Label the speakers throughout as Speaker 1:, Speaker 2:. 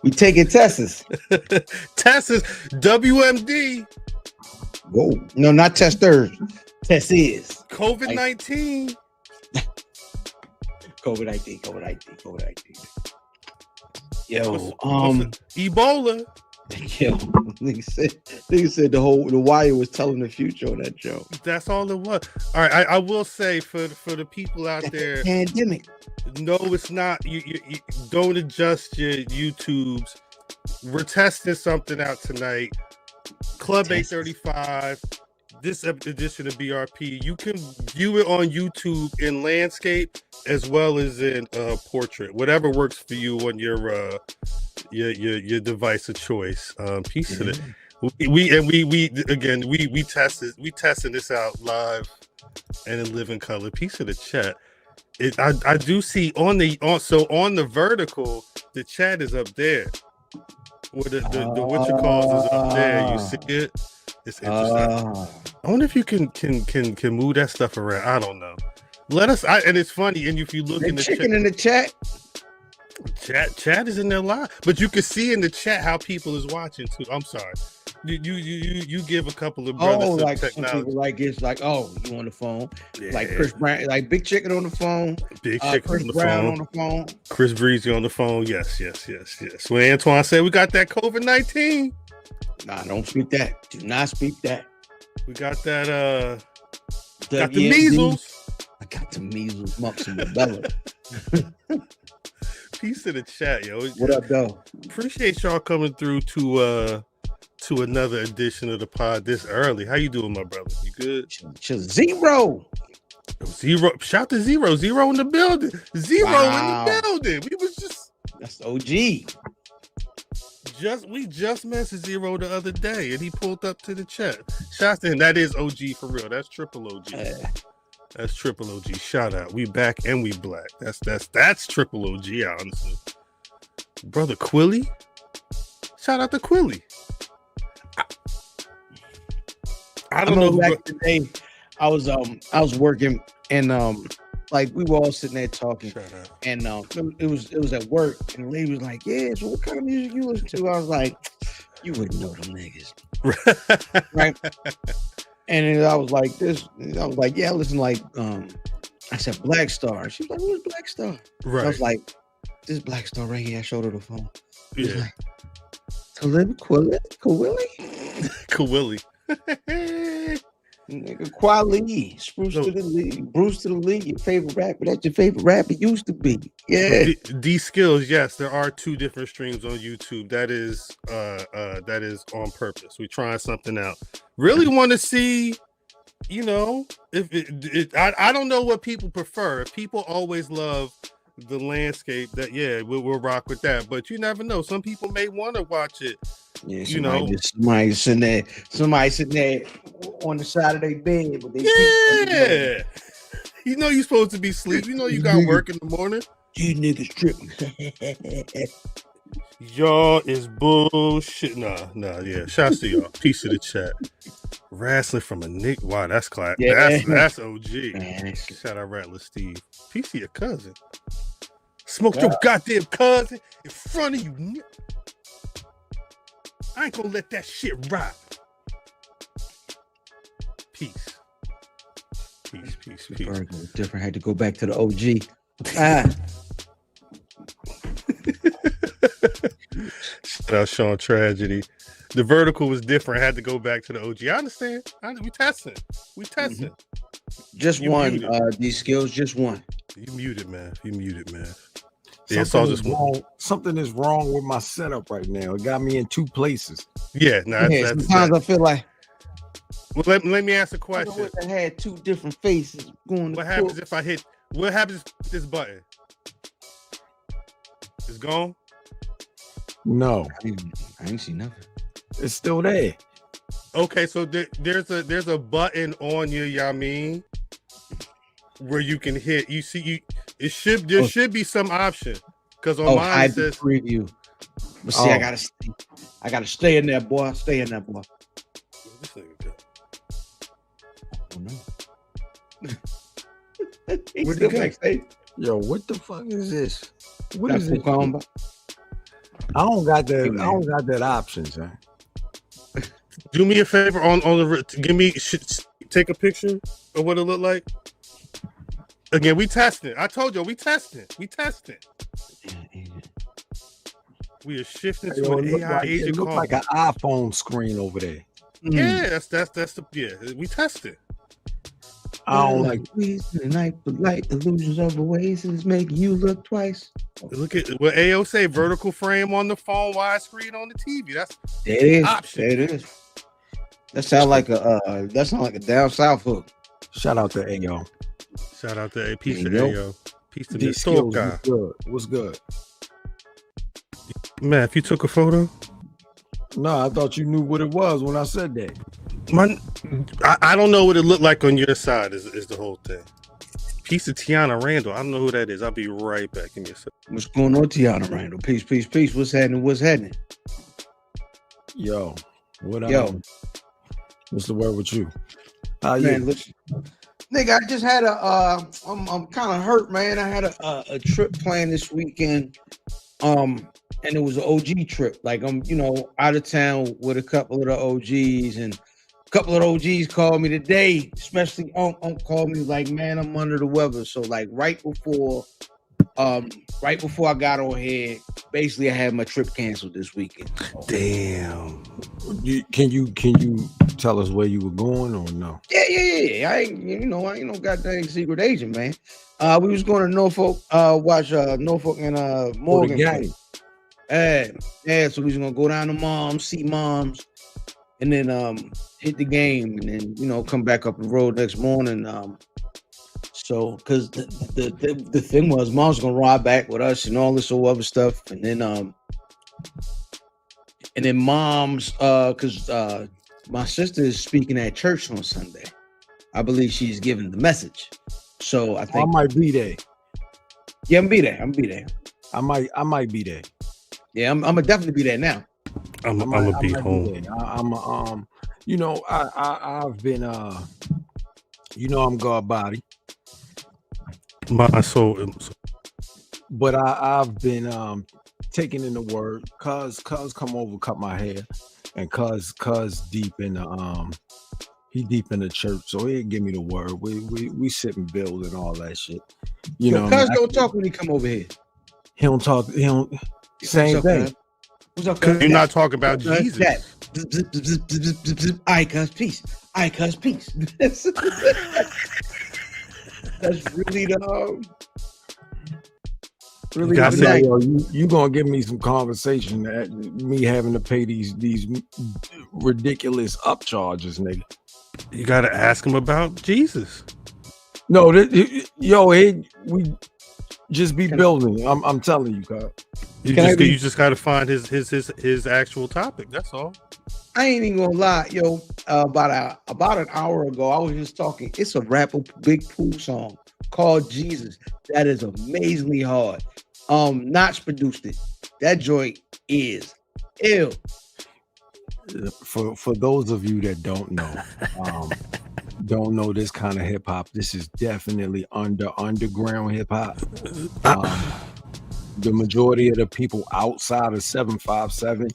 Speaker 1: We taking tests.
Speaker 2: Tests, WMD.
Speaker 1: Whoa. No, not testers. Test is.
Speaker 2: COVID-19.
Speaker 1: COVID-19. Yo,
Speaker 2: Ebola.
Speaker 1: Yo, nigga said the wire was telling the future on that show.
Speaker 2: That's all it was. All right, I will say for the people out there,
Speaker 1: pandemic.
Speaker 2: No, it's not. You don't adjust your YouTubes. We're testing something out tonight. Club 835. This edition of BRP. You can view it on YouTube in landscape as well as in portrait. Whatever works for you on your device of choice. Piece of it. We testing this out live and in living color. Piece of the chat. I do see on the vertical, the chat is up there. Or the what you calls is up there. You see it? It's interesting. I wonder if you can move that stuff around. I don't know. And it's funny. And if you look in the
Speaker 1: chicken in the chat.
Speaker 2: Chat is in there live, but you can see in the chat how people is watching too. I'm sorry, you give a couple of brothers some
Speaker 1: like
Speaker 2: technology.
Speaker 1: Some people like it's like, oh, you on the phone, like Chris Brown, like Big Chicken on the phone, Chris Brown on the phone,
Speaker 2: Chris Breezy on the phone. Yes. When Antoine said we got that COVID-19,
Speaker 1: nah, don't speak that. Do not speak that.
Speaker 2: We got that. Got the measles.
Speaker 1: I got the measles, mumps, and rubella.
Speaker 2: Peace in the chat, yo.
Speaker 1: What up, though?
Speaker 2: Appreciate y'all coming through to another edition of the pod this early. How you doing, my brother? You good?
Speaker 1: Zero.
Speaker 2: Shout to Zero in the building. Zero in the building. We was just
Speaker 1: that's OG.
Speaker 2: We just messaged Zero the other day, and he pulled up to the chat. Shout to him. That is OG for real. That's triple OG. That's triple OG. Shout out. We back and we black. That's triple OG, honestly. Brother Quilly. Shout out to Quilly. I don't know.
Speaker 1: Back today, I was working and like we were all sitting there talking. And it was at work and the lady was like, yeah, so what kind of music you listen to? I was like, you wouldn't know them niggas. Right? And then I was like, yeah, I listen like, I said, Black Star. She was like, who's Black Star?
Speaker 2: Right.
Speaker 1: I was like, this Black Star right here. I showed her the phone.
Speaker 2: Yeah.
Speaker 1: Like, Kawili? Nigga, Quali. Bruce to the league. Your favorite rapper. That's your favorite rapper used to be. Yeah.
Speaker 2: D Skills, yes, there are two different streams on YouTube. That is on purpose. We're trying something out. Really want to see, if I don't know what people prefer. People always love the landscape. That we'll rock with that. But you never know. Some people may want to watch it. Yeah, somebody sitting there
Speaker 1: on the side of their bed. But
Speaker 2: you're supposed to be asleep. You got work in the morning.
Speaker 1: You niggas tripping.
Speaker 2: Y'all is bullshit. Nah, yeah. Shouts to y'all. Peace to the chat. Wrestling from a Nick. Wow, that's class. Yeah. That's OG. Shout out Rattler Steve. Peace to your cousin. Smoked your goddamn cousin in front of you. I ain't gonna let that shit ride. Peace.
Speaker 1: Bird was different. Had to go back to the OG.
Speaker 2: Shout out Sean Tragedy. The vertical was different. Had to go back to the OG. I understand. We testing. Mm-hmm.
Speaker 1: Just you one. These skills, just one.
Speaker 2: You muted, man.
Speaker 3: Something is wrong with my setup right now. It got me in two places.
Speaker 2: Yeah,
Speaker 1: sometimes I feel like.
Speaker 2: Well, let me ask a question.
Speaker 1: I had two different faces going.
Speaker 2: What happens if I hit? What happens if this button? It's gone.
Speaker 3: No,
Speaker 1: I ain't see nothing.
Speaker 3: It's still there.
Speaker 2: Okay, so there's a button on your Yamin where you can hit. You see, there should be some option because on mine it says
Speaker 1: preview. But see, I gotta stay in there, boy. Stay in there, boy.
Speaker 2: This nigga go.
Speaker 1: Oh no.
Speaker 3: Where'd he go? Yo, what the fuck is this? What is it? I don't got that option, son.
Speaker 2: Do me a favor on the take a picture of what it looked like. Again, we testing. I told you we testing. We testing. We are shifting to an AI agent.
Speaker 3: It looks like an iPhone screen over there.
Speaker 2: Yeah, that's the we tested.
Speaker 3: I don't like
Speaker 1: the night, the light illusions of oasis make you look twice.
Speaker 2: Look at what AO say: vertical frame on the phone, widescreen on the TV. That's
Speaker 1: it is.
Speaker 2: Option.
Speaker 1: It is. That sound like a down south hook.
Speaker 3: Shout out to AO.
Speaker 2: Shout out to Peace to AO. Peace to this store guy.
Speaker 3: What's good?
Speaker 2: Man, if you took a photo.
Speaker 3: No, I thought you knew what it was when I said that.
Speaker 2: I don't know what it looked like on your side is the whole thing. Piece of Tiana Randall. I don't know who that is. I'll be right back in your second.
Speaker 1: What's going on, Tiana Randall? Peace, peace, peace. What's happening?
Speaker 3: Yo,
Speaker 1: Yo.
Speaker 3: What's the word with you?
Speaker 1: Man, listen, nigga, I just had I'm kind of hurt, man. I had a trip planned this weekend. And it was an OG trip. Like I'm, out of town with a couple of the OGs, and a couple of the OGs called me today, especially Unc called me like, man, I'm under the weather. So like right before I got on here, basically I had my trip canceled this weekend. So.
Speaker 2: Damn.
Speaker 3: Can you tell us where you were going or no?
Speaker 1: Yeah. I ain't no goddamn secret agent, man. We was going to Norfolk, watch Norfolk and Morgan. Yeah, so we was gonna go down to Mom's, see Mom's, and then hit the game, and then come back up the road next morning. So because the thing was, Mom's gonna ride back with us and all this other stuff, and then Mom's because my sister is speaking at church on Sunday. I believe she's giving the message. So I think
Speaker 3: I might be there.
Speaker 1: Yeah, I'm be there.
Speaker 3: I might be there.
Speaker 1: Yeah, I'm gonna definitely be there now.
Speaker 2: I'm gonna be home.
Speaker 3: I've been I'm God body.
Speaker 2: My soul.
Speaker 3: But I've been taking in the word. Cuz come over, cut my hair, and cuz deep in the he deep in the church, so he'll give me the word. We sit and build and all that shit.
Speaker 1: Cuz don't talk when he come over here.
Speaker 3: He don't talk. He don't. Same thing.
Speaker 1: What's up, cuz?
Speaker 2: You're not talking about Jesus.
Speaker 1: I cuz peace. That's really the really
Speaker 3: you gonna give me some conversation that me having to pay these ridiculous upcharges, nigga.
Speaker 2: You gotta ask him about Jesus.
Speaker 3: No, we just be building. I'm telling you, cuz.
Speaker 2: You just gotta find his actual topic. That's all.
Speaker 1: I ain't even gonna lie, yo. About an hour ago, I was just talking. It's a rapper Big Pooh song called Jesus. That is amazingly hard. Notch produced it. That joint is ill.
Speaker 3: For those of you that don't know this kind of hip hop, this is definitely underground hip hop. The majority of the people outside of 757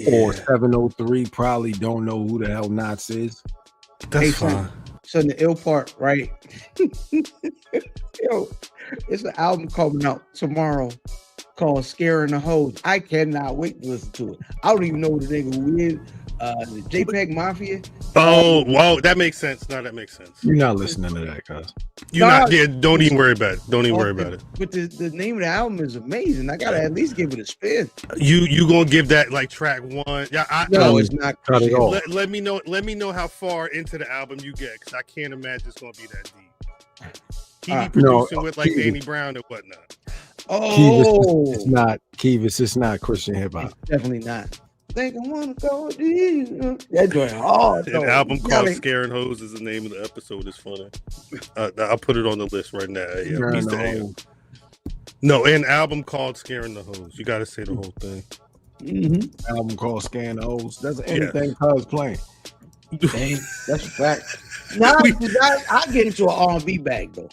Speaker 3: or 703 probably don't know who the hell Knots is.
Speaker 2: That's fine.
Speaker 1: So the ill part, right? Yo, it's an album coming out tomorrow called Scaring the Hoes. I cannot wait to listen to it. I don't even know the nigga who is. The JPEG Mafia.
Speaker 2: Oh, wow, that makes sense. No, that makes sense.
Speaker 3: You're not listening to that, cuz.
Speaker 2: You're not. Yeah, don't even worry about it. Don't even worry about it.
Speaker 1: But the name of the album is amazing. I gotta at least give it a spin.
Speaker 2: You gonna give that like track one? Yeah,
Speaker 1: no, it's not
Speaker 3: at all.
Speaker 2: Let me know how far into the album you get, because I can't imagine it's gonna be that deep. He be producing with like Danny Brown and whatnot.
Speaker 1: Oh,
Speaker 3: Kivas, it's not Christian hip hop.
Speaker 1: Definitely not. Think I wanna go to you. That joint hard.
Speaker 2: An album called "Scaring Hoes" is the name of the episode. It's funny. I'll put it on the list right now. Yeah, no, an album called "Scaring the Hoes." You got to say the whole thing.
Speaker 1: Mm-hmm.
Speaker 3: Album called "Scaring the Hoes." That's anything Cuz playing.
Speaker 1: Dang, that's a fact. Now I get into an R&B bag though.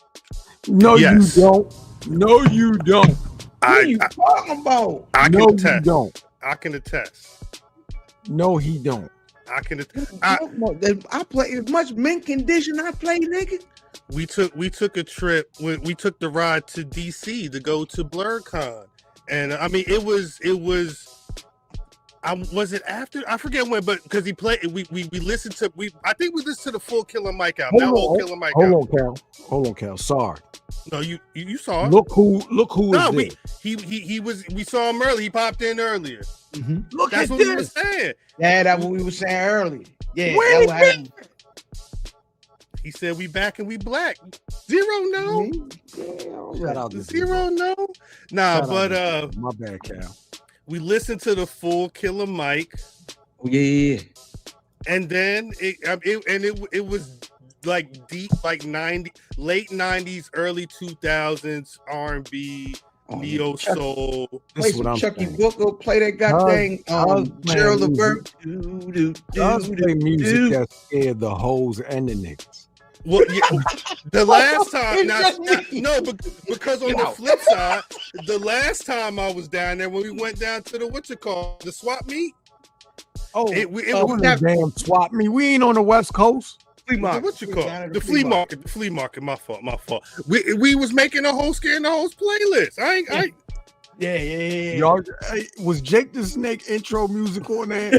Speaker 3: No, you don't.
Speaker 1: What are you talking about?
Speaker 2: I
Speaker 3: no,
Speaker 2: can attest.
Speaker 3: You don't.
Speaker 2: I can attest.
Speaker 3: No, he don't.
Speaker 2: I can attest.
Speaker 1: I play as much mint condition I play, nigga.
Speaker 2: We took a trip. We took the ride to DC to go to BlurCon, and I mean it was. Was it after? I forget when, but because he played, we listened to. I think we listened to the full Killer Mike album.
Speaker 3: Hold on, Cal. Sorry.
Speaker 2: No, you saw it.
Speaker 3: Look who is there.
Speaker 2: He was. We saw him early. He popped in earlier.
Speaker 3: Mm-hmm. Look,
Speaker 2: that's what we were saying.
Speaker 1: Yeah, that's what we were saying earlier. Yeah,
Speaker 3: where
Speaker 1: that happened.
Speaker 2: He said we back and we black. Zero no.
Speaker 3: Shout out to
Speaker 2: Zero no. Nah,
Speaker 3: Shout
Speaker 2: but
Speaker 3: my bad, Cal.
Speaker 2: We listened to the full Killer Mike.
Speaker 1: Oh, yeah.
Speaker 2: And then it was like deep, like late 90s, early 2000s R&B, neo soul.
Speaker 1: Play some Chucky Booker, play that goddamn Gerald Levert.
Speaker 3: Play music that scared the hoes and the niggas.
Speaker 2: Well, yeah, the last time, because on the flip side, the last time I was down there when we went down to the swap meet.
Speaker 3: Oh, it was a damn swap meet. We ain't on the West Coast.
Speaker 2: Flea market. The flea market. My fault. We was making a whole Scaring the Hoes playlist.
Speaker 1: Yeah.
Speaker 3: Y'all, was Jake the Snake intro music on there?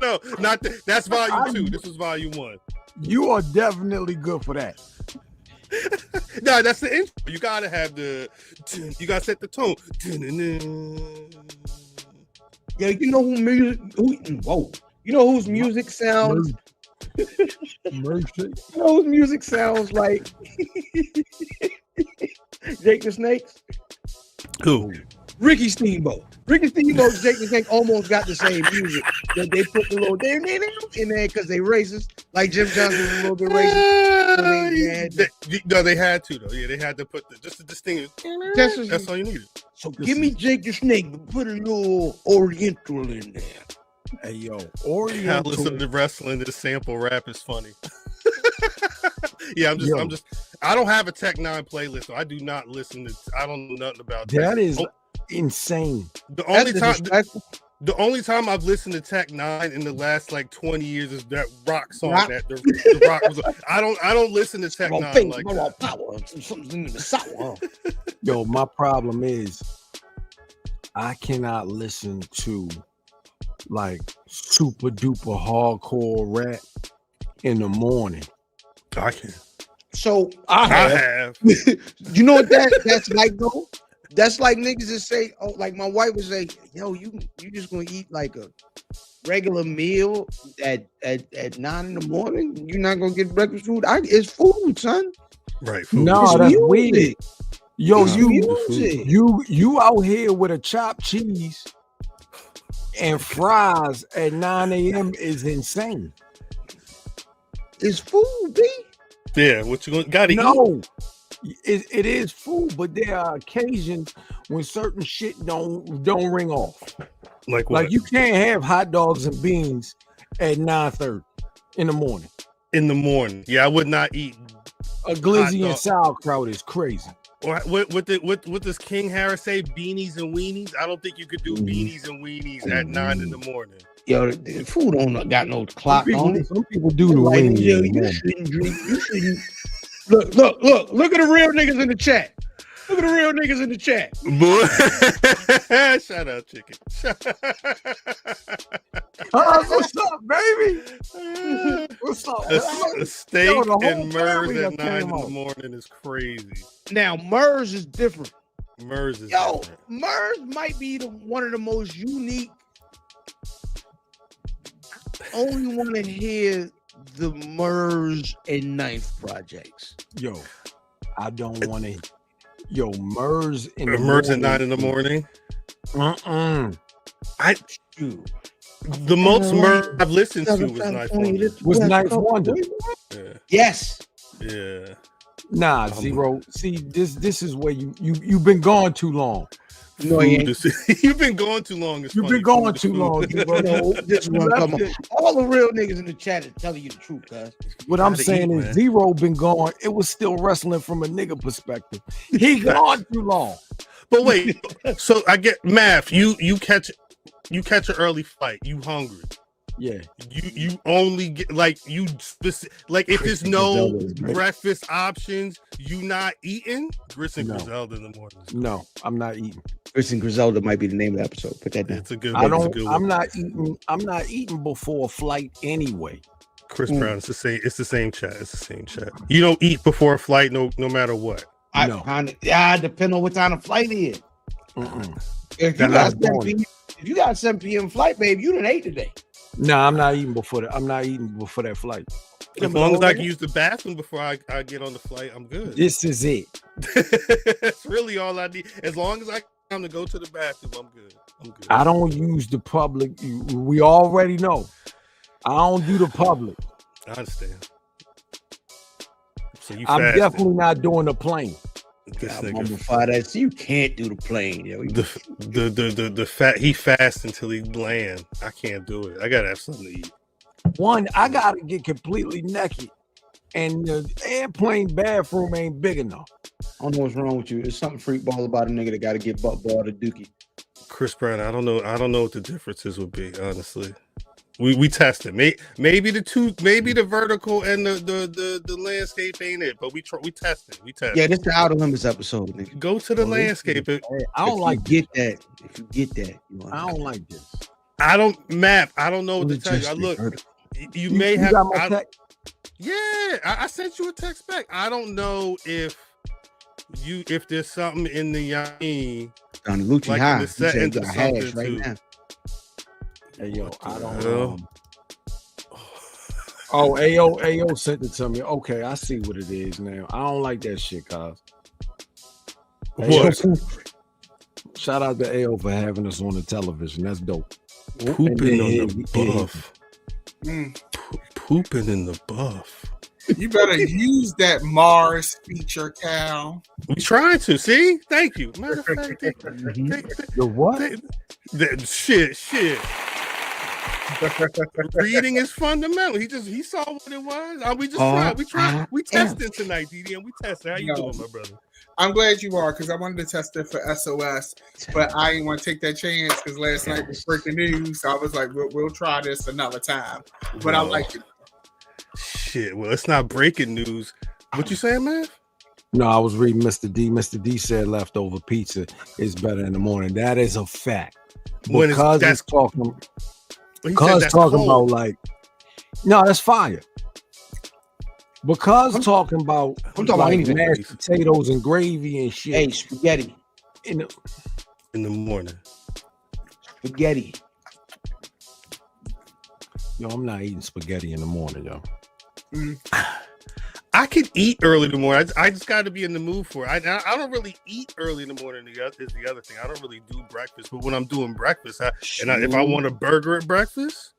Speaker 2: No, not that. That's volume 2. This was volume 1.
Speaker 3: You are definitely good for that.
Speaker 2: No, that's the intro. You gotta have you gotta set the tone.
Speaker 1: Yeah, you know you know whose music sounds
Speaker 3: Mercy.
Speaker 1: You know whose music sounds like Jake the Snake?
Speaker 2: Who?
Speaker 1: Ricky Steamboat. Ricky Steamboat and Jake the Snake almost got the same music. They put the little in there because they racist. Like Jim Johnson was a little bit racist.
Speaker 2: No, they had to though. Yeah, they had to put just to distinguish. That's all you needed.
Speaker 1: So give me Jake the Snake, but put a little Oriental in there.
Speaker 3: Hey yo, Oriental.
Speaker 2: Listen to wrestling. This sample rap is funny. Yeah, I'm just. I don't have a Tech 9 playlist, so I do not listen to. I don't know nothing about
Speaker 3: that. Is insane.
Speaker 2: The only time I've listened to Tech 9 in the last like 20 years is that rock song that the rock was. I don't listen to Tech 9 like that.
Speaker 3: Yo, my problem is I cannot listen to like super duper hardcore rap in the morning.
Speaker 2: I can.
Speaker 1: So
Speaker 2: I have.
Speaker 1: You know what that's like though? That's like niggas that say, oh, like my wife would say, yo, you just gonna eat like a regular meal at 9 in the morning? You're not gonna get breakfast food? It's food, son.
Speaker 2: Right. Food.
Speaker 3: No,
Speaker 1: it's
Speaker 3: that's
Speaker 1: music.
Speaker 3: weird. Yo,
Speaker 1: it's
Speaker 3: you out here with a chopped cheese and fries at 9 a.m. is insane.
Speaker 1: It's food, B.
Speaker 2: Yeah, what you gotta eat?
Speaker 3: No, it is food, but there are occasions when certain shit don't ring off.
Speaker 2: Like what?
Speaker 3: Like you can't have hot dogs and beans at 9:30 in the morning.
Speaker 2: In the morning, yeah, I would not eat.
Speaker 3: A glizzy and sauerkraut is crazy.
Speaker 2: Or what does King Harris say? Beanies and weenies. I don't think you could do beanies and weenies at 9 in the morning.
Speaker 1: Yo, the food don't got no clock on it.
Speaker 3: Some people do the
Speaker 1: like,
Speaker 3: weenies.
Speaker 1: Yo, you shouldn't drink. You shouldn't. Look at the real niggas in the chat. Look at the real niggas in the chat.
Speaker 2: Boy, shout out, chicken.
Speaker 3: What's up, baby? What's up?
Speaker 2: A steak and Murs at 9 in the morning is crazy.
Speaker 1: Now Murs is different.
Speaker 2: Different.
Speaker 1: Murs might be one of the most unique. I only want to hear the Murs and Ninth projects.
Speaker 3: Yo, I don't want to. Yo, Murs in the
Speaker 2: Murs
Speaker 3: morning.
Speaker 2: at 9 in the morning. The most
Speaker 1: Right.
Speaker 2: Murs I've listened to was Ninth Wonder.
Speaker 3: Was Ninth Wonder?
Speaker 2: Yeah.
Speaker 1: Yes.
Speaker 2: Yeah.
Speaker 3: Nah, Zero. See, this is where you've been gone too long.
Speaker 1: No,
Speaker 2: you've been gone too long.
Speaker 3: You've been gone too long.
Speaker 1: This one come on. All the real niggas in the chat are telling you the truth, guys.
Speaker 3: What I'm saying is, Zero been gone. It was still wrestling from a nigga perspective. He gone too long.
Speaker 2: But wait, so I get math. You catch an early flight. You hungry?
Speaker 3: Yeah.
Speaker 2: You only get like if there's no breakfast options, you not eating grits and Griselda in the morning.
Speaker 3: No, I'm not eating.
Speaker 1: Grits and Griselda might be the name of the episode. Put that down.
Speaker 2: It's a good.
Speaker 3: I'm not eating. I'm not eating before a flight anyway.
Speaker 2: Chris Brown, it's the same. It's the same chat. It's the same chat. You don't eat before a flight, no matter what.
Speaker 1: Depend on what time the flight is. If you got 7 p.m. flight, babe, you done ate today.
Speaker 3: No, I'm not eating before that. I'm not eating before that flight.
Speaker 2: As long as I can use the bathroom before I get on the flight, I'm good.
Speaker 3: This is it.
Speaker 2: That's really all I need. As long as I come to go to the bathroom, I'm good.
Speaker 3: I don't use the public. We already know. I don't do the public.
Speaker 2: I understand. So
Speaker 3: I'm definitely not doing the plane.
Speaker 1: So you can't do the plane, yo.
Speaker 2: The fat he fasts until he bland. I can't do it. I gotta have something to eat.
Speaker 3: One, I gotta get completely naked, and the airplane bathroom ain't big enough.
Speaker 1: I don't know what's wrong with you. There's something freak ball about a nigga that gotta get butt ball to dookie.
Speaker 2: Chris Brown, I don't know what the differences would be, honestly. We tested. Maybe the vertical and the landscape ain't it, but we tested.
Speaker 1: Yeah, this is the Outer Limits episode, nigga.
Speaker 2: Go to the landscape.
Speaker 3: I don't like
Speaker 1: get that. If you get that,
Speaker 3: I don't like this.
Speaker 2: I don't know what to tell you. Look, you may have. I sent you a text back. I don't know if there's something in the Yami
Speaker 1: like
Speaker 2: in the settings or something
Speaker 1: right
Speaker 2: too.
Speaker 1: now.
Speaker 3: Hey yo, I don't know. Oh, AO sent it to me. Okay, I see what it is now. I don't like that shit, cuz.
Speaker 2: What?
Speaker 3: Shout out to AO for having us on the television. That's dope.
Speaker 2: Pooping on the buff. Pooping in the buff.
Speaker 4: You better use that Mars feature, Cal.
Speaker 2: We trying to. See? Thank you. Matter of fact,
Speaker 3: the what?
Speaker 2: Shit. Reading is fundamental. He saw what it was. We tested tonight, DD, and we tested. How you doing, my brother?
Speaker 4: I'm glad you are, because I wanted to test it for SOS, but I didn't want to take that chance because last night was breaking news. So I was like, we'll try this another time. But I like it.
Speaker 2: Shit. Well, it's not breaking news. What you saying, man?
Speaker 3: No, I was reading Mr. D. Mr. D said leftover pizza is better in the morning. That is a fact. Because it's talking. Because talking about like, no, that's fire. Because talking about mashed potatoes and gravy and shit.
Speaker 1: Hey, spaghetti
Speaker 2: in the morning.
Speaker 1: Spaghetti.
Speaker 3: Yo, I'm not eating spaghetti in the morning, yo.
Speaker 2: I could eat early in the morning. I just got to be in the mood for it. I don't really eat early in the morning. Is the other thing. I don't really do breakfast. But when I'm doing breakfast, if I want a burger at breakfast,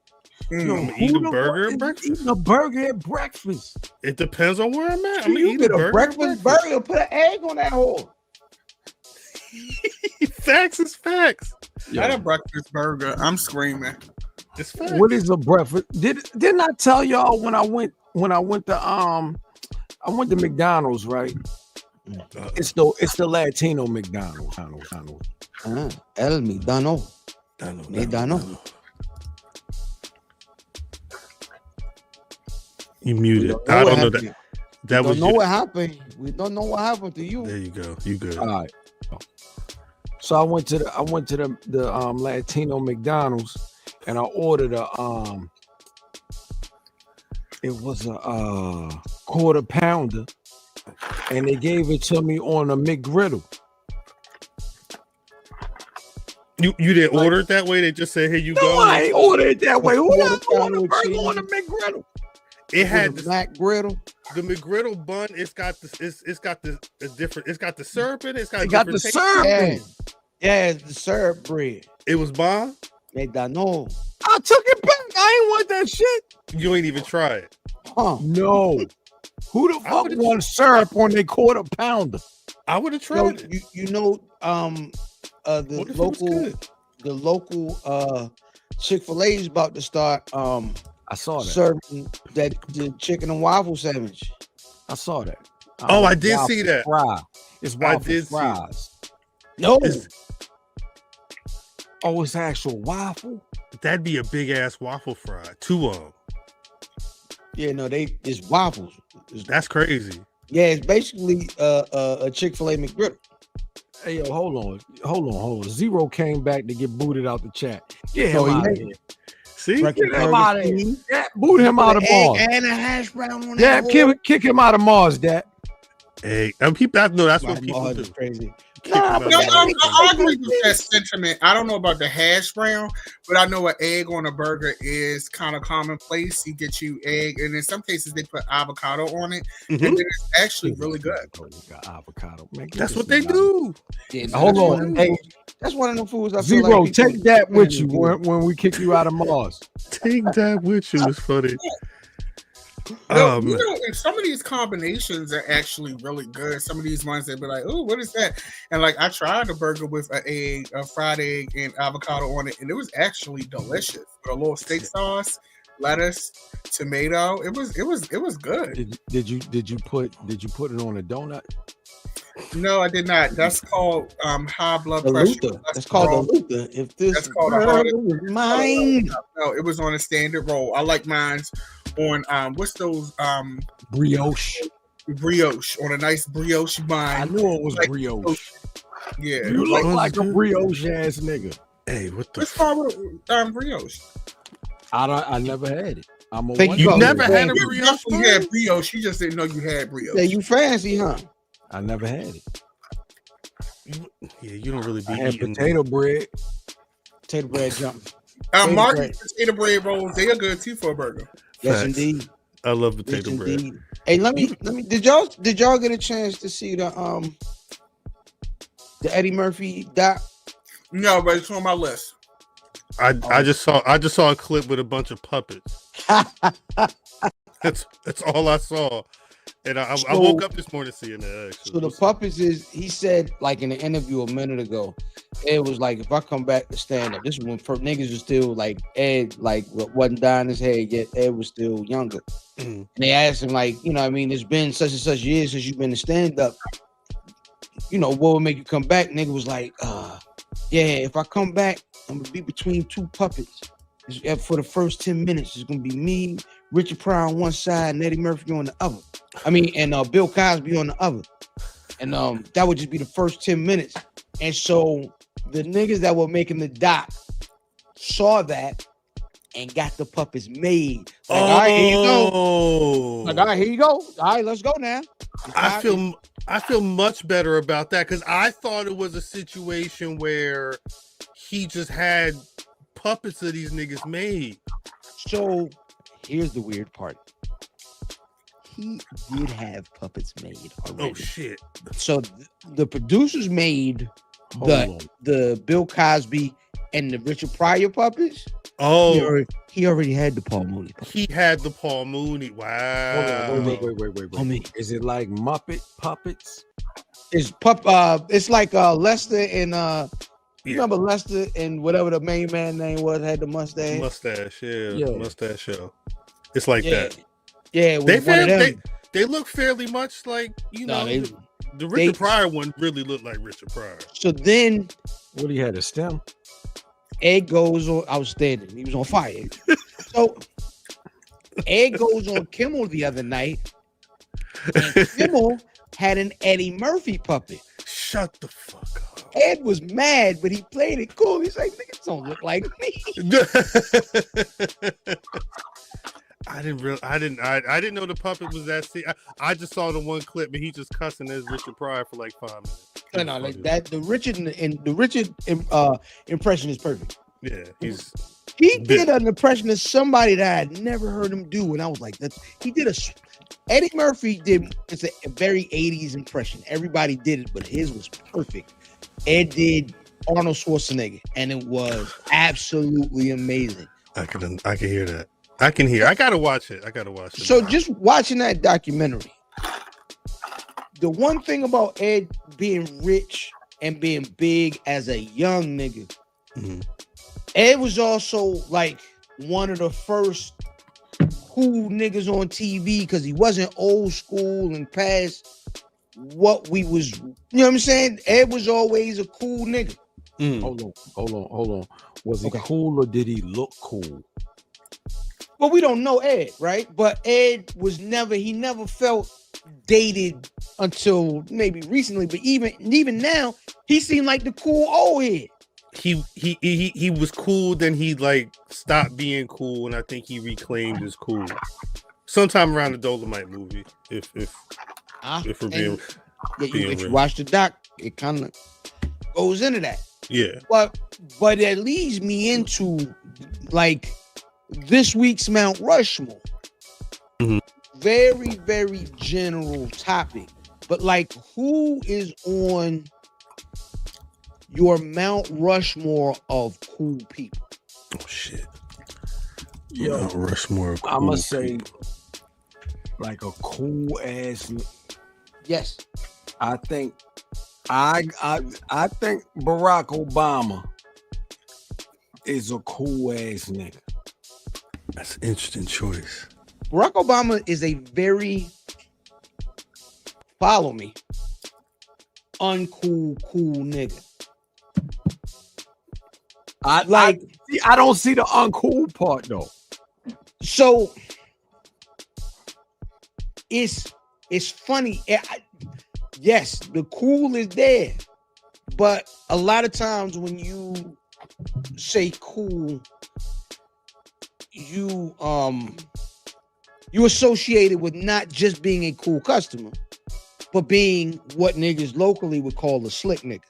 Speaker 2: I'm gonna eat a burger at breakfast.
Speaker 3: Eating a burger at breakfast.
Speaker 2: It depends on where I'm at. I'm gonna eat
Speaker 1: a breakfast burger. Put an egg on that hole.
Speaker 2: Facts is facts.
Speaker 4: Not a breakfast burger. I'm screaming.
Speaker 2: It's facts.
Speaker 3: What is a breakfast? Didn't I tell y'all when I went to McDonald's, right? It's the Latino McDonald's.
Speaker 1: El Midano.
Speaker 2: You muted. I don't know that. That was.
Speaker 1: Don't know what happened. We don't know what happened to you.
Speaker 2: There you go. You good?
Speaker 3: All right. So I went to the Latino McDonald's and I ordered it was a quarter pounder, and they gave it to me on a McGriddle.
Speaker 2: You didn't order it that way? They just said, "Here you go."
Speaker 3: I ain't ordered it that way. Who else ordered a burger on a McGriddle?
Speaker 2: It had the
Speaker 1: black griddle.
Speaker 2: The McGriddle bun. It's got the different. It's got the syrup in it. It's
Speaker 3: got the syrup.
Speaker 1: Yeah, it's the syrup bread.
Speaker 2: It was bomb.
Speaker 1: No.
Speaker 3: I took it back. I ain't want that shit.
Speaker 2: You ain't even try it.
Speaker 3: Huh? No. Who the fuck wants syrup on their quarter pounder?
Speaker 2: I would have tried it.
Speaker 1: The local Chick-fil-A is about to start.
Speaker 3: I saw that.
Speaker 1: Serving the chicken and waffle sandwich.
Speaker 3: I saw that.
Speaker 2: I did see that.
Speaker 3: It's waffle fries.
Speaker 1: No.
Speaker 3: Oh, it's actual waffle.
Speaker 2: That'd be a big ass waffle fry. 2 of them.
Speaker 1: Yeah, no, it's waffles.
Speaker 2: That's crazy.
Speaker 1: Yeah, it's basically a Chick-fil-A McGriddle.
Speaker 3: Hey, yo, hold on. Zero came back to get booted out the chat. Get him
Speaker 1: Oh,
Speaker 3: out
Speaker 1: yeah.
Speaker 3: of here.
Speaker 2: See?
Speaker 3: Get him out of here. Yeah, boot him out of Mars.
Speaker 1: And a hash brown on
Speaker 3: Yeah,
Speaker 1: that.
Speaker 3: kick him out of Mars, Dad.
Speaker 2: Hey, people have to know that's what people
Speaker 1: Mars
Speaker 2: do.
Speaker 1: is crazy.
Speaker 4: I agree with that sentiment. I don't know about the hash brown, but I know an egg on a burger is kind of commonplace. You get you egg, and in some cases they put avocado on it, and then it's actually really good.
Speaker 3: Avocado. Man,
Speaker 2: That's what they do.
Speaker 1: Yeah,
Speaker 3: Hold on. Hey,
Speaker 1: that's one of the foods I feel
Speaker 3: Zero,
Speaker 1: like people-
Speaker 3: take that with you when we kick you out of Mars.
Speaker 2: Take that with you. It's funny.
Speaker 4: No, you know, and some of these combinations are actually really good. Some of these ones they'd be like, "Oh, what is that?" And like, I tried a burger with a fried egg and avocado on it, and it was actually delicious with a little steak sauce, lettuce, tomato. It was good.
Speaker 3: Did you put it on a donut?
Speaker 4: No, I did not. That's called high blood
Speaker 1: The
Speaker 4: pressure.
Speaker 1: Luther. That's called the Luther. If this
Speaker 4: That's called a
Speaker 1: burger
Speaker 4: hard-
Speaker 1: was mine.
Speaker 4: No, it was on a standard roll. I like mine's on what's those
Speaker 3: Brioche.
Speaker 4: brioche on a nice brioche bun.
Speaker 3: I knew it was
Speaker 4: Like-
Speaker 3: brioche.
Speaker 4: Yeah,
Speaker 3: You look like a brioche ass nigga.
Speaker 2: Hey, what the
Speaker 4: What's called brioche?
Speaker 3: I never had it. I'm a
Speaker 1: Think
Speaker 3: one-
Speaker 1: you
Speaker 2: You never had a
Speaker 4: You
Speaker 2: brioche
Speaker 4: definitely had
Speaker 2: bun?
Speaker 4: brioche. You just didn't know you had brioche.
Speaker 1: Yeah, you fancy, huh?
Speaker 3: I never had it.
Speaker 2: Yeah, you don't really be
Speaker 3: I had
Speaker 2: eating
Speaker 3: potato bread.
Speaker 1: Potato bread jump.
Speaker 4: Martin's potato bread rolls, they are good too for a burger.
Speaker 1: Yes,
Speaker 2: Facts.
Speaker 1: indeed.
Speaker 2: I love
Speaker 1: Yes,
Speaker 2: potato bread.
Speaker 1: indeed. Hey, let me. Did y'all get a chance to see the Eddie Murphy doc?
Speaker 4: No, but it's on my list.
Speaker 2: I just saw a clip with a bunch of puppets. That's all I saw. And I woke up this morning seeing that. Actually.
Speaker 1: So the puppets is, he said, like in an interview a minute ago, it was like, if I come back to stand up, this is when niggas was still like, Ed, like wasn't dying his head yet. Ed was still younger. And they asked him, like, you know what I mean, it's been such and such years since you've been to stand up. You know, what would make you come back? Nigga was like, yeah, if I come back, I'm gonna be between two puppets. For the first 10 minutes, it's gonna be me, Richard Pryor on one side, and Eddie Murphy on the other. I mean, and Bill Cosby on the other. And that would just be the first 10 minutes. And so the niggas that were making the doc saw that and got the puppets made. Like, all right, here you go. Like, all right, here you go. All right, let's go now.
Speaker 2: I feel much better about that because I thought it was a situation where he just had puppets of these niggas made.
Speaker 1: So here's the weird part. He did have puppets made already.
Speaker 2: Oh shit!
Speaker 1: So the producers made the Bill Cosby and the Richard Pryor puppets.
Speaker 2: Oh,
Speaker 1: he already had the Paul Mooney puppets.
Speaker 2: He had the Paul Mooney. Wow.
Speaker 3: Wait. Is it like Muppet puppets?
Speaker 1: It's it's like Lester and you remember Lester and whatever the main man name was, had the mustache.
Speaker 2: Mustache show. It's like that.
Speaker 1: Yeah,
Speaker 2: they look fairly much like, you know, the Richard Pryor one really looked like Richard Pryor.
Speaker 1: So then,
Speaker 3: what, he had a stem?
Speaker 1: Ed goes on outstanding. He was on fire. So Ed goes on Kimmel the other night, and Kimmel had an Eddie Murphy puppet.
Speaker 2: Shut the fuck up.
Speaker 1: Ed was mad, but he played it cool. He's like, niggas don't look like me.
Speaker 2: I didn't know the puppet was that. I just saw the one clip, and he just cussing as Richard Pryor for like 5 minutes.
Speaker 1: No, like that. The Richard impression is perfect.
Speaker 2: Yeah,
Speaker 1: he did an impression of somebody that I had never heard him do, and I was like, Eddie Murphy did. It's a very 80s impression. Everybody did it, but his was perfect. Ed did Arnold Schwarzenegger, and it was absolutely amazing.
Speaker 2: I can hear that. I gotta watch it.
Speaker 1: So just watching that documentary, the one thing about Ed being rich and being big as a young nigga, Ed was also like one of the first cool niggas on TV because he wasn't old school and past what we was, you know what I'm saying? Ed was always a cool nigga.
Speaker 3: Hold on. Was he cool or did he look cool?
Speaker 1: Well, we don't know Ed, right? But Ed was never felt dated until maybe recently. But even now, he seemed like the cool old head.
Speaker 2: He was cool, then he like stopped being cool, and I think he reclaimed his cool sometime around the Dolomite movie. If we're being
Speaker 1: if you watch the doc, it kind of goes into that.
Speaker 2: Yeah,
Speaker 1: but it leads me into like this week's Mount Rushmore.
Speaker 2: Mm-hmm.
Speaker 1: Very, very general topic, but like, who is on your Mount Rushmore of cool people?
Speaker 2: Oh shit!
Speaker 3: Yeah,
Speaker 2: Mount Rushmore. Cool
Speaker 3: I'm gonna say
Speaker 2: people.
Speaker 3: like a cool ass.
Speaker 1: Yes,
Speaker 3: I think Barack Obama is a cool ass nigga.
Speaker 2: That's an interesting choice.
Speaker 1: Barack Obama is a very, follow me, uncool, cool nigga.
Speaker 3: I don't see the uncool part though.
Speaker 1: So it's funny. Yes, the cool is there, but a lot of times when you say cool, you associate it with not just being a cool customer, but being what niggas locally would call a slick nigga.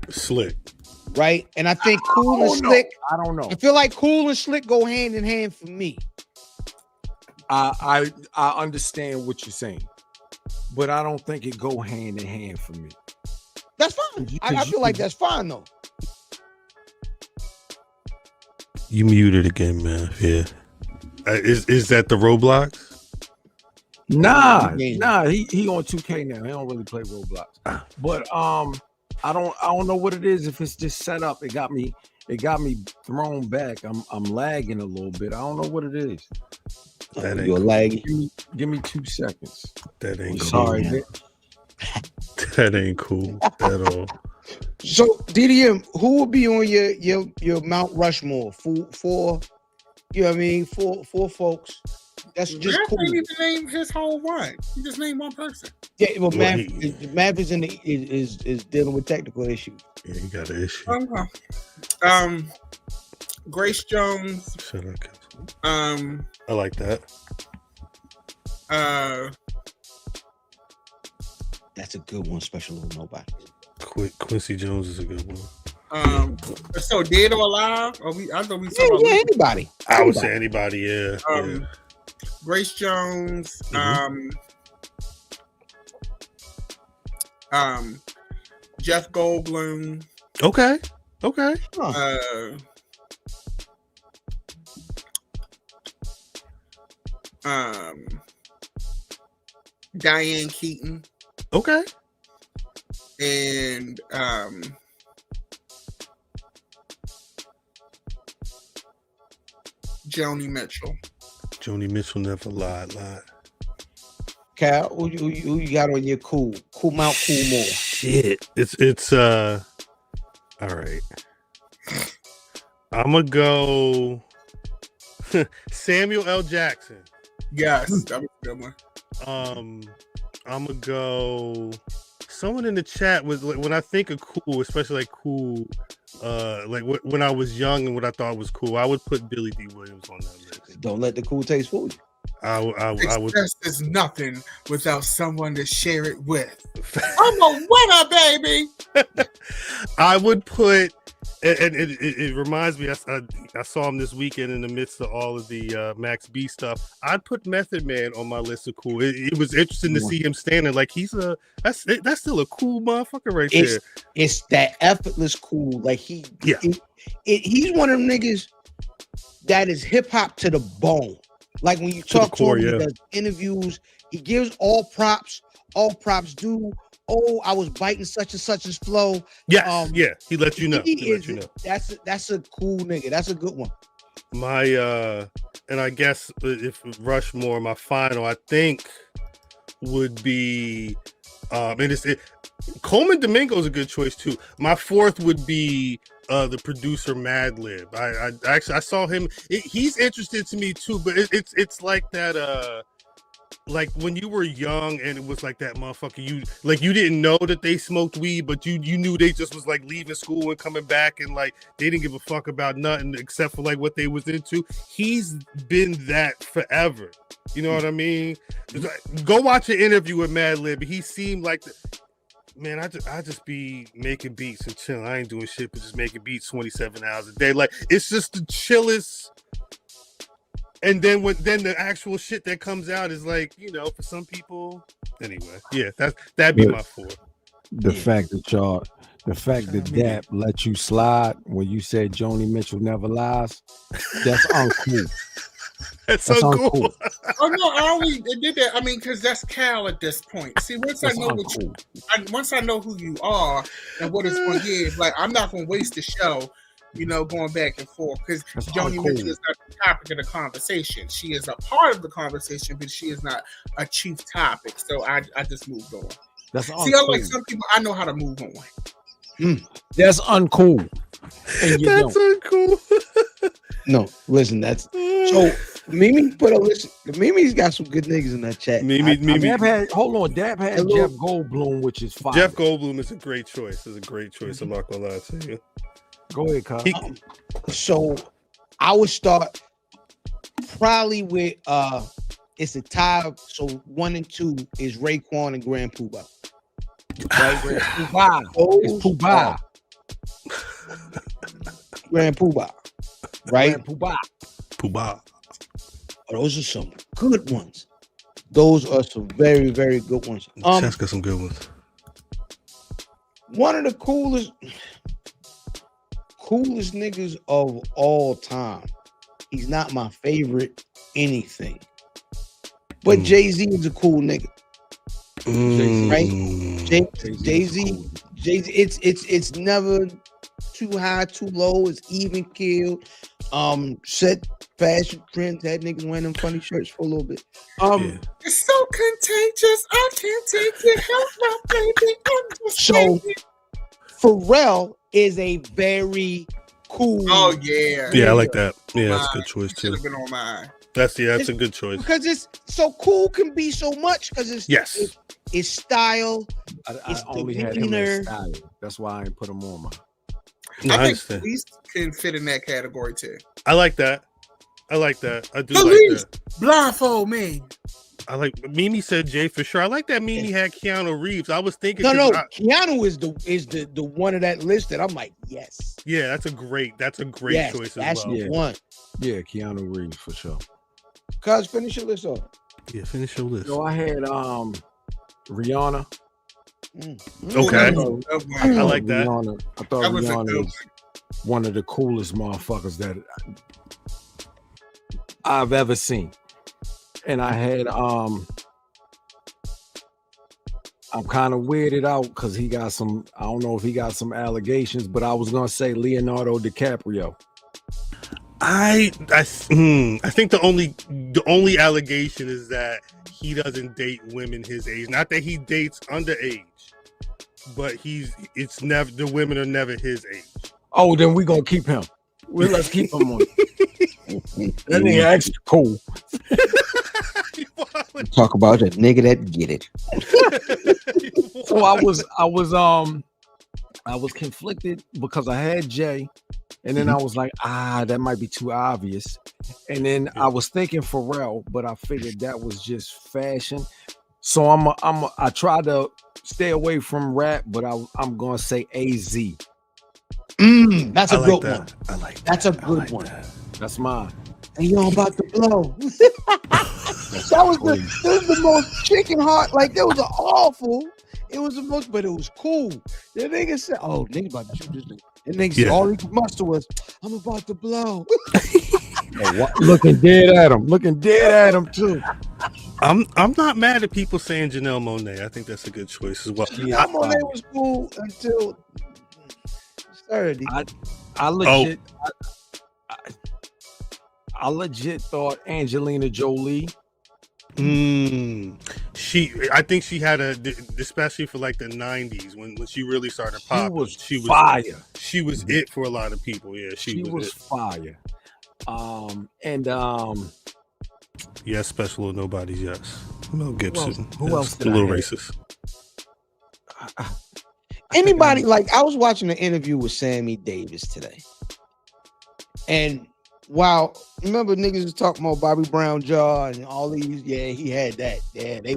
Speaker 2: Slick.
Speaker 1: Right? And I think cool and slick,
Speaker 3: I don't know.
Speaker 1: I feel like cool and slick go hand in hand for me.
Speaker 3: I understand what you're saying, but I don't think it go hand in hand for me.
Speaker 1: That's fine. I feel like that's fine though.
Speaker 2: You muted again, man. Yeah. Is that the Roblox?
Speaker 3: Nah. He on 2K now. He don't really play Roblox. But I don't know what it is. If it's just set up, it got me thrown back. I'm lagging a little bit. I don't know what it is.
Speaker 1: You're laggy.
Speaker 3: Give me 2 seconds.
Speaker 2: That ain't cool.
Speaker 3: Sorry.
Speaker 2: That ain't cool at all.
Speaker 1: So DDM, who would be on your Mount Rushmore? For you know what I mean? For folks. That's just cool.
Speaker 4: He didn't even name his whole one. He just named one person.
Speaker 1: Yeah, well, Math is is dealing with technical issues.
Speaker 2: Yeah, he got an issue.
Speaker 4: Grace Jones.
Speaker 2: Shut up. I like that.
Speaker 1: That's a good one, especially with nobody.
Speaker 2: Quincy Jones is a good one.
Speaker 4: So dead or alive? I thought we saw
Speaker 1: anybody.
Speaker 2: I would say anybody. Yeah.
Speaker 4: Grace Jones. Jeff Goldblum.
Speaker 2: Okay.
Speaker 4: Diane Keaton.
Speaker 2: Okay.
Speaker 4: And Joni Mitchell.
Speaker 2: Joni Mitchell never lied.
Speaker 1: Cal, who you got on your cool Mount Coolmore?
Speaker 2: Shit. It's all right. I'm gonna go Samuel L. Jackson.
Speaker 4: Yes, that was a good one.
Speaker 2: I'm gonna go someone in the chat was like, when I think of cool, especially like cool, like when I was young and what I thought was cool, I would put Billy D. Williams on that list.
Speaker 1: Don't let the cool taste fool you.
Speaker 2: I would.
Speaker 4: Success is nothing without someone to share it with. I'm a winner, baby.
Speaker 2: I would put, and it reminds me. I saw him this weekend in the midst of all of the Max B stuff. I'd put Method Man on my list of cool. It was interesting to see him standing like that's still a cool motherfucker right there.
Speaker 1: It's that effortless cool. Like he's one of them niggas that is hip hop to the bone. Like when you talk to him, he does interviews. He gives all props. All props due. Oh, I was biting such and such's flow.
Speaker 2: Yeah, he let you know.
Speaker 1: That's a cool nigga. That's a good one.
Speaker 2: My and I guess if Rushmore, my final, I think would be, Coleman Domingo's a good choice too. My fourth would be the producer Madlib. I saw him. He's interested to me too, but it's like that. Like when you were young and it was like that motherfucker, you didn't know that they smoked weed, but you knew they just was like leaving school and coming back and like they didn't give a fuck about nothing except for like what they was into. He's been that forever. You know what I mean? Go watch an interview with Madlib. He seemed like man, I just be making beats and chilling. I ain't doing shit but just making beats 27 hours a day. Like it's just the chillest. And then the actual shit that comes out is like, for some people. Anyway, yeah, that'd be my fourth.
Speaker 3: The fact that Dap let you slide when you said Joni Mitchell never lies, that's uncool.
Speaker 2: That's uncool.
Speaker 4: Oh no, I only did that. I mean, because that's Cal at this point. See, once I know who you are and what it's going to give, like I'm not going to waste the show. Going back and forth because Joni Mitchell is not the topic of the conversation. She is a part of the conversation, but she is not a chief topic. So I just moved on.
Speaker 3: That's
Speaker 4: unlike some people, I know how to move on.
Speaker 3: That's uncool.
Speaker 2: That's uncool.
Speaker 1: No, listen, that's so Mimi put a listen. Mimi's got some good niggas in that chat.
Speaker 2: Mimi.
Speaker 3: Dab had Jeff Goldblum, which is fine.
Speaker 2: Jeff Goldblum is a great choice. I'm not gonna lie to you.
Speaker 3: Go ahead, Kyle.
Speaker 1: So I would start probably with it's a tie. So 1 and 2 is Raekwon and Grand Poobah. Right?
Speaker 3: It's Poobah.
Speaker 1: Grand Poobah. Right?
Speaker 2: Poobah.
Speaker 1: Those are some good ones. Those are some very, very good ones.
Speaker 2: Chess got some good ones.
Speaker 1: One of the coolest niggas of all time. He's not my favorite anything. But Jay-Z is a cool nigga. Right? Jay-Z, it's never too high, too low. It's even killed. Set fashion trends, had niggas wearing them funny shirts for a little bit.
Speaker 4: It's so contagious. I can't take it. Help my baby.
Speaker 1: So Pharrell is a very cool.
Speaker 4: Oh yeah.
Speaker 2: Yeah, I like that. Yeah, that's a good choice too.
Speaker 4: Should have been on mine.
Speaker 2: That's a good choice.
Speaker 1: Because it's so cool can be so much because it's style.
Speaker 3: I only had him as style. That's why I ain't put him on mine.
Speaker 2: No,
Speaker 4: I think Police can fit in that category too.
Speaker 2: I like that. I do like that.
Speaker 4: Blindfold me.
Speaker 2: I like Mimi said Jay for sure. I like that Mimi had Keanu Reeves. I was thinking
Speaker 1: Keanu is the one of that list that I'm like, yes.
Speaker 2: Yeah, that's a great choice as well.
Speaker 1: That's the one.
Speaker 3: Yeah, Keanu Reeves for sure.
Speaker 1: Cuz finish your list off.
Speaker 2: Yeah, finish your list.
Speaker 3: So I had Rihanna.
Speaker 2: Okay. I like that.
Speaker 3: Rihanna. I thought Rihanna was one of the coolest motherfuckers that I've ever seen. And I had I'm kind of weirded out because he got some, I don't know if he got some allegations, but I was gonna say Leonardo DiCaprio.
Speaker 2: I think the only allegation is that he doesn't date women his age. Not that he dates underage, but it's never, the women are never his age.
Speaker 3: Oh, then we're gonna keep him. Let's keep him on. That nigga extra cool.
Speaker 1: Talk about that nigga that get it.
Speaker 3: So I was conflicted because I had Jay, and then I was like, that might be too obvious. And then I was thinking Pharrell, but I figured that was just fashion. So I try to stay away from rap, but I'm gonna say AZ.
Speaker 1: That's a good one.
Speaker 2: I like that.
Speaker 1: That's a good one.
Speaker 3: That's mine.
Speaker 1: And you about to blow. That was the most chicken heart. Like that was awful. It was the most, but it was cool. The nigga said, "Oh, nigga about to shoot this nigga." And nigga said, all he could muster was, "I'm about to blow."
Speaker 3: Looking dead at him too.
Speaker 2: I'm not mad at people saying Janelle Monáe. I think that's a good choice as well.
Speaker 1: Yeah, Monáe was cool until Saturday.
Speaker 3: I legit thought Angelina Jolie
Speaker 2: I think she had especially for like the 90s when she really started popping.
Speaker 3: She was fire.
Speaker 2: She was it for a lot of people. Yeah, she was
Speaker 3: fire.
Speaker 2: Yes, special or nobody's yes. Mel Gibson.
Speaker 3: Who else
Speaker 2: a little racist.
Speaker 1: Anybody like I was watching an interview with Sammy Davis today, and wow, remember niggas was talking about Bobby Brown jaw and all these. Yeah, he had that. Yeah, they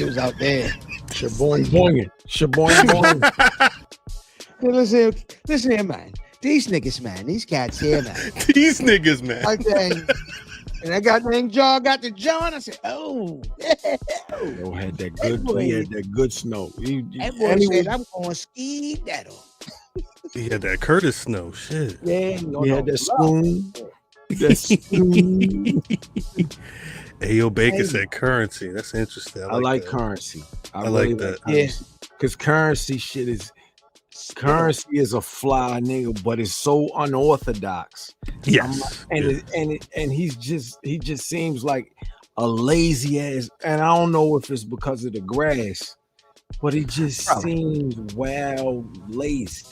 Speaker 1: was out there.
Speaker 3: Shaboing boinging.
Speaker 1: Listen here, man. These niggas, man. These cats here, man.
Speaker 2: These niggas, man.
Speaker 1: Okay. And that goddamn jaw got the jaw, and I said, "Oh,
Speaker 3: Yo had that good. He had that good snow.
Speaker 1: That boy said, I'm going ski that on."
Speaker 2: He had that Curtis Snow shit.
Speaker 1: Yeah,
Speaker 3: he had that spoon. That spoon.
Speaker 2: Ayo Baker said currency. That's interesting.
Speaker 3: I like currency.
Speaker 2: I like that.
Speaker 1: Yeah,
Speaker 3: because currency is a fly nigga, but it's so unorthodox.
Speaker 2: Yes,
Speaker 3: and he just seems like a lazy ass. And I don't know if it's because of the grass, but he just seems lazy.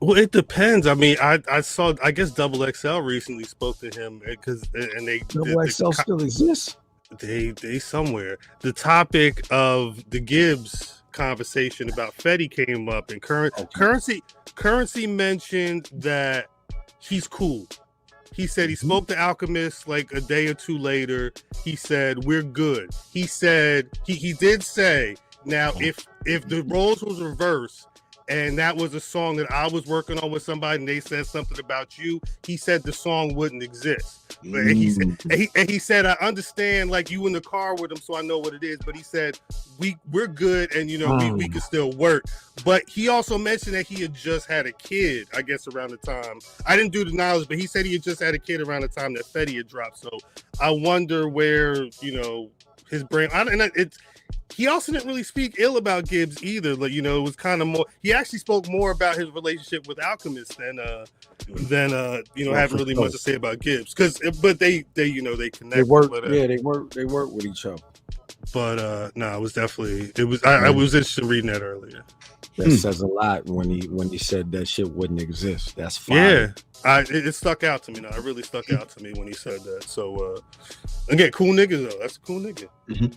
Speaker 2: Well, it depends. I mean, I saw. I guess Double XL recently spoke to him and they
Speaker 3: Double XL still exists.
Speaker 2: They somewhere. The topic of the Gibbs conversation about Fetty came up, and currency mentioned that he's cool. He said he spoke to Alchemist like a day or two later. He said we're good. He said he did say now if the roles was reversed and that was a song that I was working on with somebody and they said something about you, he said the song wouldn't exist. But he said I understand like you in the car with him, so I know what it is. But he said we're good and we can still work. But he also mentioned that he had just had a kid, I guess around the time. I didn't do the knowledge, but he said he had just had a kid around the time that Fetty had dropped. So I wonder where his brain. He also didn't really speak ill about Gibbs either. Like, it was kind of more. He actually spoke more about his relationship with Alchemist than having really much to say about Gibbs. But they connect.
Speaker 3: They work. They work with each other.
Speaker 2: But it was definitely. It was. I was interested in reading that earlier.
Speaker 3: That says a lot when he said that shit wouldn't exist. That's fine.
Speaker 2: Yeah, it stuck out to me. It really stuck out to me when he said that. So again, cool nigga though. That's a cool nigga.
Speaker 1: Mm-hmm.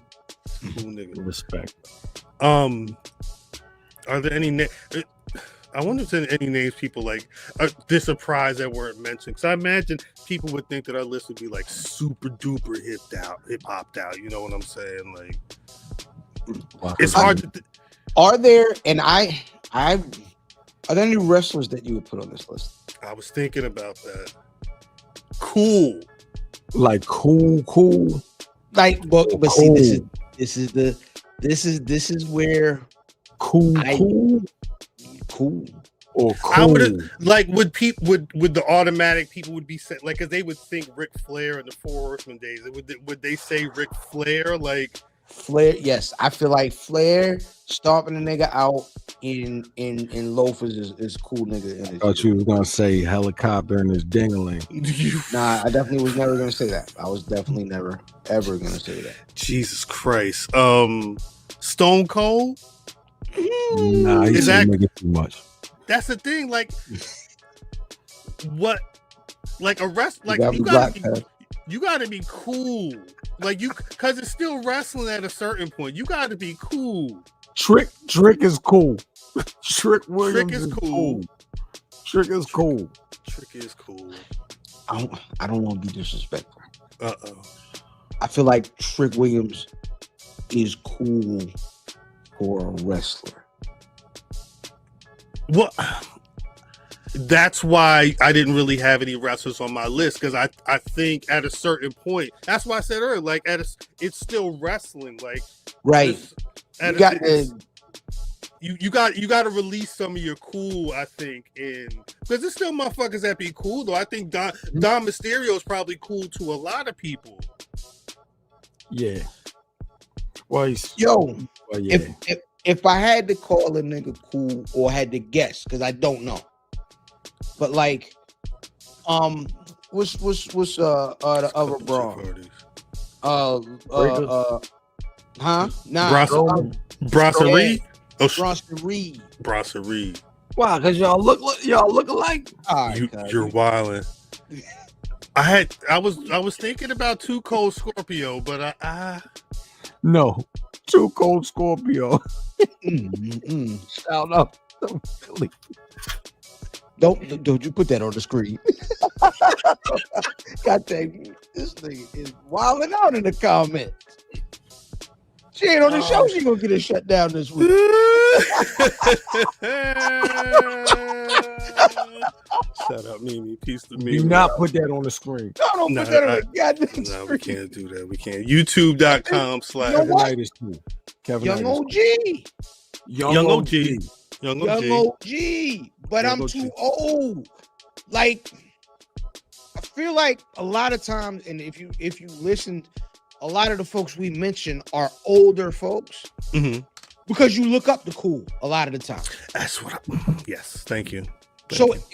Speaker 2: Cool nigga.
Speaker 3: Respect.
Speaker 2: Are there any? I wonder if there's any names people like they're surprised that weren't mentioned. Because I imagine people would think that our list would be like super duper hip hopped out. You know what I'm saying? Like, it's hard to.
Speaker 1: Are there are there any wrestlers that you would put on this list?
Speaker 2: I was thinking about that. Cool.
Speaker 3: Like cool.
Speaker 1: Like, but see, this is where cool.
Speaker 3: Or cool.
Speaker 2: I would like would the automatic people would be set like because they would think Ric Flair in the Four Horsemen days. Would they say Ric Flair like?
Speaker 1: Flair, yes, I feel like Flair stomping a nigga out in loafers is cool nigga.
Speaker 3: I thought you was gonna say helicopter and his dingling.
Speaker 1: Nah, I definitely was never gonna say that. I was definitely never ever gonna say that.
Speaker 2: Jesus Christ, Stone Cold.
Speaker 3: Nah, he's nigga too much.
Speaker 2: That's the thing. Like, what? Like a rest? Like you gotta be cool. Like because it's still wrestling at a certain point. You got to be cool.
Speaker 3: Trick is cool. Trick Williams is cool. Trick is cool.
Speaker 1: I don't want to be disrespectful.
Speaker 2: Uh-oh.
Speaker 1: I feel like Trick Williams is cool for a wrestler.
Speaker 2: Well, that's why I didn't really have any wrestlers on my list because I think at a certain point, that's why I said earlier, like it's still wrestling, like
Speaker 1: right.
Speaker 2: You got to release some of your cool, I think, because there's still motherfuckers that be cool though. I think Dom Mysterio is probably cool to a lot of people.
Speaker 3: Yeah. Well,
Speaker 1: yeah. If I had to call a nigga cool or had to guess, because I don't know. But like, what's the other brawn? Nah.
Speaker 2: Brasserie.
Speaker 1: Brasserie.
Speaker 2: Brasserie.
Speaker 3: Why? Because y'all look alike.
Speaker 2: You're wildin'. I was thinking about Too Cold Scorpio, but
Speaker 3: no, Too Cold Scorpio. Shout out.
Speaker 1: Don't you put that on the screen. God dang, this thing is wilding out in the comments. She ain't on the show. She gonna get it shut down this week.
Speaker 2: Shut up, Mimi. Peace to me.
Speaker 3: Do not put that on the screen.
Speaker 1: Don't put that on the goddamn screen.
Speaker 2: No, we can't do that. We can't. YouTube.com/
Speaker 3: Kevin
Speaker 1: OG.
Speaker 2: Young OG. But
Speaker 1: I'm too old. Like, I feel like a lot of times, and if you listen, a lot of the folks we mention are older folks because you look up to cool a lot of the time.
Speaker 2: That's what. Yes, thank you.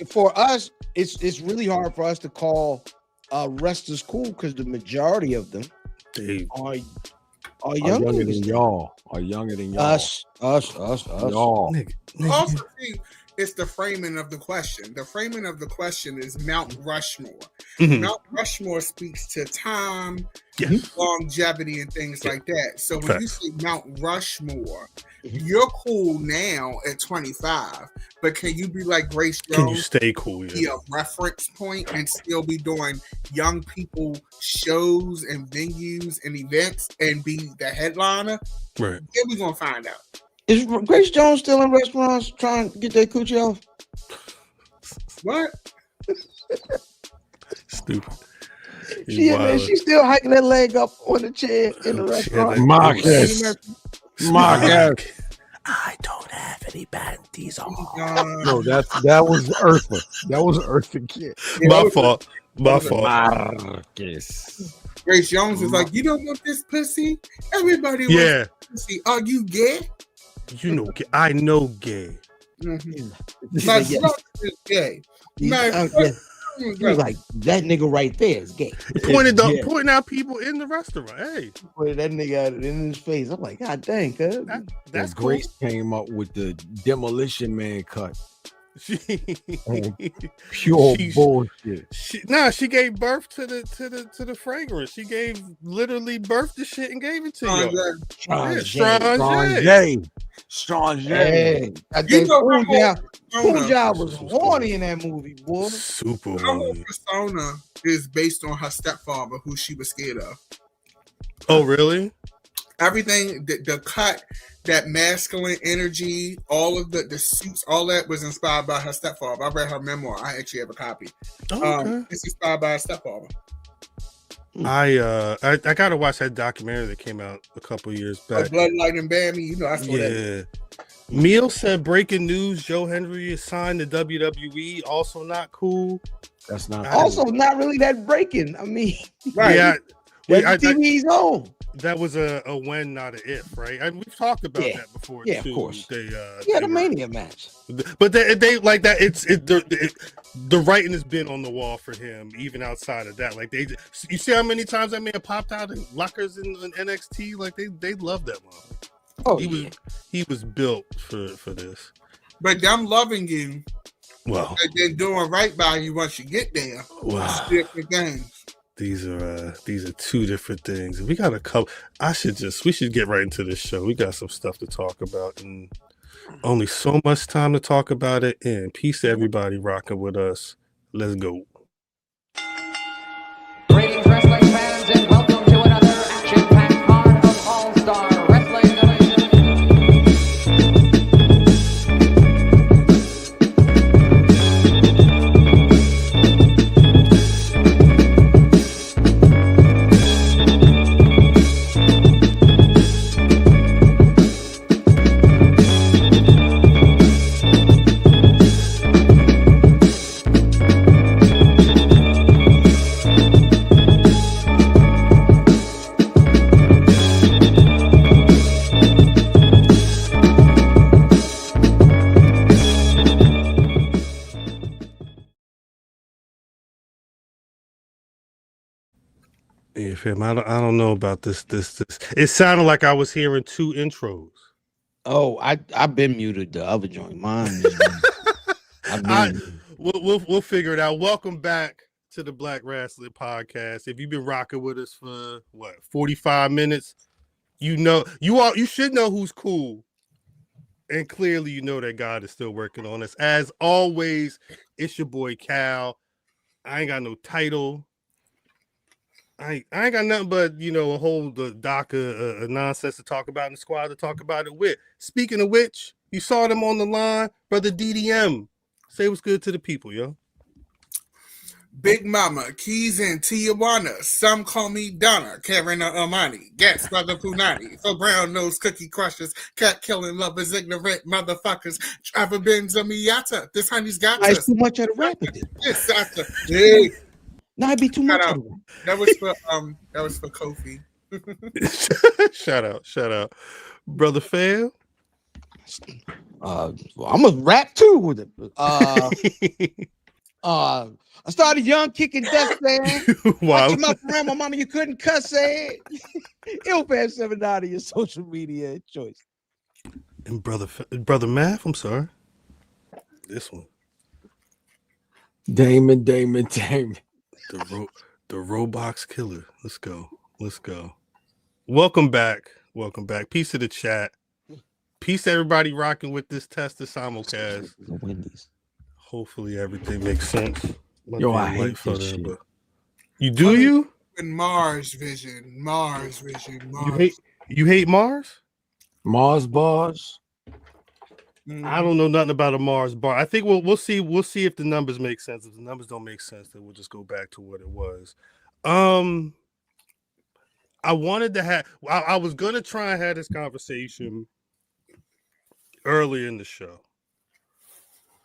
Speaker 1: For us, it's really hard for us to call wrestlers cool because the majority of them are younger
Speaker 3: than y'all. Are younger than y'all.
Speaker 1: Us.
Speaker 3: Y'all.
Speaker 4: Also, it's the framing of the question. The framing of the question is Mount Rushmore. Mount Rushmore speaks to time, longevity, and things like that. So when you say Mount Rushmore, you're cool now at 25, but can you be like Grace Jones?
Speaker 2: Can you stay cool?
Speaker 4: Be a reference point and still be doing young people shows and venues and events and be the headliner?
Speaker 2: Right.
Speaker 4: Then we're gonna find out.
Speaker 1: Is Grace Jones still in restaurants trying to get their coochie off?
Speaker 4: What?
Speaker 2: Stupid.
Speaker 1: She's still hiking that leg up on the chair in the restaurant.
Speaker 3: Marcus.
Speaker 2: I don't have any panties on.
Speaker 3: No, that was Eartha. That was Eartha Kid.
Speaker 2: My fault.
Speaker 3: Marcus.
Speaker 4: Grace Jones is like, you don't want this pussy? Everybody wants pussy. Are you gay?
Speaker 2: You know, I know gay.
Speaker 4: My son is gay.
Speaker 1: He was like, that nigga right there is gay.
Speaker 2: Pointing out people in the restaurant. Hey,
Speaker 1: pointed that nigga out in his face. I'm like, God dang, cuz.
Speaker 2: That's cool.
Speaker 3: Grace came up with the Demolition Man cut. Pure bullshit.
Speaker 2: She gave birth to the fragrance. She gave literally birth to shit and gave it to you.
Speaker 3: Strange.
Speaker 1: I think Punjab was horny in that movie, boy.
Speaker 2: Super
Speaker 4: horny. Her whole persona is based on her stepfather, who she was scared of.
Speaker 2: Oh, really?
Speaker 4: Everything, the cut, that masculine energy, all of the suits, all that was inspired by her stepfather. I read her memoir. I actually have a copy. It's inspired by her stepfather.
Speaker 2: I gotta watch that documentary that came out a couple years back.
Speaker 4: Blood, Light, and Bammy. You know, I saw that.
Speaker 2: Meal said breaking news: Joe Hendry is signed to WWE. Also not cool.
Speaker 3: That's not
Speaker 1: not really that breaking. I mean,
Speaker 2: right? Yeah,
Speaker 1: TV's on.
Speaker 2: That was a when, not an if, right? I mean, we've talked about that before.
Speaker 1: Yeah,
Speaker 2: too.
Speaker 1: Of course.
Speaker 2: The
Speaker 1: Mania match.
Speaker 2: But they like that. The writing has been on the wall for him, even outside of that. Like you see how many times that man popped out in lockers in NXT. Like they love that one.
Speaker 1: Oh,
Speaker 2: he was built for this.
Speaker 4: But them loving you,
Speaker 2: well,
Speaker 4: and then doing right by you once you get there.
Speaker 2: Wow,
Speaker 4: different things.
Speaker 2: These are two different things. We got a couple. We should get right into this show. We got some stuff to talk about, and only so much time to talk about it. And peace to everybody rocking with us. Let's go.
Speaker 5: Greetings, wrestling fans, and welcome to another action-packed part of All-Star Wrestling.
Speaker 2: Yeah, fam. I don't know about this. It sounded like I was hearing two intros.
Speaker 1: Oh, I've been muted the other joint. Mine is I've been
Speaker 2: We'll figure it out. Welcome back to the Black Rasslin Podcast. If you've been rocking with us for 45 minutes, you should know who's cool. And clearly you know that God is still working on us. As always, it's your boy Cal. I ain't got no title. I ain't got nothing but, a whole doc of nonsense to talk about in the squad to talk about it with. Speaking of which, you saw them on the line, brother DDM. Say what's good to the people, yo.
Speaker 4: Big Mama, Keys in Tijuana. Some call me Donna, Karen Armani, Gas Brother Punani, for brown nose cookie crushers, cat killing lovers, ignorant motherfuckers, driver Benz a Miata. This honey's got us.
Speaker 1: it's too much of the rapper.
Speaker 4: Yes, hey.
Speaker 1: No, it'd be too much of
Speaker 4: the That was for Kofi.
Speaker 2: Shout out. Brother Fam.
Speaker 1: I'm a rap too with it. I started young, kicking dust, man.
Speaker 2: Wow.
Speaker 1: Watch your mouth around my mama, you couldn't cuss, it. It'll pass 7 out of your social media choice.
Speaker 2: And brother Math, I'm sorry. This one.
Speaker 3: Damon.
Speaker 2: The Roblox killer. Let's go. Welcome back. Peace to the chat. Peace to everybody rocking with this test of simulcast.
Speaker 1: Wendy's.
Speaker 2: Hopefully everything makes sense.
Speaker 3: Yo, I hate this shit.
Speaker 2: But you do you?
Speaker 4: And Mars Vision.
Speaker 2: You hate Mars?
Speaker 3: Mars bars.
Speaker 2: I don't know nothing about a Mars bar. I think we'll see if the numbers make sense. If the numbers don't make sense, then we'll just go back to what it was. I wanted to have. I was gonna try and have this conversation earlier in the show,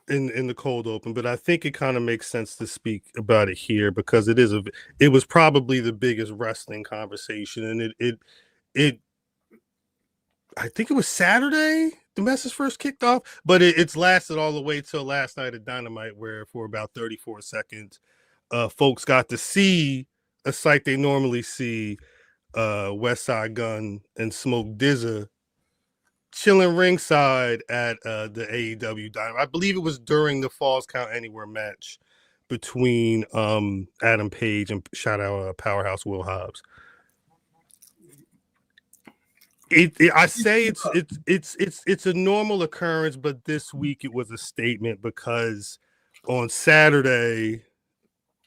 Speaker 2: in the cold open, but I think it kind of makes sense to speak about it here because it was probably the biggest wrestling conversation, and it. I think it was Saturday the message first kicked off, but it's lasted all the way till last night at Dynamite, where for about 34 seconds, folks got to see a sight they normally see, Westside Gunn and Smoke DZA chilling ringside at the AEW Dynamite. I believe it was during the Falls Count Anywhere match between Adam Page and shout out Powerhouse Will Hobbs. I say it's a normal occurrence, but this week it was a statement because on Saturday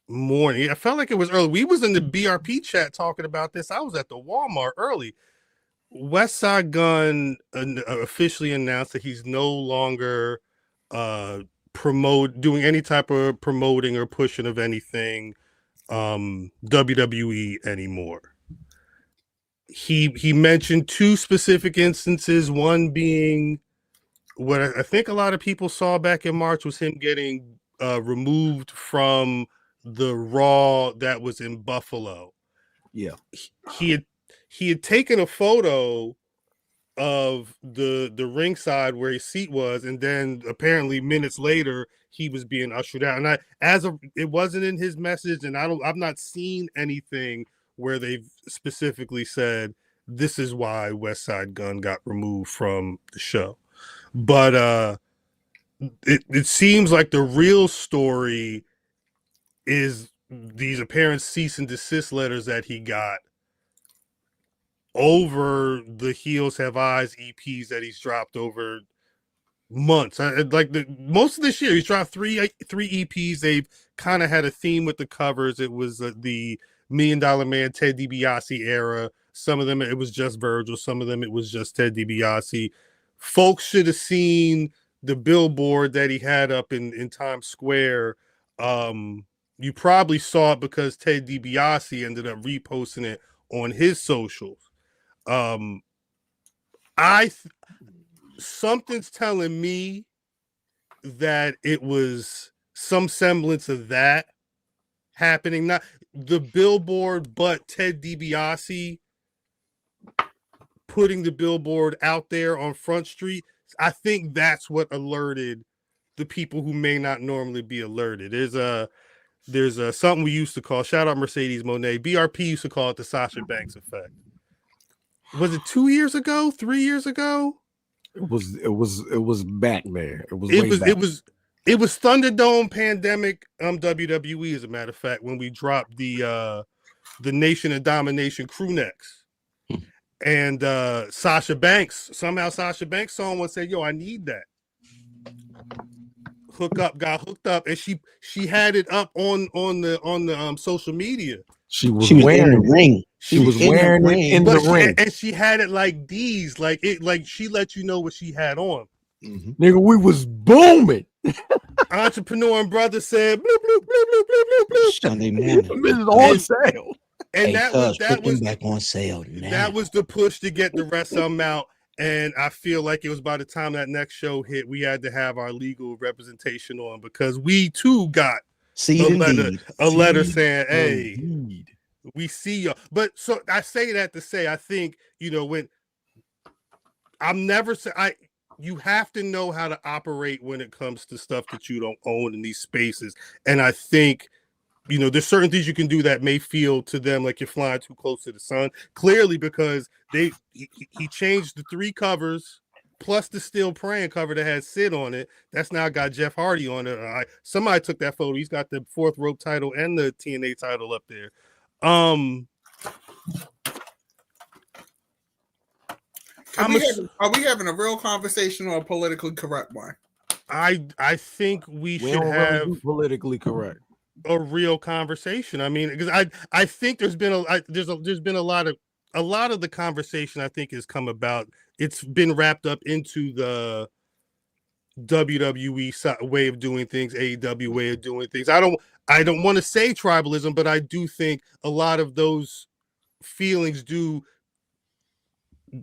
Speaker 2: morning, I felt like it was early. We was in the BRP chat talking about this. I was at the Walmart early. Westside Gunn officially announced that he's no longer doing any type of promoting or pushing of anything WWE anymore. He mentioned two specific instances, one being what I think a lot of people saw back in March was him getting removed from the Raw that was in Buffalo.
Speaker 3: Yeah.
Speaker 2: He had taken a photo of the ringside where his seat was, and then apparently minutes later he was being ushered out. And it wasn't in his message, and I've not seen anything where they've specifically said this is why Westside Gunn got removed from the show. But it seems like the real story is these apparent cease and desist letters that he got over the Heels Have Eyes EPs that he's dropped over months. Most of this year, he's dropped three EPs. They've kind of had a theme with the covers. It was the $1 Million Man Ted DiBiase era. Some of them it was just Virgil. Some of them it was just Ted DiBiase. Folks should have seen the billboard that he had up in Times Square. You probably saw it because Ted DiBiase ended up reposting it on his socials. Something's telling me that it was some semblance of that happening. Not the billboard, but Ted DiBiase putting the billboard out there on Front Street. I think that's what alerted the people who may not normally be alerted. There's there's something we used to call, shout out Mercedes Monet, BRP used to call it the Sasha Banks effect. Was it 2 years ago? 3 years ago?
Speaker 3: It was back there.
Speaker 2: It was Thunderdome Pandemic WWE, as a matter of fact, when we dropped the Nation of Domination crew necks. And Sasha Banks saw one and said, yo, I need that. Got hooked up, and she had it up on the social media.
Speaker 3: She was wearing
Speaker 1: the ring.
Speaker 3: She was wearing it in the ring.
Speaker 2: And she had it like these, like she let you know what she had on.
Speaker 3: Mm-hmm. Nigga, we was booming.
Speaker 2: Entrepreneur and brother said, bloop, bloop, bloop, bloop, bloop, bloop.
Speaker 1: Sunday morning.
Speaker 3: This is on sale.
Speaker 2: And that was
Speaker 1: back on sale now.
Speaker 2: That was the push to get the rest of them out. And I feel like it was by the time that next show hit, we had to have our legal representation on, because we too got a letter saying, hey, we see you. But so I say that to say, I think, when you have to know how to operate when it comes to stuff that you don't own in these spaces. And I think, there's certain things you can do that may feel to them like you're flying too close to the sun. Clearly, because he changed the 3 covers plus the Still Praying cover that had Sid on it. That's now got Jeff Hardy on it. Somebody took that photo. He's got the 4th rope title and the TNA title up there. Are
Speaker 4: we having a real conversation or a politically correct one?
Speaker 2: I think we should have
Speaker 3: politically correct.
Speaker 2: A real conversation. I mean, because I think there's been a lot of the conversation I think has come about. It's been wrapped up into the WWE way of doing things, AEW way of doing things. I don't want to say tribalism, but I do think a lot of those feelings do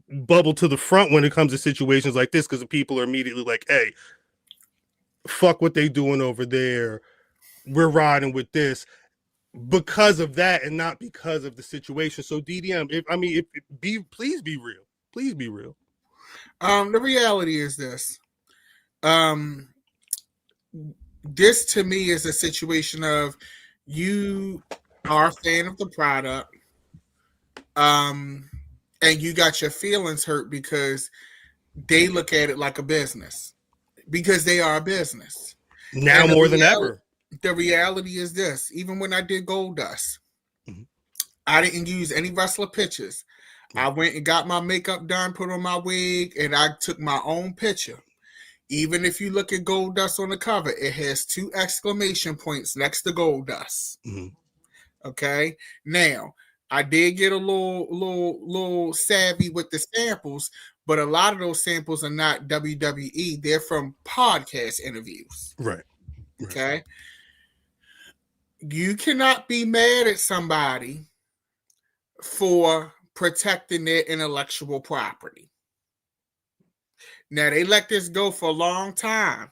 Speaker 2: bubble to the front when it comes to situations like this, because people are immediately like, hey, fuck what they doing over there. We're riding with this because of that and not because of the situation. So DDM, please be real. Please be real.
Speaker 4: The reality is this. This to me is a situation of you are a fan of the product, and you got your feelings hurt because they look at it like a business, because they are a business.
Speaker 2: Now more than ever.
Speaker 4: The reality is this. Even when I did Goldust, I didn't use any wrestler pictures. I went and got my makeup done, put on my wig, and I took my own picture. Even if you look at Goldust on the cover, it has 2 exclamation points next to Goldust. Okay? Now, I did get a little savvy with the samples, but a lot of those samples are not WWE. They're from podcast interviews.
Speaker 2: Right.
Speaker 4: Okay? You cannot be mad at somebody for protecting their intellectual property. Now, they let this go for a long time,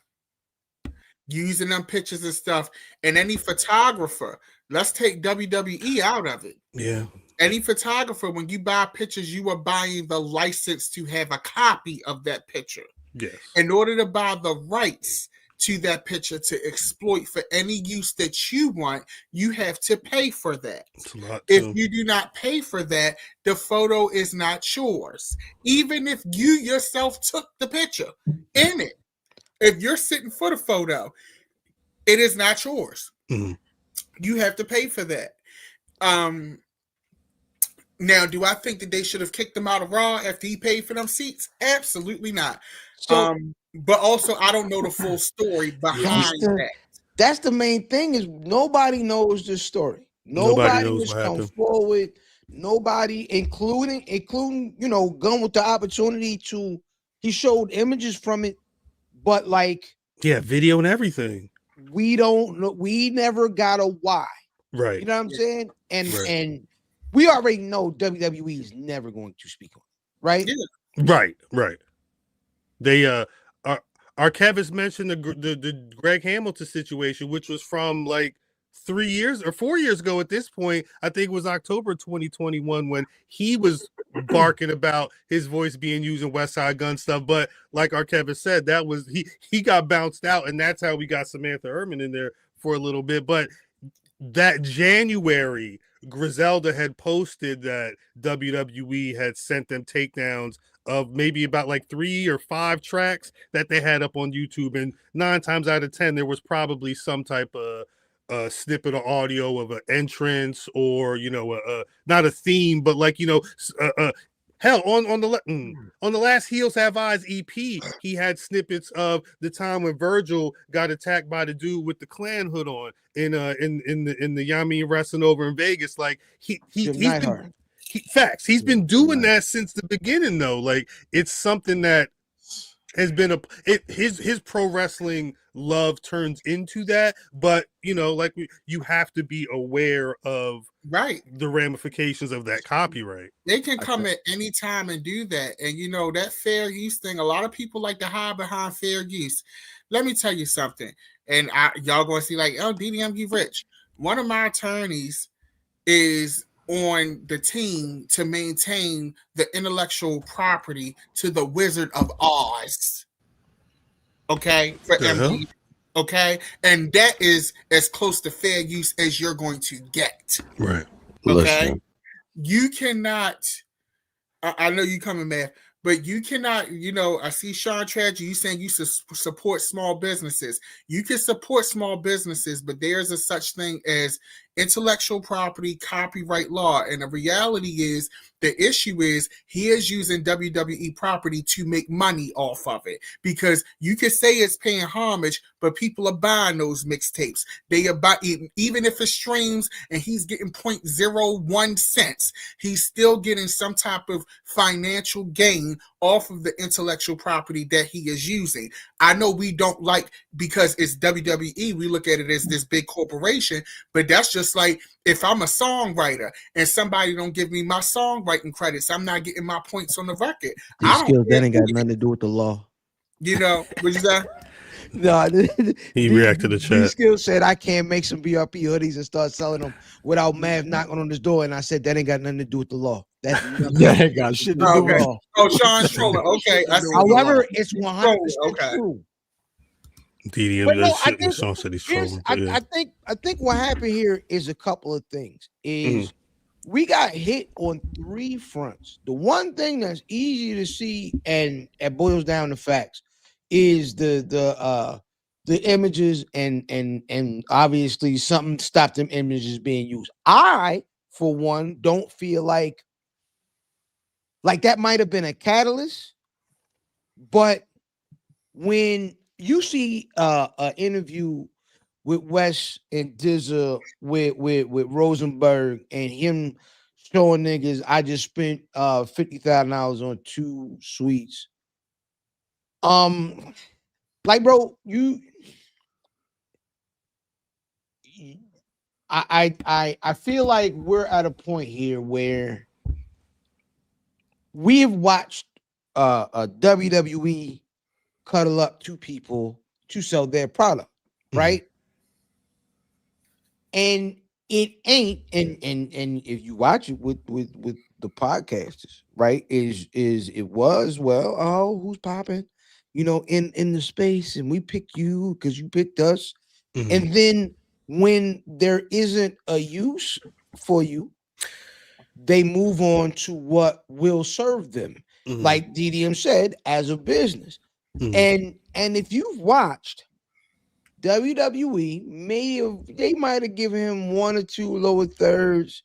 Speaker 4: using them pictures and stuff. And any photographer, let's take WWE out of it.
Speaker 2: Yeah.
Speaker 4: Any photographer, when you buy pictures, you are buying the license to have a copy of that picture.
Speaker 2: Yes.
Speaker 4: In order to buy the rights to that picture to exploit for any use that you want, you have to pay for that. If you do not pay for that, the photo is not yours. Even if you yourself took the picture in it, if you're sitting for the photo, it is not yours. You have to pay for that. Now, do I think that they should have kicked him out of Raw after he paid for them seats? Absolutely not.
Speaker 1: So,
Speaker 4: but also, I don't know the full story behind that.
Speaker 1: That's the main thing, is nobody knows this story. Nobody has come forward. Nobody, including Gunn, with the opportunity to, he showed images from it, but
Speaker 2: video and everything.
Speaker 1: We don't know. We never got a why.
Speaker 2: Right.
Speaker 1: You know what I'm saying? And we already know WWE is never going to speak on it, right?
Speaker 2: Yeah. Right. They Arkevis mentioned the Greg Hamilton situation, which was from 3 years or 4 years ago at this point. I think it was October 2021 when he was barking about his voice being used in Westside Gunn stuff. But like Arkevis said, that was he got bounced out, and that's how we got Samantha Herman in there for a little bit. But that January, Griselda had posted that WWE had sent them takedowns of maybe about like 3 or 5 tracks that they had up on YouTube, and 9 times out of 10 there was probably some type of snippet of audio of an entrance, or not a theme, but like hell, on the last Heels Have Eyes EP, he had snippets of the time when Virgil got attacked by the dude with the Klan hood on in the Yami wrestling over in Vegas. Like he's been he's been doing that since the beginning though. Like it's something that has been his pro wrestling love turns into that, but you have to be aware of the ramifications of that copyright.
Speaker 4: They can come at any time and do that, and that fair use thing. A lot of people like to hide behind fair use. Let me tell you something, and y'all gonna see like, oh, DDM you rich. One of my attorneys is on the team to maintain the intellectual property to the Wizard of Oz. Okay, for MD. Okay, and that is as close to fair use as you're going to get.
Speaker 2: Right.
Speaker 4: Okay, you cannot. I know you coming, man, but you cannot. I see Sean Tragedy. You saying you support small businesses. You can support small businesses, but there's a such thing as intellectual property, copyright law, and the reality is, the issue is he is using WWE property to make money off of it, because you could say it's paying homage, but people are buying those mixtapes. They are buying, even if it streams and he's getting 0.01 cents, he's still getting some type of financial gain off of the intellectual property that he is using. I know we don't like, because it's WWE, we look at it as this big corporation, but that's just like if I'm a songwriter and somebody don't give me my songwriting credits, I'm not getting my points on the record.
Speaker 1: That ain't got nothing to do with the law.
Speaker 4: What you say?
Speaker 1: No,
Speaker 2: he reacted to chat.
Speaker 1: Skill said I can't make some BRP hoodies and start selling them without Mav knocking on this door, and I said that ain't got nothing to do with the law. That
Speaker 3: ain't got shit to do with the law.
Speaker 4: Oh, Sean's trolling. Okay.
Speaker 1: However, it's 100% true.
Speaker 2: DDM Sean said he's trolling.
Speaker 1: I think what happened here is a couple of things. We got hit on 3 fronts. The one thing that's easy to see and it boils down to facts is the images and obviously something stopped them images being used. I, for one, don't feel like that might have been a catalyst, but when you see an interview with Wes and Dizza with Rosenberg and him showing niggas, I just spent $50,000 on 2 suites. Like, bro, I feel like we're at a point here where we have watched a WWE cuddle up 2 people to sell their product, right? And it ain't, and if you watch it with the podcasters, right, is it was, well, oh, who's popping, in the space, and we picked you because you picked us. And then when there isn't a use for you, they move on to what will serve them, like DDM said, as a business. And if you've watched WWE, they might have given him 1 or 2 lower thirds,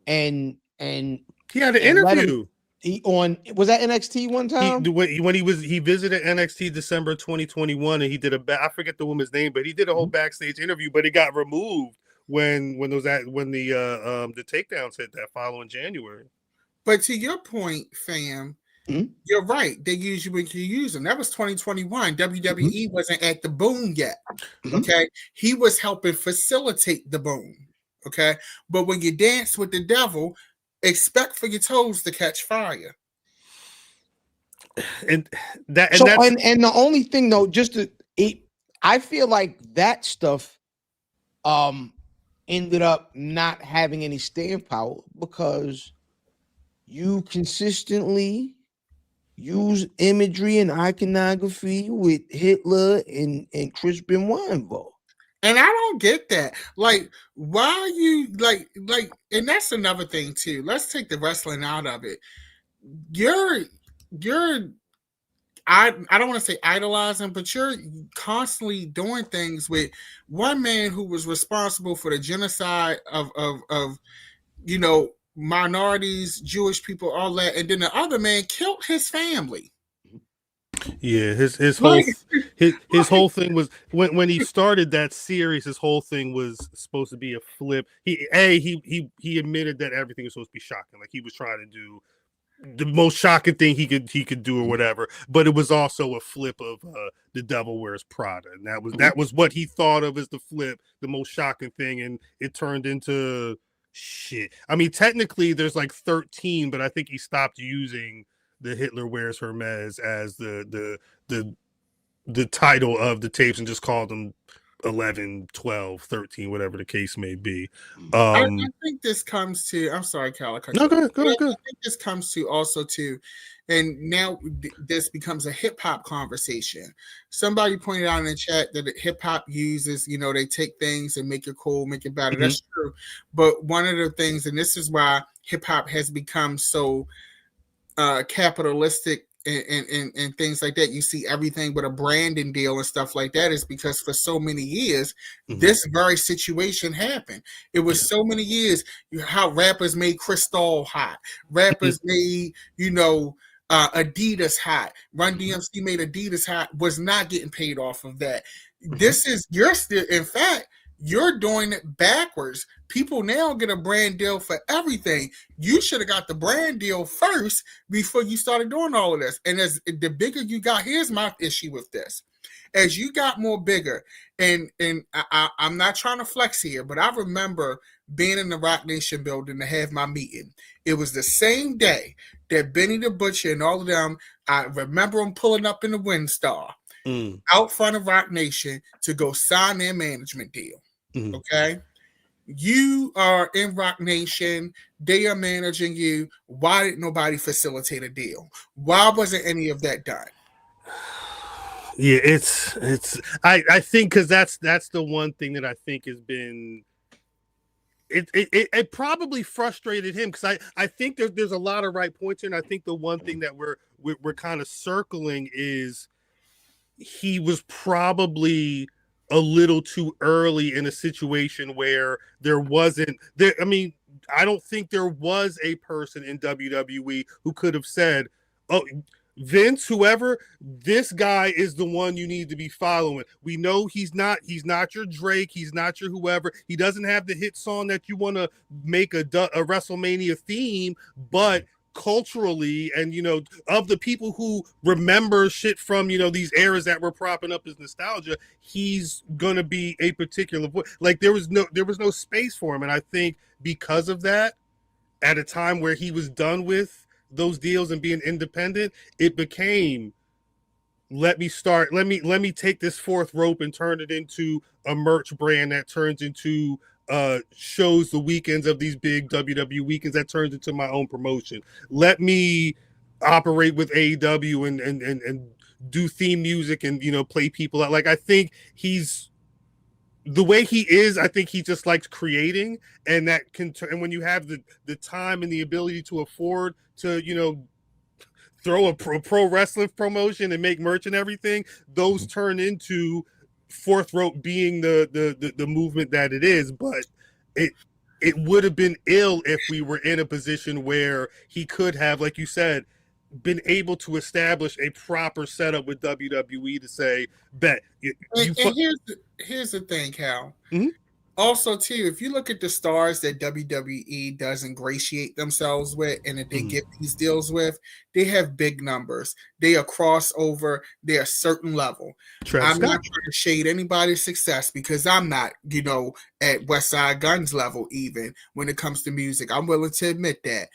Speaker 1: and
Speaker 2: he had an interview.
Speaker 1: Was that NXT one time?
Speaker 2: He visited NXT December 2021, and he did I forget the woman's name, but he did a whole backstage interview, but it got removed when the takedowns hit that following January.
Speaker 4: But to your point, fam, you're right. They use you when you use them. That was 2021. WWE wasn't at the boom yet. Okay, he was helping facilitate the boom. Okay, but when you dance with the devil, expect for your toes to catch fire.
Speaker 1: And the only thing though, I feel like that stuff ended up not having any staying power because you consistently use imagery and iconography with Hitler and Chris Benoit involved.
Speaker 4: And I don't get that. Like, why are you like, and that's another thing too. Let's take the wrestling out of it. You're I don't want to say idolizing, but you're constantly doing things with one man who was responsible for the genocide of minorities, Jewish people, all that, and then the other man killed his family.
Speaker 2: Yeah, his whole his whole thing was when he started that series. His whole thing was supposed to be a flip. He admitted that everything was supposed to be shocking. Like he was trying to do the most shocking thing he could do or whatever. But it was also a flip of The Devil Wears Prada, and that was what he thought of as the flip, the most shocking thing, and it turned into shit. I mean, technically there's like 13, but I think he stopped using the Hitler Wears Hermes as the title of the tapes and just called them 11, 12, 13, whatever the case may be.
Speaker 4: I think this comes to, I'm sorry, Cal.
Speaker 2: No, go ahead.
Speaker 4: I think this comes to also to, and now this becomes a hip hop conversation. Somebody pointed out in the chat that hip hop uses, they take things and make it cool, make it better. Mm-hmm. That's true. But one of the things, and this is why hip hop has become so capitalistic and things like that. You see everything but a branding deal and stuff like that, is because for so many years, this very situation happened. It was so many years how rappers made Cristal hot. Rappers made, Adidas hot. Run DMC made Adidas hot, was not getting paid off of that. This is, you're still, in fact, you're doing it backwards. People now get a brand deal for everything. You should have got the brand deal first before you started doing all of this. And as the bigger you got, here's my issue with this. As you got more bigger, and I'm not trying to flex here, but I remember being in the Rock Nation building to have my meeting. It was the same day that Benny the Butcher and all of them, I remember them pulling up in the Windstar out front of Rock Nation to go sign their management deal. Okay, you are in Rock Nation, they are managing you. Why did nobody facilitate a deal? Why wasn't any of that done?
Speaker 2: Yeah, it's I think because that's the one thing that I think has been it probably frustrated him, because I think there's a lot of right points here, and I think the one thing that we're kind of circling is he was probably a little too early in a situation where there wasn't there. I mean, I don't think there was a person in WWE who could have said, "Oh, Vince, whoever, this guy is the one you need to be following. We know he's not your Drake, he's not your whoever. He doesn't have the hit song that you want to make a WrestleMania theme, but culturally, and of the people who remember shit from these eras that were propping up as nostalgia, he's gonna be a particular voice." Like there was no space for him, and I think because of that, at a time where he was done with those deals and being independent, it became, let me take this fourth rope and turn it into a merch brand that turns into shows the weekends of these big WWE weekends, that turns into my own promotion. Let me operate with AEW and do theme music and play people out. Like, I think he's the way he is. I think he just likes creating, and that can and when you have the time and the ability to afford to throw a pro wrestling promotion and make merch and everything, those turn into fourth rope being the movement that it is. But it would have been ill if we were in a position where he could have, like you said, been able to establish a proper setup with WWE to say, bet.
Speaker 4: Here's the thing, Cal. Also, too, if you look at the stars that WWE does ingratiate themselves with and that they get these deals with, they have big numbers. They are crossover. They're a certain level. I'm not trying to shade anybody's success, because I'm not, at Westside Gunn's level even when it comes to music. I'm willing to admit that.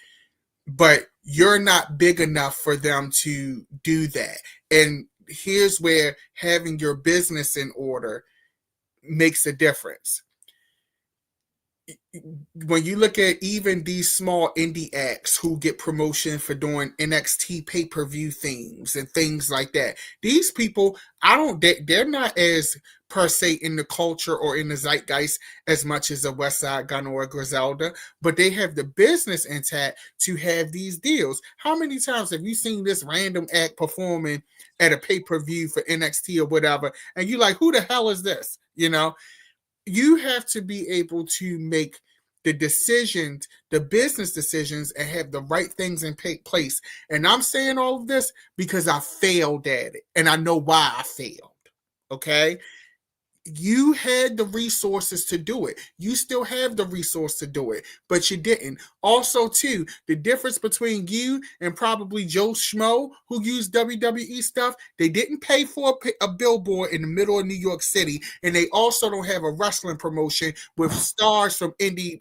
Speaker 4: But you're not big enough for them to do that. And here's where having your business in order makes a difference. when you look at even these small indie acts who get promotion for doing NXT pay-per-view themes and things like that, these people, they're not as per se in the culture or in the zeitgeist as much as a Westside Gunn or a Griselda, but they have the business intact to have these deals. How many times have you seen this random act performing at a pay-per-view for NXT or whatever, and you're like, who the hell is this? You know, you have to be able to make the decisions, the business decisions, and have the right things in place. And I'm saying all of this because I failed at it, and I know why I failed. Okay? You had the resources to do it. You still have the resource to do it, but you didn't. Also, too, the difference between you and probably Joe Schmo, who used WWE stuff, they didn't pay for a billboard in the middle of New York City, and they also don't have a wrestling promotion with stars from indie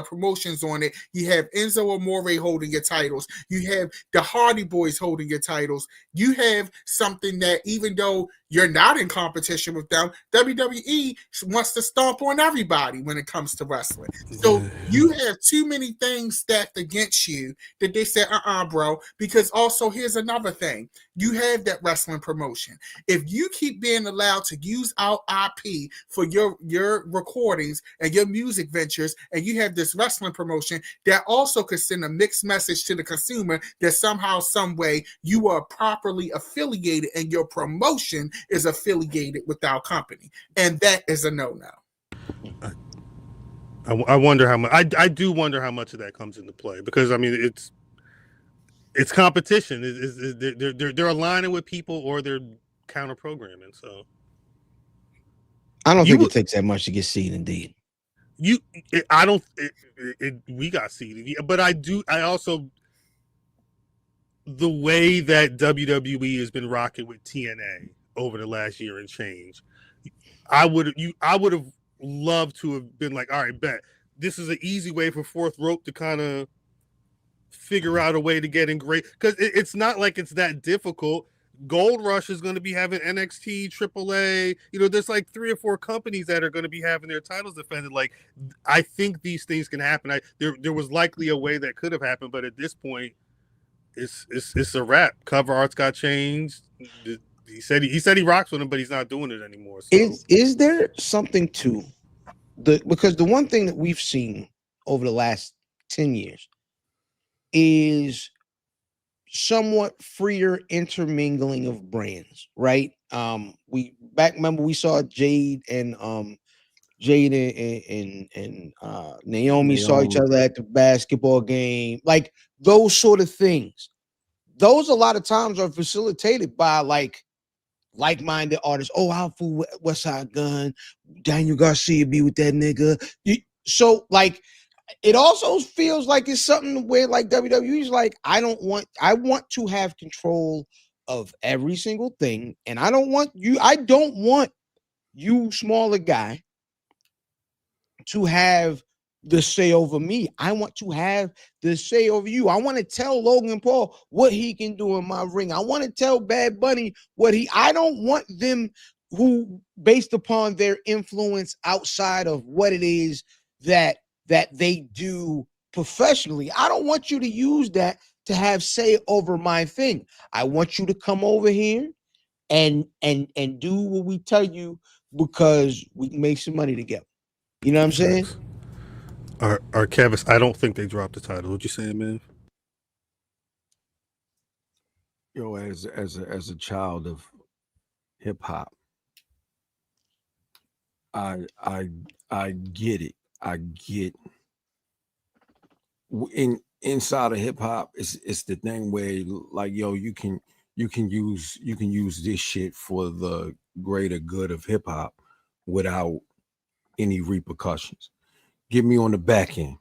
Speaker 4: promotions on it. You have Enzo Amore holding your titles. You have the Hardy Boys holding your titles. You have something that, even though you're not in competition with them, WWE wants to stomp on everybody when it comes to wrestling. So you have too many things stacked against you that they say, bro, because also here's another thing. You have that wrestling promotion. If you keep being allowed to use our IP for your recordings and your music ventures, and you have this wrestling promotion that also could send a mixed message to the consumer that somehow, some way, you are properly affiliated and your promotion is affiliated with our company, and that is a no-no.
Speaker 2: I wonder how much. I do wonder how much of that comes into play, because I mean it's competition. They're aligning with people, or they're counter programming. So
Speaker 1: I don't think it takes that much to get seen. Indeed,
Speaker 2: we got seeded, but I also, the way that WWE has been rocking with TNA over the last year and change, I would have loved to have been like, all right, bet this is an easy way for Fourth Rope to kind of figure out a way to get in great, because it's not like it's that difficult. Gold Rush is going to be having NXT, AAA. You know, there's like 3 or 4 companies that are going to be having their titles defended. Like, I think these things can happen. There was likely a way that could have happened, but at this point, it's a wrap. Cover art's got changed. He said he rocks with him, but he's not doing it anymore. So.
Speaker 1: Is there something to because the one thing that we've seen over the last 10 years is somewhat freer intermingling of brands, right? Remember we saw Jade and Naomi saw each other at the basketball game, like those sort of things. Those a lot of times are facilitated by like-minded artists. Oh, how for Westside Gunn, Daniel Garcia be with that nigga. So like, it also feels like it's something where like WWE's like, I want to have control of every single thing, and I don't want you smaller guy to have the say over me. I want to have the say over you. I want to tell Logan Paul what he can do in my ring. I want to tell Bad Bunny I don't want them who, based upon their influence outside of what it is that they do professionally, I don't want you to use that to have say over my thing. I want you to come over here and do what we tell you, because we can make some money together. You know what I'm saying?
Speaker 2: Kevis, I don't think they dropped the title. What you saying, man?
Speaker 3: Yo, as a child of hip hop, I get it. I get inside of hip hop, it's the thing where like, yo, you can use this shit for the greater good of hip hop without any repercussions. Get me on the back end.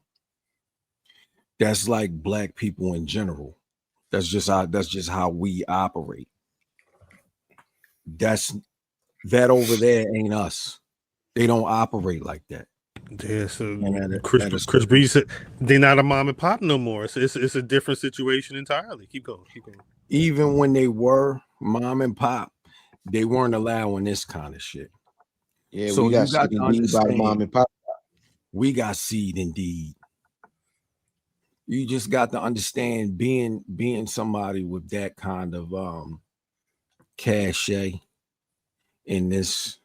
Speaker 3: That's like black people in general. That's just how we operate. That over there ain't us. They don't operate like that.
Speaker 2: Yeah, so Chris Breeze said they're not a mom and pop no more. So it's a different situation entirely. Keep going.
Speaker 3: Even when they were mom and pop, they weren't allowing this kind of shit.
Speaker 1: Yeah, so we got to understand, by the mom and pop.
Speaker 3: we got seed indeed. You just got to understand being somebody with that kind of cachet in this.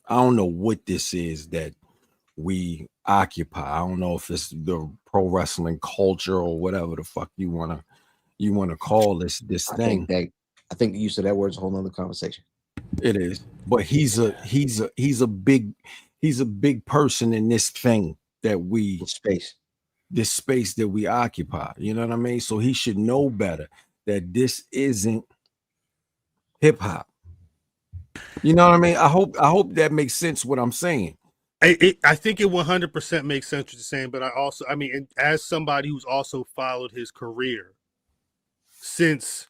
Speaker 3: I don't know what this is that we occupy. I don't know if it's the pro wrestling culture or whatever the fuck you wanna call this thing.
Speaker 1: I think the use of that word is a whole nother conversation.
Speaker 3: It is, but he's a big person in this thing that this space that we occupy. You know what I mean? So he should know better that this isn't hip hop. You know what I mean? I hope that makes sense what I'm saying.
Speaker 2: I think it 100% makes sense what you're saying, but I mean, as somebody who's also followed his career since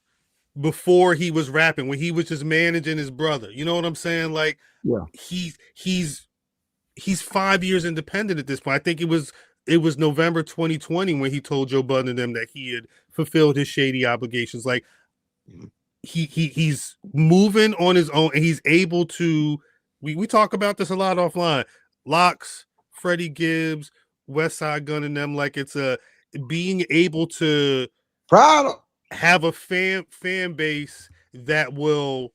Speaker 2: before he was rapping, when he was just managing his brother, you know what I'm saying? Like,
Speaker 3: yeah,
Speaker 2: he's 5 years independent at this point. I think it was November 2020 when he told Joe Budden and them that he had fulfilled his shady obligations. Like, he's moving on his own, and he's able to. We talk about this a lot offline. Locks, Freddie Gibbs, Westside Gunn and them, like it's being able to have a fan base that will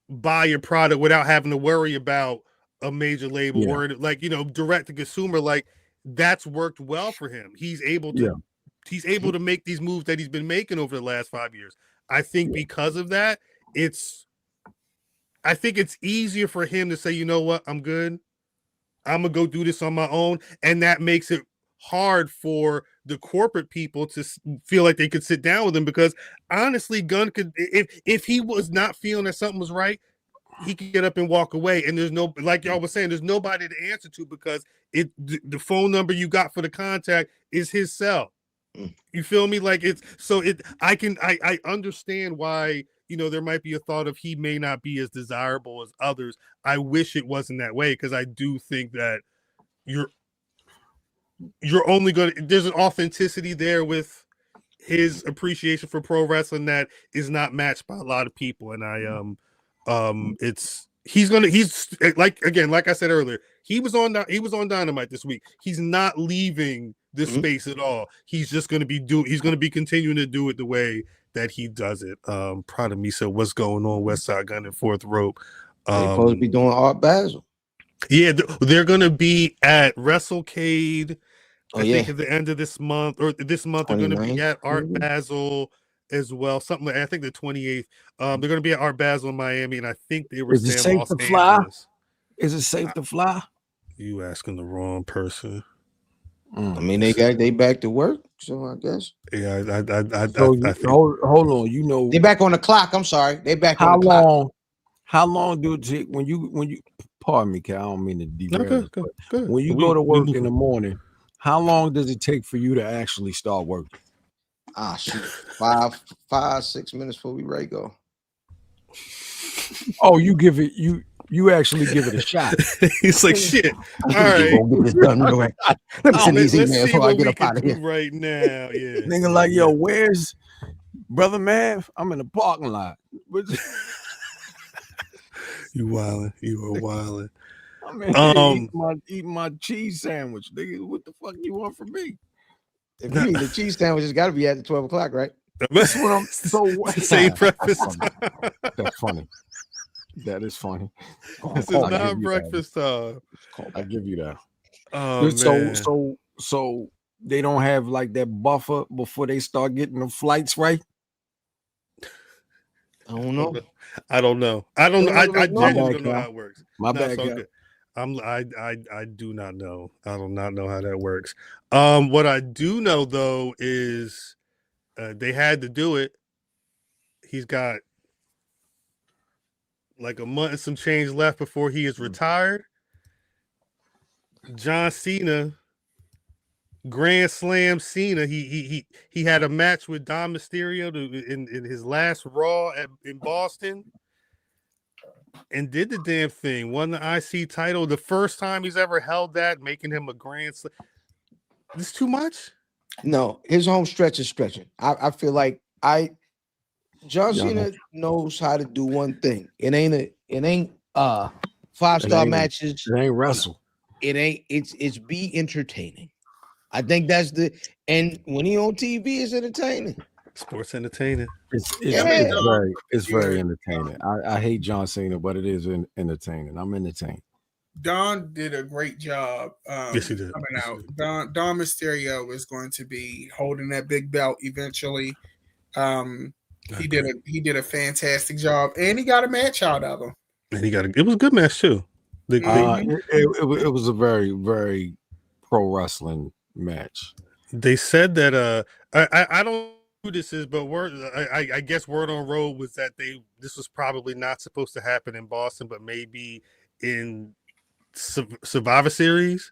Speaker 2: buy your product without having to worry about a major label word, like, you know, direct to consumer. Like, that's worked well for him. He's able to make these moves that he's been making over the last 5 years. I think because of that, I think it's easier for him to say, you know what, I'm good. I'm going to go do this on my own. And that makes it hard for the corporate people to feel like they could sit down with him, because honestly, Gunn could, if he was not feeling that something was right, he could get up and walk away. And there's no, like y'all was saying, there's nobody to answer to, because the phone number you got for the contact is his cell. You feel me? Like I understand why, you know, there might be a thought of he may not be as desirable as others. I wish it wasn't that way, because I do think that you're only going to, there's an authenticity there with his appreciation for pro wrestling that is not matched by a lot of people. And he's like I said earlier, he was on Dynamite this week. He's not leaving this space at all. He's just going to be continuing to do it the way that he does it. Proud of me. So what's going on? Westside Gunn and Fourth Rope.
Speaker 1: They're supposed to be doing Art Basel.
Speaker 2: Yeah, they're going to be at WrestleCade. I think at the end of this month, or this month, they're going to be at Art Basel as well. Something like, I think the 28th. They're going to be at Art Basel in Miami, and I think they were saying Los Angeles.
Speaker 3: Is it safe to fly?
Speaker 2: You asking the wrong person.
Speaker 1: I mean, they back to work, so I guess.
Speaker 2: Yeah, I think.
Speaker 3: Hold on, you know,
Speaker 1: they back on the clock. I'm sorry, they back.
Speaker 3: How long do it take when you? Pardon me, Cal. I don't mean to derail.
Speaker 2: Good.
Speaker 3: When you go to work in the morning, how long does it take for you to actually start working?
Speaker 1: Shoot, 5-6 minutes before we ready to go.
Speaker 3: Oh, you actually give it a shot.
Speaker 2: It's like, shit. All right.
Speaker 1: Get this done real quick. Let me send these emails before I get up out of here.
Speaker 2: Right now, yeah.
Speaker 3: Nigga, like, yo, where's Brother Mav? I'm in the parking lot.
Speaker 2: You wildin'. You are wildin'.
Speaker 3: I'm eating my cheese sandwich. Nigga, what the fuck you want from me?
Speaker 1: If you eat the cheese sandwich, it's got to be at the 12 o'clock, right?
Speaker 3: That's what I'm
Speaker 2: saying. Breakfast.
Speaker 3: That's funny. That is funny.
Speaker 2: This is not breakfast time.
Speaker 3: I give you that.
Speaker 2: Oh, man.
Speaker 3: So they don't have like that buffer before they start getting the flights right.
Speaker 1: I don't know.
Speaker 2: I genuinely don't know how it works.
Speaker 3: My bad, guy.
Speaker 2: I do not know. I do not know how that works. What I do know though is they had to do it. He's got like a month and some change left before he is retired. John Cena, Grand Slam Cena. He had a match with Dom Mysterio in his last Raw in Boston, and did the damn thing. Won the IC title, the first time he's ever held that, making him a Grand Slam. This too much?
Speaker 1: No, his home stretch is stretching. I feel like John Cena knows how to do one thing. It ain't 5-star matches.
Speaker 3: It ain't wrestle.
Speaker 1: it ain't. It's be entertaining. I think that's and when he on TV, it's entertaining.
Speaker 2: Sports entertaining.
Speaker 3: It's very entertaining. I hate John Cena, but it is entertaining. I'm entertained.
Speaker 4: Don did a great job.
Speaker 2: Yes, he did.
Speaker 4: Coming out. Don Mysterio is going to be holding that big belt eventually. He did a fantastic job, and he got a match out of him.
Speaker 2: And it was a good match too.
Speaker 3: It was a very, very pro wrestling match.
Speaker 2: They said that I don't know who this is, but I guess word on road was that this was probably not supposed to happen in Boston, but maybe in Survivor Series,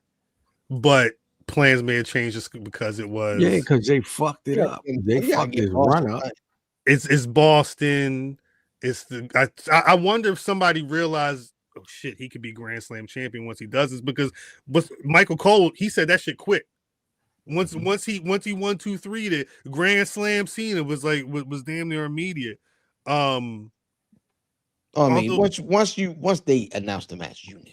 Speaker 2: but plans may have changed just because it was
Speaker 3: because they fucked it up. They fucked his run up.
Speaker 2: It's Boston. I wonder if somebody realized, oh shit, he could be Grand Slam champion once he does this, because Michael Cole, he said that shit quick. Once he 1-2-3, the Grand Slam Cena was damn near immediate.
Speaker 1: I mean, once they announced the match, you knew.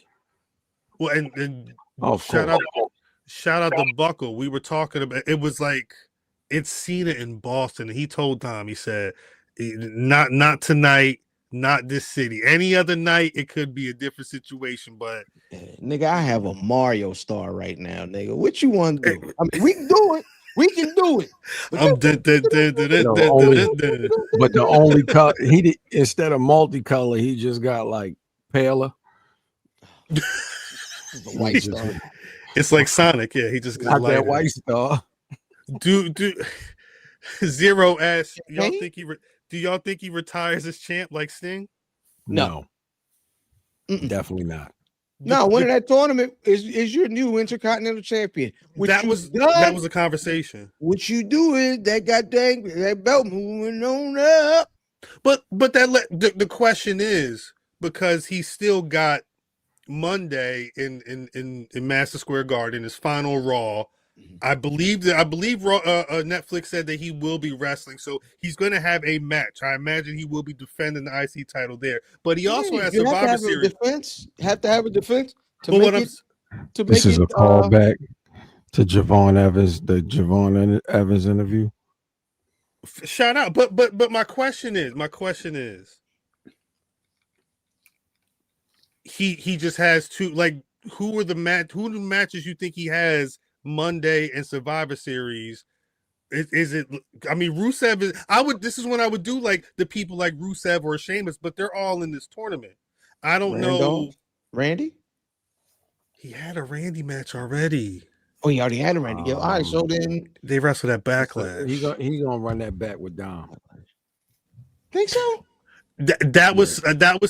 Speaker 2: Well, and shout out to Buckle. We were talking about it was like it's Cena in Boston. And he told Dom, he said, not tonight, not this city. Any other night, it could be a different situation. But
Speaker 1: nigga, I have a Mario star right now, nigga. What you want to do? I mean, we can do it. We can do it.
Speaker 2: But
Speaker 3: the only color he did, instead of multicolor, he just got like paler.
Speaker 1: The white star.
Speaker 2: It's like Sonic, yeah. He just got
Speaker 3: that white star.
Speaker 2: Do Zero asks, do y'all think he retires as champ like Sting?
Speaker 3: No. Definitely not.
Speaker 1: No, winning that tournament is your new Intercontinental Champion.
Speaker 2: That was a conversation.
Speaker 1: What you do is that belt moving on up.
Speaker 2: But the question is, because he still got Monday in Madison Square Garden, his final Raw. I believe Netflix said that he will be wrestling, so he's going to have a match. I imagine he will be defending the IC title there, but he also has Survivor Series.
Speaker 1: Have to have a defense.
Speaker 3: This is a callback to Javon Evans, the Javon Evans interview.
Speaker 2: Shout out, but my question is, he just has two. Like, who are the matches you think he has Monday and Survivor Series? Is it? I mean, Rusev is. This is when I would do like the people like Rusev or Sheamus, but they're all in this tournament. I don't know.
Speaker 1: Randy?
Speaker 2: He had a Randy match already.
Speaker 1: Oh, he already had a Randy. All right, so then
Speaker 2: they wrestled at Backlash.
Speaker 3: He gonna run that back with Dom.
Speaker 1: Think so?
Speaker 2: That was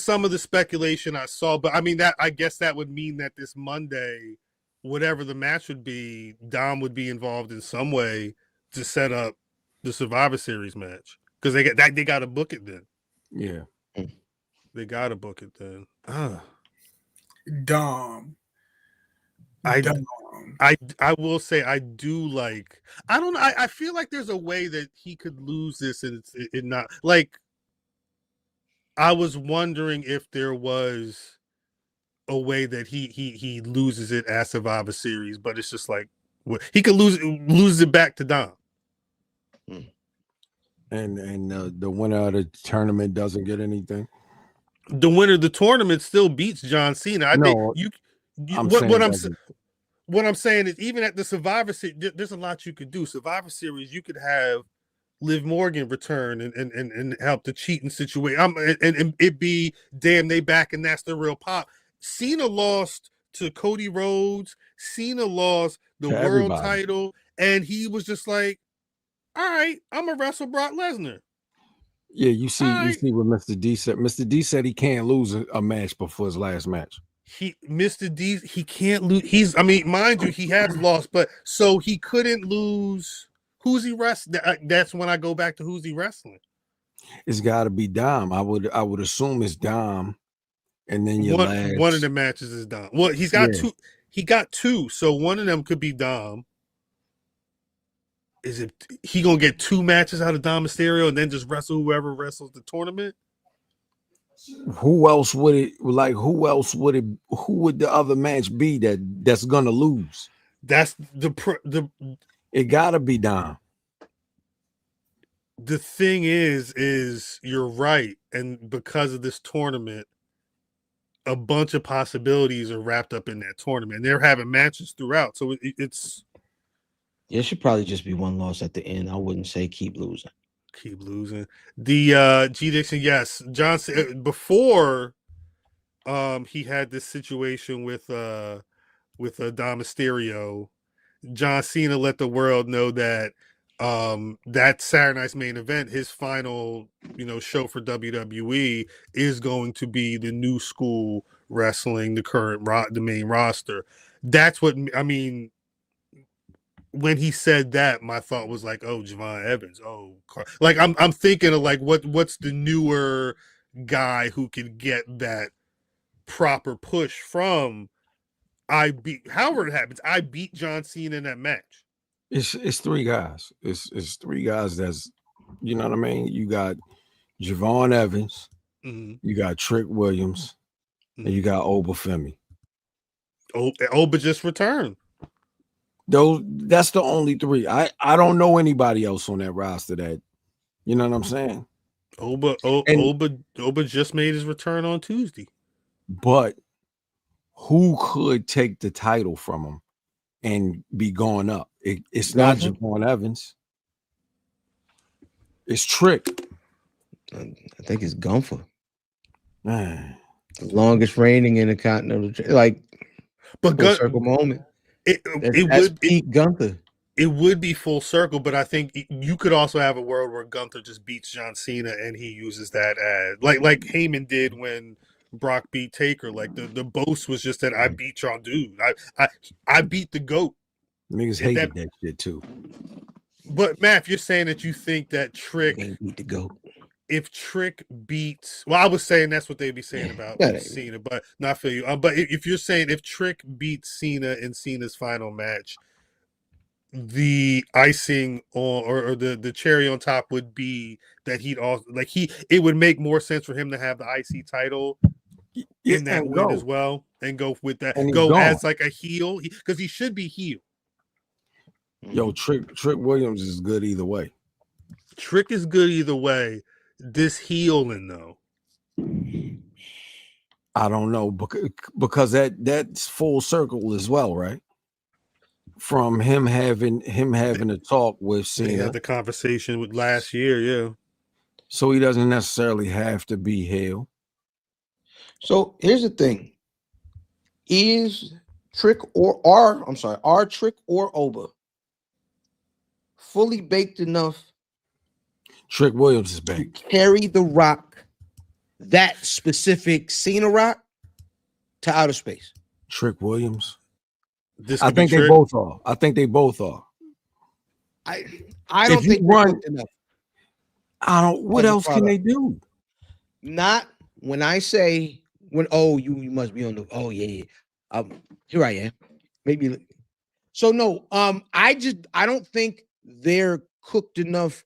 Speaker 2: some of the speculation I saw, but I mean I guess that would mean that this Monday, whatever the match would be, Dom would be involved in some way to set up the Survivor Series match, because they got to book it then.
Speaker 3: Yeah,
Speaker 2: they got to book it then.
Speaker 4: Dom.
Speaker 2: I will say I do like. I don't know. I feel like there's a way that he could lose this and it not like. I was wondering if there was a way that he loses it at Survivor Series, but it's just like he could lose it back to Dom.
Speaker 3: And the winner of the tournament doesn't get anything.
Speaker 2: The winner of the tournament still beats John Cena. What I'm saying is, even at the Survivor Series, there's a lot you could do. Survivor Series, you could have Liv Morgan return and help the cheating situation. And it be damn, they back, and that's the real pop. Cena lost to Cody Rhodes. Cena lost the world title, and he was just like, "All right, I'm gonna wrestle Brock Lesnar."
Speaker 3: Yeah, you see what Mr. D said. Mr. D said he can't lose a match before his last match.
Speaker 2: Mr. D, he can't lose. Mind you, he has lost, but so he couldn't lose. Who's he wrestling? That's when I go back to who's he wrestling.
Speaker 3: It's got to be Dom. I would assume it's Dom, and then
Speaker 2: one of the matches is Dom. Well, he's got two. He got two, so one of them could be Dom. Is it he gonna get two matches out of Dom Mysterio and then just wrestle whoever wrestles the tournament?
Speaker 3: Who else would it like? Who else would it? Who would the other match be that's gonna lose?
Speaker 2: That's
Speaker 3: It gotta be Dom.
Speaker 2: the thing is you're right, and because of this tournament, a bunch of possibilities are wrapped up in that tournament. And they're having matches throughout, so it's
Speaker 1: It should probably just be one loss at the end. I wouldn't say keep losing.
Speaker 2: keep losing. The G Dixon, yes, Johnson before he had this situation with Dom Mysterio. John Cena let the world know that that Saturday night's main event, his final show for WWE, is going to be the new school wrestling, the main roster. That's what I mean. When he said that, my thought was like, oh, Javon Evans. Oh, like I'm thinking of like what's the newer guy who can get that proper push from however it happens. I beat John Cena in that match.
Speaker 3: It's three guys. It's three guys that's, you know what I mean? You got Javon Evans, you got Trick Williams, and you got Obafemi.
Speaker 2: Oba just returned.
Speaker 3: That's the only three. I don't know anybody else on that roster that, you know what I'm saying?
Speaker 2: Oba just made his return on Tuesday.
Speaker 3: But who could take the title from him and be going up? It's not Javon Evans. It's Trick.
Speaker 1: I think it's Gunther.
Speaker 3: Man.
Speaker 1: The longest reigning in the Continental, like,
Speaker 2: but
Speaker 1: full circle moment. It would beat Gunther.
Speaker 2: It would be full circle, but I think you could also have a world where Gunther just beats John Cena and he uses that as like Heyman did when Brock beat Taker. Like the boast was just that I beat y'all, dude. I beat the GOAT.
Speaker 3: Niggas hated that shit too.
Speaker 2: But Matt, if you're saying that you think that Trick
Speaker 1: beat the GOAT.
Speaker 2: If Trick beats, well, I was saying that's what they'd be saying about Cena, but not for you. But if you're saying if Trick beats Cena in Cena's final match, the icing on or the cherry on top would be that he'd also it would make more sense for him to have the IC title in that win as well, and go with that, go as like a heel because he should be heel.
Speaker 3: Yo, Trick Williams is good either way.
Speaker 2: Trick is good either way. This healing though,
Speaker 3: I don't know because that's full circle as well, right? From him having a talk with Cena.
Speaker 2: They had the conversation with last year, yeah.
Speaker 3: So he doesn't necessarily have to be heel.
Speaker 1: So here's the thing: is Trick are Trick or Oba fully baked enough?
Speaker 3: Trick Williams is baked.
Speaker 1: To carry the Rock, that specific Cena Rock, to outer space.
Speaker 3: Trick Williams. I think they both are. I don't think run enough. I don't. What else can they do?
Speaker 1: Not when I say you must be on the here I am. Maybe so no. I don't think they're cooked enough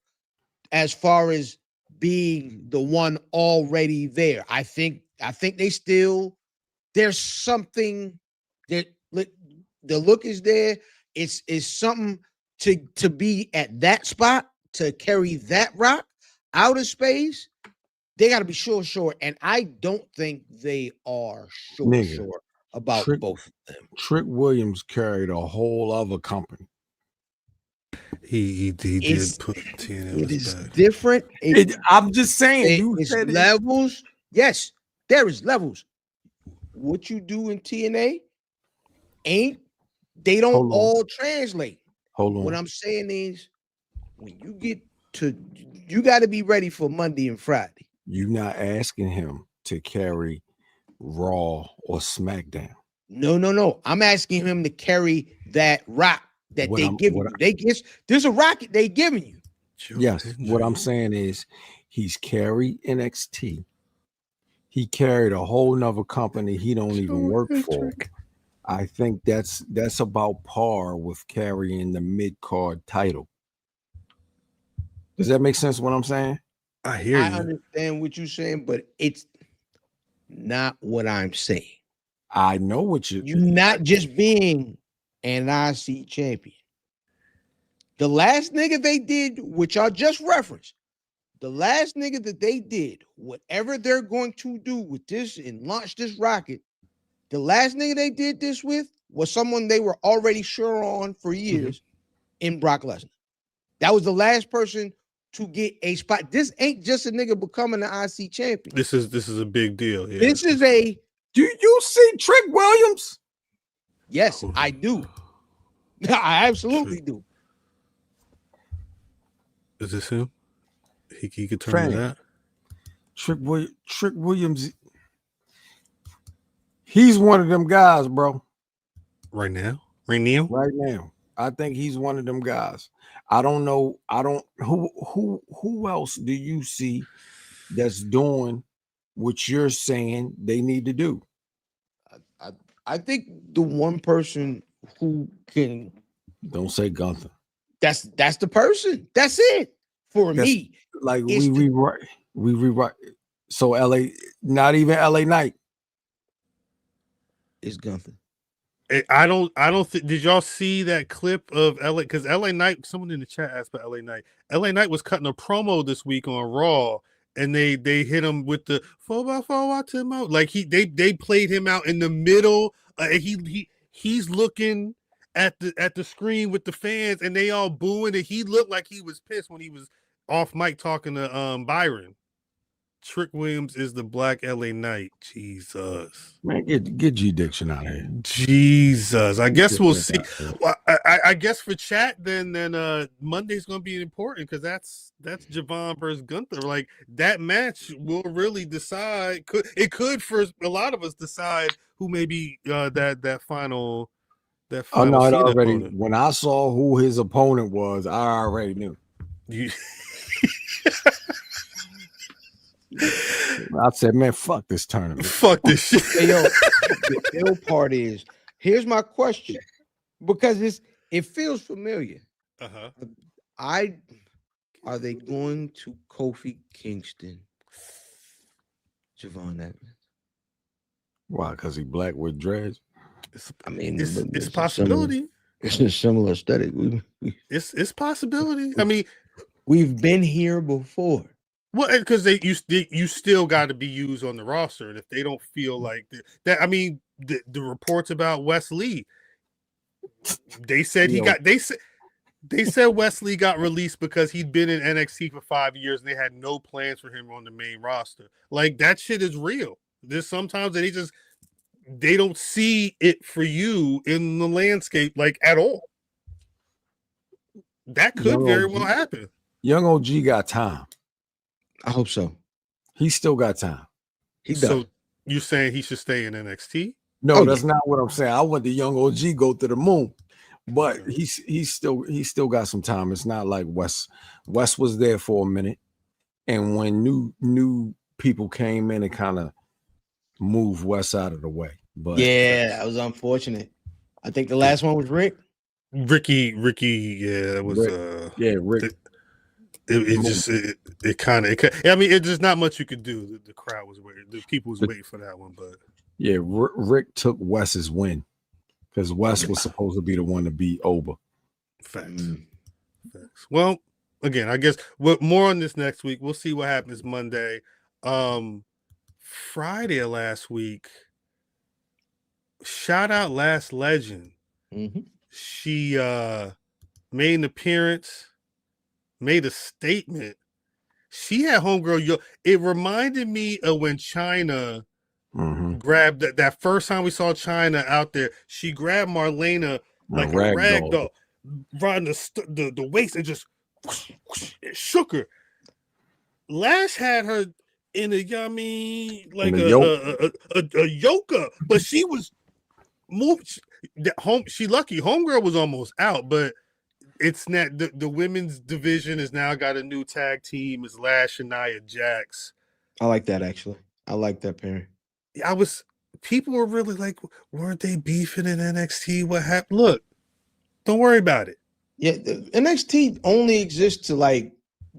Speaker 1: as far as being the one already there. I think they still there's something that the look is there. It's something to be at that spot to carry that Rock out of space. They got to be sure, and I don't think they are sure about both of them.
Speaker 3: Trick Williams carried a whole other company.
Speaker 2: He did put TNA.
Speaker 1: It is different.
Speaker 3: I'm just saying.
Speaker 1: It's levels. Yes, there is levels. What you do in TNA they don't all translate.
Speaker 3: Hold on.
Speaker 1: What I'm saying is when you get to, you got to be ready for Monday and Friday.
Speaker 3: You're not asking him to carry Raw or SmackDown.
Speaker 1: No. I'm asking him to carry that Rock that they give you. There's a rocket they giving you.
Speaker 3: Yes. What I'm saying is he's carried NXT. He carried a whole nother company he don't even work for. I think that's about par with carrying the mid-card title. Does that make sense what I'm saying?
Speaker 2: I hear you.
Speaker 1: I understand what you're saying, but it's not what I'm saying.
Speaker 3: I know what
Speaker 1: You're not just being an IC champion. The last nigga they did, which I just referenced, the last nigga that they did, whatever they're going to do with this and launch this rocket, the last nigga they did this with was someone they were already sure on for years in Brock Lesnar. That was the last person to get a spot. This ain't just a nigga becoming an IC champion.
Speaker 2: This is a big deal. Yeah.
Speaker 1: This is a.
Speaker 3: Do you see Trick Williams?
Speaker 1: Yes, I do. I absolutely do.
Speaker 2: Is this him? He could turn to that.
Speaker 3: Trick Williams. He's one of them guys, bro.
Speaker 2: Right now.
Speaker 3: Right now. I think he's one of them guys. I don't know. Who else do you see that's doing what you're saying they need to do?
Speaker 1: I think the one person who can.
Speaker 3: Don't say Gunther.
Speaker 1: That's the person. That's it for me.
Speaker 3: Like we rewrite. So LA, not even LA Knight.
Speaker 1: It's Gunther.
Speaker 2: I don't think. Did y'all see that clip of LA? Because LA Knight, someone in the chat asked about LA Knight. LA Knight was cutting a promo this week on Raw, and they hit him with the 4x4 watch him out. Like they played him out in the middle. He's looking at the screen with the fans, and they all booing, and he looked like he was pissed when he was off mic talking to Byron. Trick Williams is the Black LA Knight. Jesus,
Speaker 3: man, get G Diction out of here.
Speaker 2: Jesus, I guess we'll see. Well, I guess for chat, then Monday's gonna be important because that's Javon versus Gunther. Like that match will really decide. It could for a lot of us decide who may be that final.
Speaker 3: Oh no, it already.
Speaker 2: Opponent.
Speaker 3: When I saw who his opponent was, I already knew. I said, man, fuck this tournament.
Speaker 2: Fuck this shit.
Speaker 1: Hey, yo, the ill part is, here's my question, because it feels familiar. Are they going to Kofi Kingston, Javon Evans?
Speaker 3: Why? Because he black with dreads?
Speaker 2: It's a possibility.
Speaker 1: It's a similar aesthetic.
Speaker 2: It's possibility. I mean,
Speaker 1: we've been here before.
Speaker 2: Well, because you still got to be used on the roster, and if they don't feel like that, I mean, the reports about Wes Lee, they said they said Wes Lee got released because he'd been in NXT for 5 years, and they had no plans for him on the main roster. Like that shit is real. There's sometimes that they don't see it for you in the landscape like at all. That could very well happen.
Speaker 3: Young OG got time.
Speaker 1: I hope so.
Speaker 3: He still got time.
Speaker 1: He does.
Speaker 2: So you're saying he should stay in NXT?
Speaker 3: No, that's not what I'm saying. I want the young OG go to the moon, but he's still got some time. It's not like Wes. Wes was there for a minute, and when new people came in and kind of moved Wes out of the way. But
Speaker 1: yeah, that was unfortunate. I think the last one was Rick.
Speaker 2: Ricky. Yeah, it was.
Speaker 3: Rick.
Speaker 2: I mean, it's just not much you could do. The crowd was waiting. The people was waiting for that one, but
Speaker 3: yeah, Rick took Wes's win because Wes was supposed to be the one to beat Oba.
Speaker 2: Facts. Well, again, I guess more on this next week. We'll see what happens Monday. Friday of last week. Shout out Lash Legend. She made an appearance. Made a statement. She had homegirl. It reminded me of when China grabbed that first time we saw China out there. She grabbed Marlena like a rag doll, riding the waist and just it shook her. Lash had her in a yummy like a yoka, but she was moved. She lucky. Homegirl was almost out, but. It's not the women's division has now got a new tag team. It's Lash and Nia Jax.
Speaker 1: I like that actually. I like that pairing.
Speaker 2: People were really like, weren't they beefing in NXT? What happened? Look, don't worry about it.
Speaker 1: Yeah, NXT only exists to like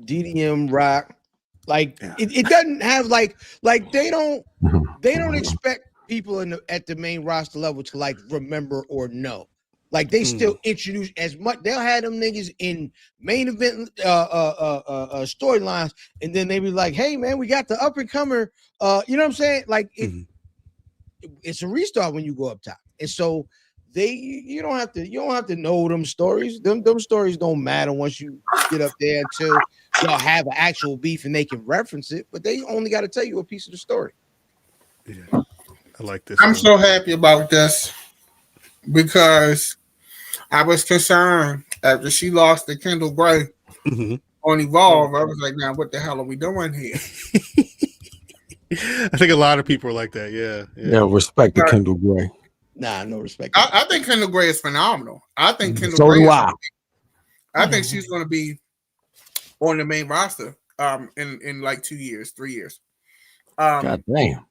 Speaker 1: DDM rock. Like it doesn't have like they don't they don't expect people at the main roster level to like remember or know. Like they still introduce as much. They'll have them niggas in main event storylines, and then they be like, "Hey man, we got the up and comer." You know what I'm saying? Like it's a restart when you go up top, and so you don't have to know them stories. Them stories don't matter once you get up there until y'all have an actual beef and they can reference it. But they only got to tell you a piece of the story.
Speaker 2: Yeah, I like this.
Speaker 4: I'm so happy about this because I was concerned after she lost to Kendall Gray on Evolve. I was like, now what the hell are we doing here?
Speaker 2: I think a lot of people are like that. Yeah.
Speaker 3: Respect to Kendall Gray.
Speaker 1: Nah, no respect.
Speaker 4: I think Kendall Gray is phenomenal. I think Kendall
Speaker 3: So
Speaker 4: Gray.
Speaker 3: do I.
Speaker 4: I think she's going to be on the main roster in like 2 years, 3 years.
Speaker 3: God damn.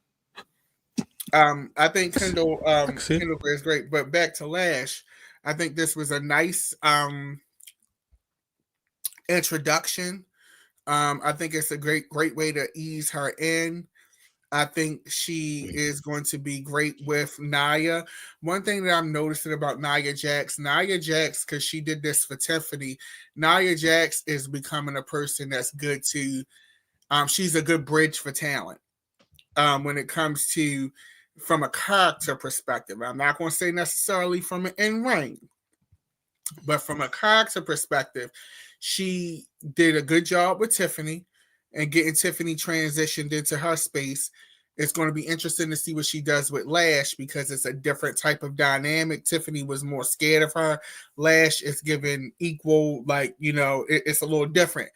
Speaker 4: I think Kendall Gray is great. But back to Lash, I think this was a nice introduction. I think it's a great way to ease her in. I think she is going to be great with Nia. One thing that I'm noticing about Nia Jax, because she did this for Tiffany, Nia Jax is becoming a person that's good to, she's a good bridge for talent when it comes to, from a character perspective. I'm not going to say necessarily from an in-ring, but from a character perspective, she did a good job with Tiffany and getting Tiffany transitioned into her space. It's going to be interesting to see what she does with Lash because it's a different type of dynamic. Tiffany was more scared of her. Lash is given equal, it's a little different.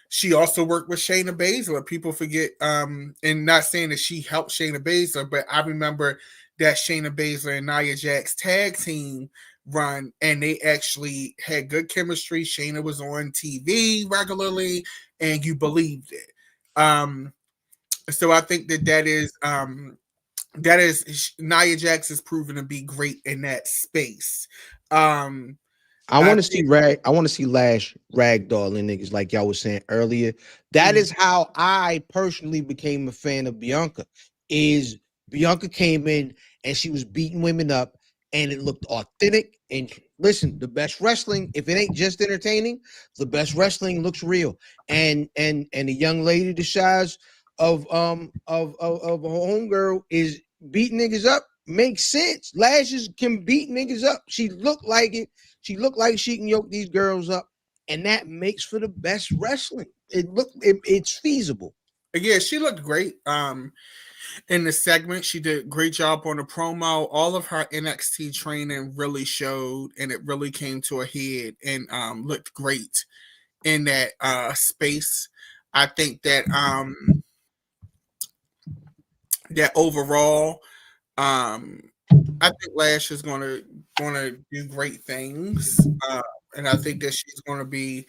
Speaker 4: She also worked with Shayna Baszler. People forget, and not saying that she helped Shayna Baszler, but I remember that Shayna Baszler and Nia Jax tag team run, and they actually had good chemistry. Shayna was on TV regularly, and you believed it. So I think that is Nia Jax is proven to be great in that space. I
Speaker 1: want to see Lash ragdolling niggas like y'all was saying earlier. That is how I personally became a fan of Bianca. Is Bianca came in and she was beating women up, and it looked authentic. And listen, the best wrestling, if it ain't just entertaining, the best wrestling looks real. And a young lady the size of a homegirl is beating niggas up. Makes sense. Lashes can beat niggas up. She looked like it. She looked like she can yoke these girls up, and that makes for the best wrestling. It's feasible.
Speaker 4: Yeah, she looked great. In the segment, she did a great job on the promo. All of her NXT training really showed, and it really came to a head and looked great in that space. I think that that overall, I think Lash is gonna do great things, and I think that she's gonna be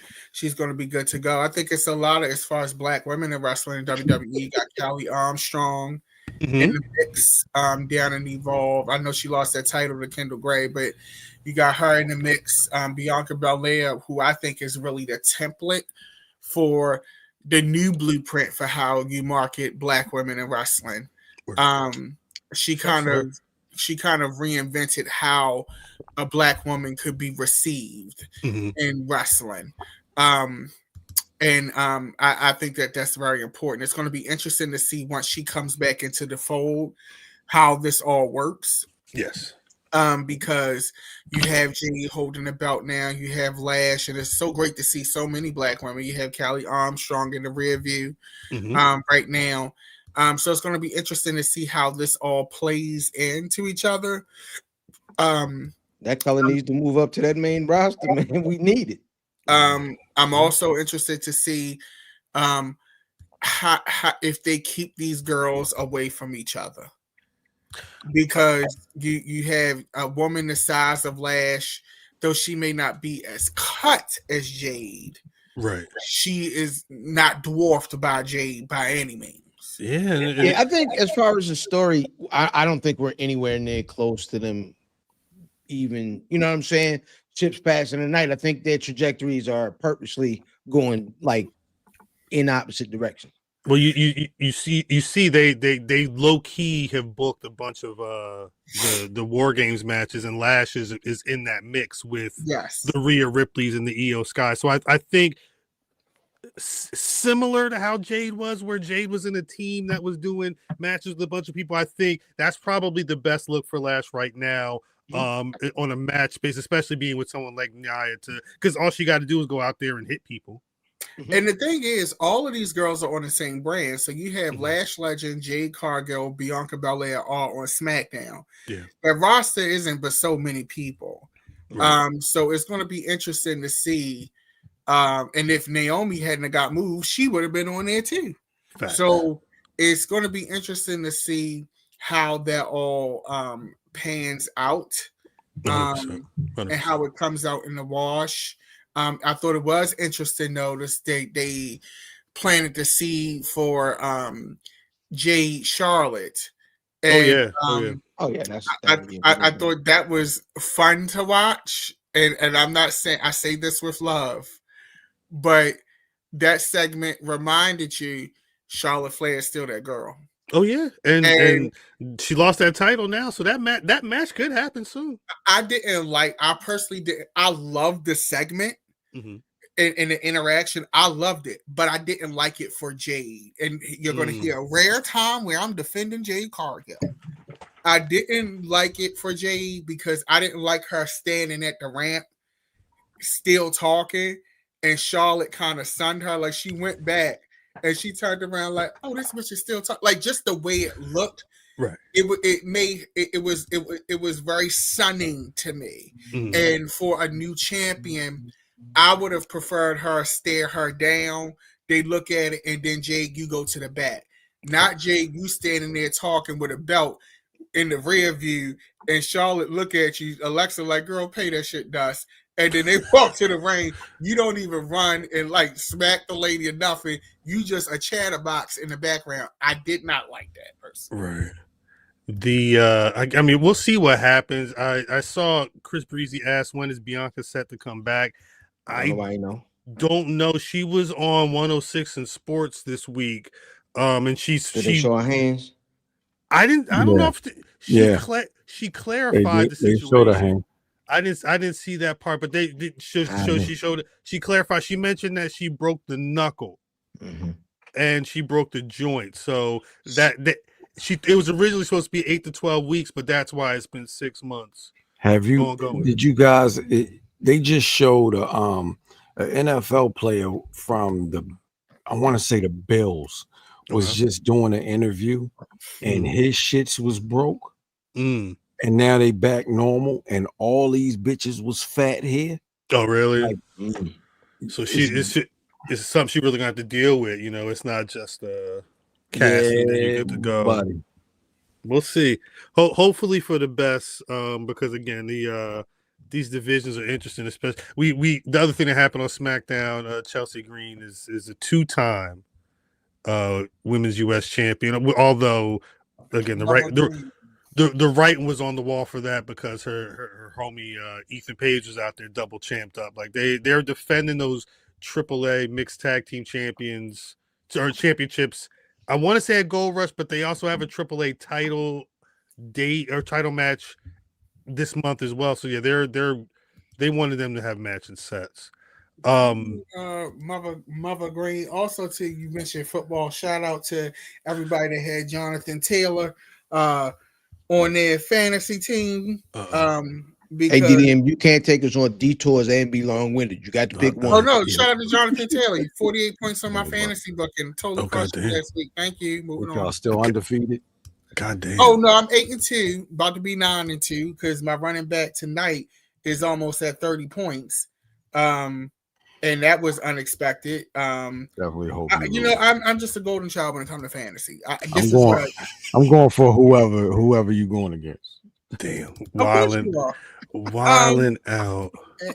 Speaker 4: good to go. I think it's a lot of, as far as black women in wrestling in WWE. You got Kelly Armstrong in the mix down in Evolve. I know she lost that title to Kendall Gray, but you got her in the mix. Bianca Belair, who I think is really the template for the new blueprint for how you market black women in wrestling. She kind of reinvented how a black woman could be received in wrestling. I think that that's very important. It's going to be interesting to see once she comes back into the fold how this all works.
Speaker 2: Yes.
Speaker 4: Because you have Jade holding the belt now, you have Lash, and it's so great to see so many black women. You have Kelly Armstrong in the rear view right now. So it's going to be interesting to see how this all plays into each other.
Speaker 1: That color needs to move up to that main roster, man. We need it.
Speaker 4: I'm also interested to see how if they keep these girls away from each other, because you have a woman the size of Lash, though she may not be as cut as Jade.
Speaker 2: Right.
Speaker 4: She is not dwarfed by Jade by any means.
Speaker 1: Yeah, I think as far as the story, I don't think we're anywhere near close to them. Even, you know what I'm saying? Chips passing the night. I think their trajectories are purposely going like in opposite directions.
Speaker 2: Well, you see they low key have booked a bunch of the War Games matches, and Lash is in that mix with the Rhea Ripleys and the Io Sky. So I think similar to how Jade was, where Jade was in a team that was doing matches with a bunch of people. I think that's probably the best look for Lash right now. On a match base, especially being with someone like Nia, because all she got to do is go out there and hit people.
Speaker 4: And the thing is, all of these girls are on the same brand. So you have Lash Legend, Jade Cargill, Bianca Belair all on SmackDown.
Speaker 2: Yeah.
Speaker 4: That roster isn't but so many people.
Speaker 2: Right.
Speaker 4: So it's going to be interesting to see. And if Naomi hadn't got moved, she would have been on there too.
Speaker 2: Facts.
Speaker 4: So it's going to be interesting to see how that all pans out,
Speaker 2: 100%.
Speaker 4: and how it comes out in the wash. I thought it was interesting, though, they planted the seed for Jade Charlotte. And, I thought that was fun to watch. And I'm not saying, I say this with love, but that segment reminded you Charlotte Flair is still that girl.
Speaker 2: Oh yeah, and she lost that title now, so that match could happen soon.
Speaker 4: I personally didn't. I loved the segment and the interaction. I loved it, but I didn't like it for Jade. And you're going to hear a rare time where I'm defending Jade Cargill. I didn't like it for Jade because I didn't like her standing at the ramp, still talking, and Charlotte kind of sunned her. Like she went back. And she turned around like, "Oh, this bitch is still talking." Like just the way it looked,
Speaker 2: right?
Speaker 4: It was very sunning to me. And for a new champion, I would have preferred her stare her down. They look at it, and then Jade, you go to the back. Not Jade, you standing there talking with a belt in the rear view, and Charlotte look at you, Alexa like, "Girl, pay that shit, dust." And then they walk to the ring. You don't even run and like smack the lady or nothing. You just a chatterbox in the background. I did not like that person.
Speaker 2: Right. I mean, we'll see what happens. I saw Chris Breezy ask when is Bianca set to come back. I don't know. She was on 106 in Sports this week. And
Speaker 1: Did they show her hands?
Speaker 2: I don't know if she clarified the situation.
Speaker 3: They showed her hand.
Speaker 2: I didn't see that part, but she clarified. She mentioned that she broke the knuckle and she broke the joint. So it was originally supposed to be 8 to 12 weeks, but that's why it's been 6 months.
Speaker 3: Did you guys? They just showed an NFL player from I want to say the Bills was just doing an interview, and his shits was broke. And now they back normal, and all these bitches was fat here.
Speaker 2: Oh, really? So it's something she really gonna have to deal with. You know, it's not just casting that you get to go.
Speaker 3: Buddy.
Speaker 2: We'll see. Hopefully for the best, because again, these divisions are interesting. Especially the other thing that happened on SmackDown, Chelsea Green is a 2-time women's U.S. champion. Although, again, the writing was on the wall for that because her homie Ethan Page was out there double champed up. Like they're defending those AAA mixed tag team champions or championships. I want to say a Gold Rush, but they also have a AAA title date or title match this month as well. So yeah, they wanted them to have matching sets.
Speaker 4: Mother Green. Also, to you mentioned football. Shout out to everybody that had Jonathan Taylor on their fantasy team.
Speaker 1: Hey, DDM, you can't take us on detours and be long-winded. You got to pick one.
Speaker 4: Oh, no. Shout out to Jonathan Taylor. 48 points on my fantasy book and total question last week. Thank you. Moving on.
Speaker 3: Still undefeated?
Speaker 2: God damn.
Speaker 4: Oh, no. I'm 8-2. About to be 9-2 because my running back tonight is almost at 30 points. And that was unexpected.
Speaker 3: Definitely hope.
Speaker 4: I'm just a golden child when it comes to fantasy.
Speaker 3: I'm going for whoever you're going against.
Speaker 2: Damn, wilding out.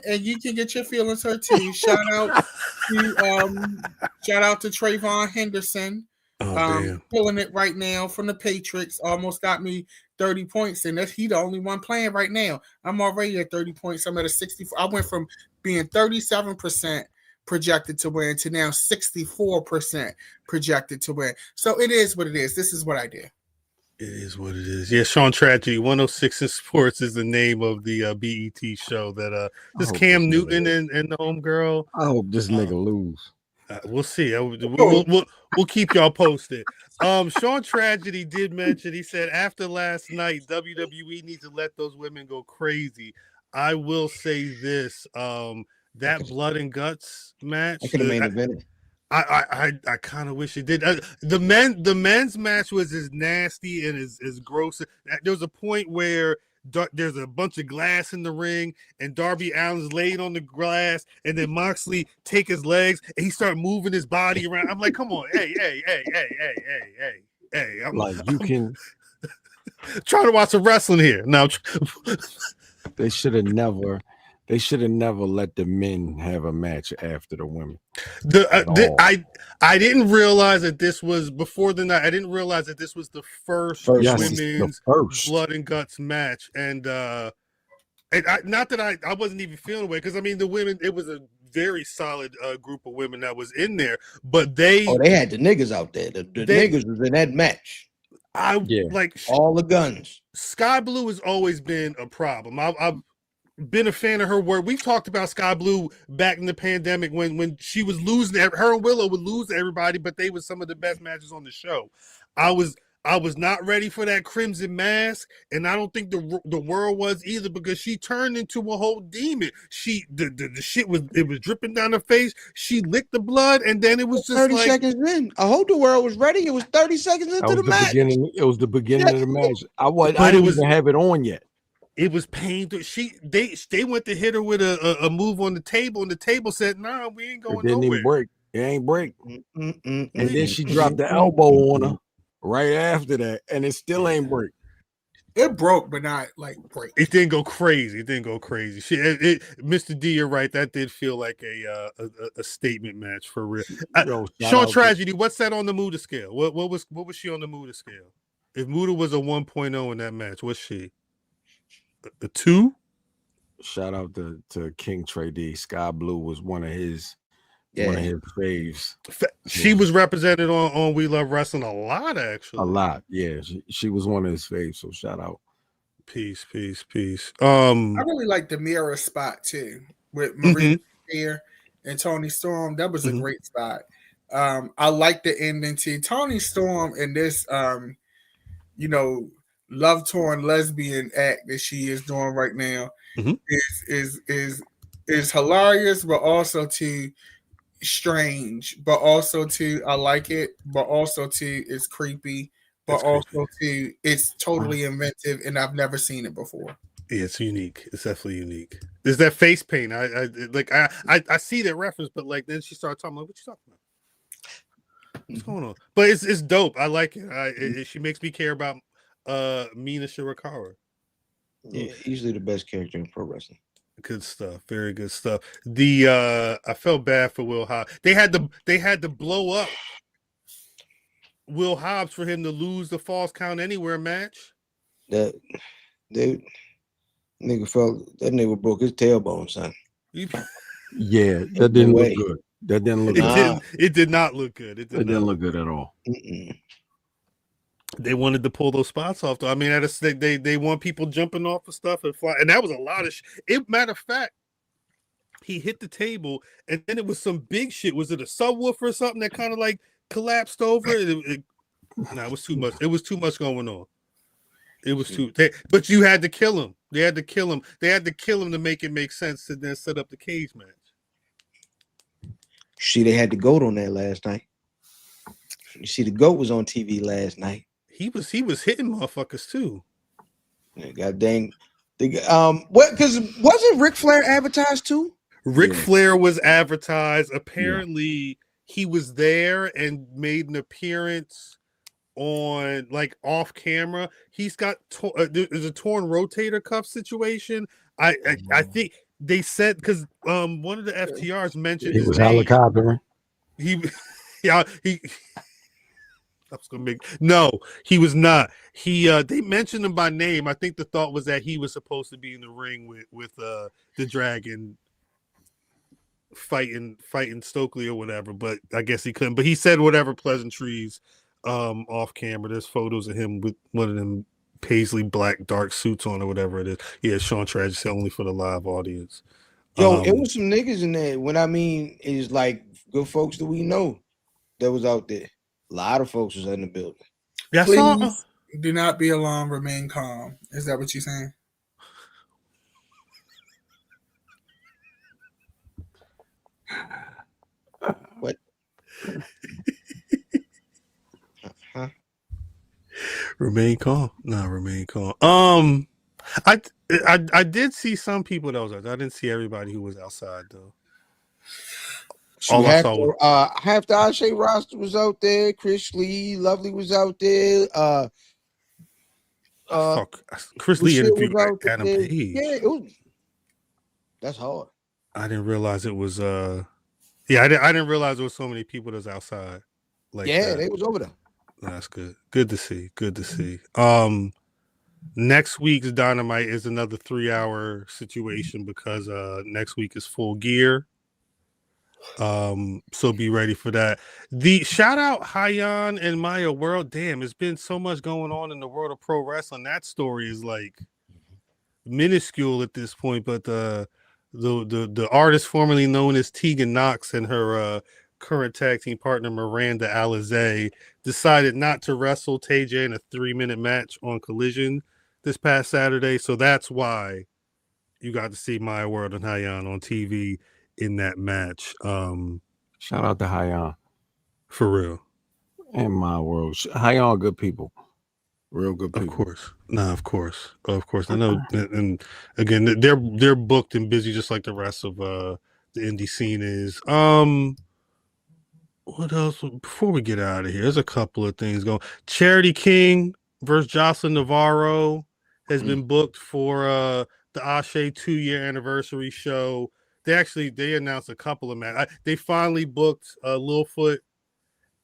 Speaker 4: And you can get your feelings hurt too. Shout out to Trayvon Henderson. Pulling it right now from the Patriots. Almost got me 30 points, and he the only one playing right now. I'm already at 30 points. I'm at a 64. I went from being 37% projected to win to now 64% projected to win. So it is what it is. This is what I did.
Speaker 2: It is what it is. Yeah, Sean Tragedy, 106 in Sports is the name of the BET show that this Cam Newton and the homegirl.
Speaker 3: I hope this nigga lose.
Speaker 2: We'll see. We'll keep y'all posted. Sean Tragedy did mention, he said, after last night, WWE needs to let those women go crazy. I will say this, that Blood and Guts match.
Speaker 1: I could have made it.
Speaker 2: I kind of wish it did. The men's match was as nasty and as gross. There was a point where there's a bunch of glass in the ring, and Darby Allin's laid on the glass, and then Moxley take his legs and he started moving his body around. I'm like, come on, hey.
Speaker 3: You can
Speaker 2: trying to watch some wrestling here now.
Speaker 3: They should have never let the men have a match after the women.
Speaker 2: I didn't realize that this was before the night. I didn't realize that this was the first women's Blood and Guts match, and not that I wasn't even feeling away, because I mean the women, it was a very solid group of women that was in there, but they
Speaker 1: had the niggas out there. The niggas was in that match.
Speaker 2: Like
Speaker 1: all the guns.
Speaker 2: Sky Blue has always been a problem. I've been a fan of her work. We've talked about Sky Blue back in the pandemic when she was losing. Her and Willow would lose to everybody, but they were some of the best matches on the show. I was not ready for that Crimson Mask, and I don't think the world was either, because she turned into a whole demon. The shit was dripping down her face. She licked the blood, and then it was just
Speaker 1: 30 seconds in. I hope the world was ready. It was 30 seconds into the match.
Speaker 3: It was the beginning of the match. I didn't even have it on yet.
Speaker 2: It was painful. They went to hit her with a move on the table, and the table said, "Nah, we ain't going nowhere."
Speaker 3: It ain't break. And then she dropped the elbow on her right after that, and it still ain't break.
Speaker 4: It broke, but not like break.
Speaker 2: It didn't go crazy. Mr. D, you're right. That did feel like a statement match for real. Sean Tragedy, what's that on the Muda scale? What was she on the Muda scale? If Muda was a 1.0 in that match, what's she? A 2?
Speaker 3: Shout out to King Trey D. Sky Blue was one of his faves.
Speaker 2: She was represented on We Love Wrestling a lot, actually.
Speaker 3: A lot, yeah. She was one of his faves, so shout out.
Speaker 2: Peace.
Speaker 4: I really like the mirror spot too with Marie here and Tony Storm. That was a great spot. I like the ending too. Tony Storm in this love torn lesbian act that she is doing right now is hilarious, but also too strange, but also too I like it, but also too it's creepy, but also too it's totally inventive, and I've never seen it before.
Speaker 2: Yeah, it's unique. It's definitely unique. There's that face paint. I see that reference, but like then she started talking. Like, what you talking about? What's going on? But it's dope. I like it. She makes me care about Mina Shirakawa.
Speaker 1: Yeah, easily the best character in pro wrestling.
Speaker 2: Good stuff. Very good stuff. I felt bad for Will Hobbs. They had to blow up Will Hobbs for him to lose the Falls Count Anywhere match.
Speaker 1: That nigga broke his tailbone, son.
Speaker 3: Yeah, that didn't look good. That didn't look good.
Speaker 2: It did not look good. It
Speaker 3: didn't look good at all.
Speaker 2: They wanted to pull those spots off, though. I mean, they want people jumping off of stuff and fly, and that was a lot of shit. Matter of fact, he hit the table, and then it was some big shit. Was it a subwoofer or something that kind of like collapsed over? It was too much. It was too much going on. It was but you had to kill him. They had to kill him. They had to kill him to make it make sense to then set up the cage match.
Speaker 1: See, they had the GOAT on there last night. You see, the GOAT was on TV last night.
Speaker 2: He was hitting motherfuckers too.
Speaker 1: Yeah, God dang. Because wasn't Ric Flair advertised too?
Speaker 2: Ric Flair was advertised. Apparently, he was there and made an appearance on like off camera. He's got there's a torn rotator cuff situation. I think they said because one of the FTRs mentioned
Speaker 3: he was helicoptering.
Speaker 2: No, he was not. They mentioned him by name. I think the thought was that he was supposed to be in the ring with the Dragon fighting Stokely or whatever, but I guess he couldn't. But he said whatever pleasantries off camera. There's photos of him with one of them paisley black dark suits on or whatever it is. Yeah, Sean Tragic said only for the live audience.
Speaker 1: Yo, it was some niggas in there. What I mean is like good folks that we know that was out there. A lot of folks was in the building.
Speaker 2: Yeah,
Speaker 4: Please do not be alarmed. Remain calm. Is that what you're saying?
Speaker 1: What? Huh?
Speaker 2: Remain calm. No, remain calm. I did see some people that was out. I didn't see everybody who was outside though. All I saw was
Speaker 1: half the Ashe roster was out there. Chris Lee, Lovely was out there.
Speaker 2: Chris Lee interviewed Adam
Speaker 1: there.
Speaker 2: Page.
Speaker 1: Yeah, it was. That's hard.
Speaker 2: I didn't realize it was. I didn't realize there was so many people that's outside. Like that.
Speaker 1: They was over there.
Speaker 2: That's good. Good to see. Good to see. Next week's Dynamite is another 3-hour situation because next week is Full Gear. So be ready for that. The shout out Hyan and Maya World. Damn, it's been so much going on in the world of pro wrestling. That story is like minuscule at this point, but the artist formerly known as Tegan Knox and her current tag team partner Miranda Alizé decided not to wrestle TJ in a 3-minute match on Collision this past Saturday. So that's why you got to see Maya World and Hyan on TV in that match.
Speaker 3: Shout out to Hyan.
Speaker 2: For real.
Speaker 3: And My World. Hyan, good people. Real good people.
Speaker 2: Of course. No, of course. I know. And again, they're booked and busy just like the rest of the indie scene is. What else? Before we get out of here, there's a couple of things going. Charity King versus Jocelyn Navarro has been booked for the Ashe 2-year anniversary show. They announced a couple of matches. They finally booked Littlefoot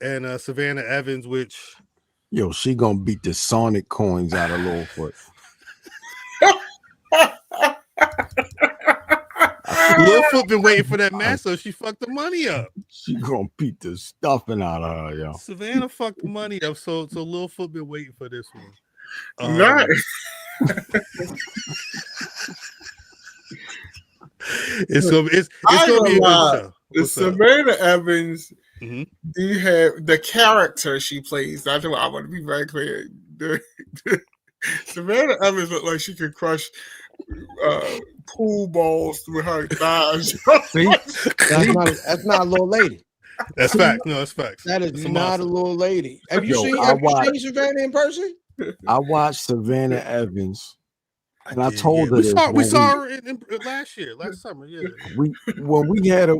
Speaker 2: and Savannah Evans, which
Speaker 3: she gonna beat the Sonic coins out of Littlefoot.
Speaker 2: Littlefoot been waiting for that match, so she fucked the money up.
Speaker 3: She gonna beat the stuffing out of her, yo.
Speaker 2: Savannah fucked the money up, so Littlefoot been waiting for this one.
Speaker 4: Nice.
Speaker 2: It's gonna be a good show.
Speaker 4: Savannah Evans, do you have the character she plays? That's what I want to be very clear. Savannah Evans look like she could crush pool balls with her thighs.
Speaker 1: See? That's not a little lady.
Speaker 2: That's fact. No, that's facts.
Speaker 1: That is not a little lady. Have you seen Savannah in person?
Speaker 3: I watched Savannah Evans. And I told her
Speaker 2: we saw her in last summer. Yeah,
Speaker 3: when we had her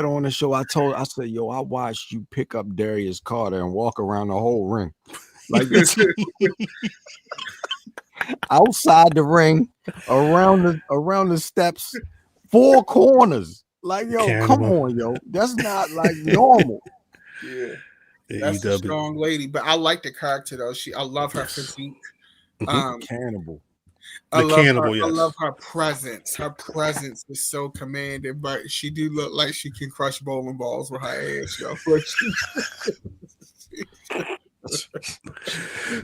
Speaker 3: on the show, I said, "Yo, I watched you pick up Darius Carter and walk around the whole ring, like outside the ring, around the steps, 4 corners. Like, yo, come on, yo, that's not like normal."
Speaker 4: Yeah, that's a strong lady, but I like the character though. I love her physique.
Speaker 3: Cannibal.
Speaker 4: I love her presence. Her presence is so commanding, but she do look like she can crush bowling balls with her ass, yo.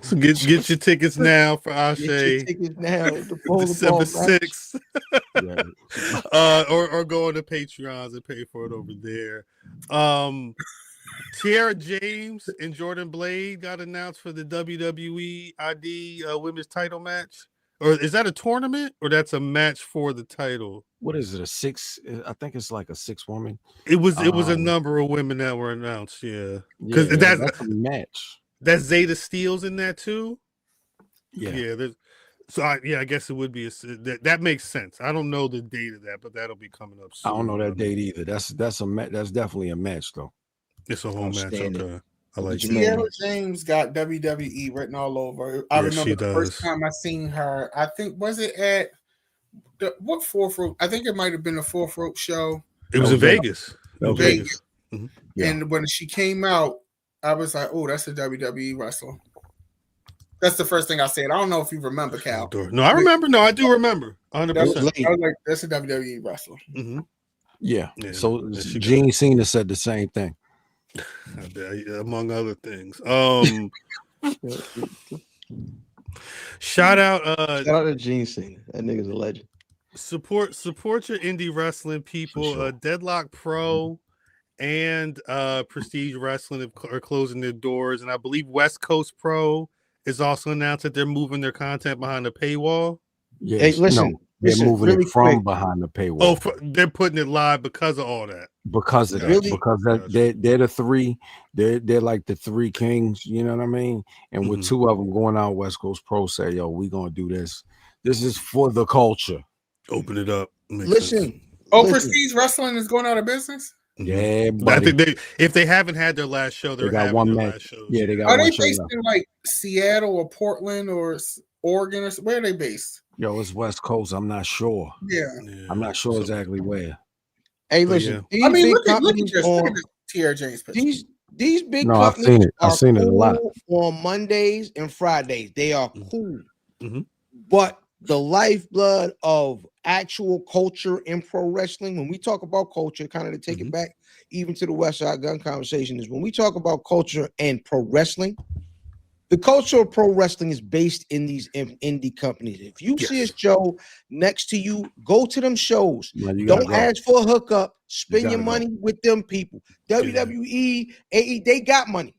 Speaker 2: So get your tickets now for Ashe.
Speaker 1: Get your tickets now.
Speaker 2: December 6th. Or go on to Patreons and pay for it over there. Tiara James and Jordan Blade got announced for the WWE ID women's title match. Or is that a tournament or that's a match for the title?
Speaker 3: What is it? I think it's like a 6-woman.
Speaker 2: It was a number of women that were announced, because
Speaker 3: that's a match.
Speaker 2: That's Zeta Steele's in that too.
Speaker 3: Yeah.
Speaker 2: I guess it would be that makes sense. I don't know the date of that, but that'll be coming up soon.
Speaker 3: I don't know that date either. That's definitely a match though.
Speaker 2: It's a whole match. Okay. I like
Speaker 4: Tiara James got WWE written all over. I remember the first time I seen her. I think was it at what Fourth Rope? I think it might have been a Fourth Rope show.
Speaker 2: It was in Vegas.
Speaker 4: Vegas. Mm-hmm. Yeah. And when she came out, I was like, "Oh, that's a WWE wrestler." That's the first thing I said. I don't know if you remember, Cal.
Speaker 2: No, I remember. No, I do remember. 100%.
Speaker 4: I was like, "That's a WWE wrestler."
Speaker 2: Mm-hmm.
Speaker 3: Yeah.
Speaker 2: Yeah,
Speaker 3: So
Speaker 2: there she
Speaker 3: Gene Cena said the same thing.
Speaker 2: among other things. Shout out
Speaker 1: to Gene Cena. That nigga's a legend.
Speaker 2: support your indie wrestling people.
Speaker 3: sure.
Speaker 2: Deadlock Pro and Prestige Wrestling are closing their doors, and I believe West Coast Pro is also announced that they're moving their content behind the paywall.
Speaker 3: Yes.
Speaker 1: Hey, listen,
Speaker 3: they're moving
Speaker 1: really
Speaker 3: it from
Speaker 1: quick.
Speaker 3: behind the paywall.
Speaker 2: Oh, they're putting it live because of all that.
Speaker 3: Because of that,
Speaker 1: Really?
Speaker 3: because they're the three, they're like the three kings, you know what I mean? And with two of them going out, West Coast Pro say, yo, we gonna do this. This is for the culture.
Speaker 2: Open it up.
Speaker 1: Listen.
Speaker 4: Prestige Wrestling is going out of business?
Speaker 3: Yeah,
Speaker 2: I think if they haven't had their last show,
Speaker 3: they got one match. Yeah, they got
Speaker 4: Are
Speaker 3: one
Speaker 4: they
Speaker 3: show
Speaker 4: based
Speaker 3: left.
Speaker 4: in like Seattle or Portland or Oregon or where are they based?
Speaker 3: Yo, it's West Coast. I'm not sure.
Speaker 4: Yeah.
Speaker 3: I'm not sure exactly where.
Speaker 1: Hey, listen.
Speaker 2: Yeah.
Speaker 4: I mean, look at this Tiara James picture.
Speaker 1: These big
Speaker 3: No, I've
Speaker 1: companies
Speaker 3: seen it. I've seen it a lot.
Speaker 1: on Mondays and Fridays. They are cool.
Speaker 2: Mm-hmm.
Speaker 1: But the lifeblood of actual culture in pro wrestling, when we talk about culture, kind of to take it back even to the Westside Gun conversation, is when we talk about culture and pro wrestling, the culture of pro wrestling is based in these indie companies. If you see a show next to you, go to them shows. Don't ask for a hookup. Spend your money with them people. WWE, AE, they got money.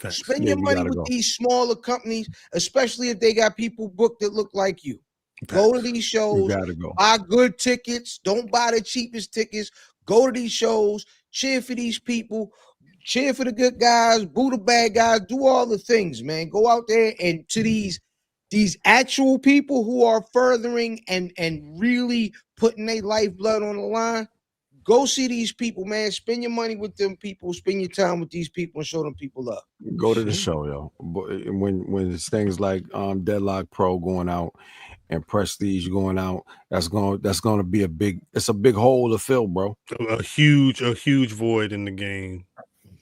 Speaker 1: Spend your money with these smaller companies, especially if they got people booked that look like you. Go to these shows, buy good tickets. Don't buy the cheapest tickets. Go to these shows, cheer for these people, cheer for the good guys, boo the bad guys, do all the things, man. Go out there and to these actual people who are furthering and really putting their lifeblood on the line. Go see these people, man. Spend your money with them people. Spend your time with these people and show them people love.
Speaker 3: Go to the show, yo. When it's things like Deadlock Pro going out and Prestige going out, that's going to be a big hole to fill, bro.
Speaker 2: A huge void in the game.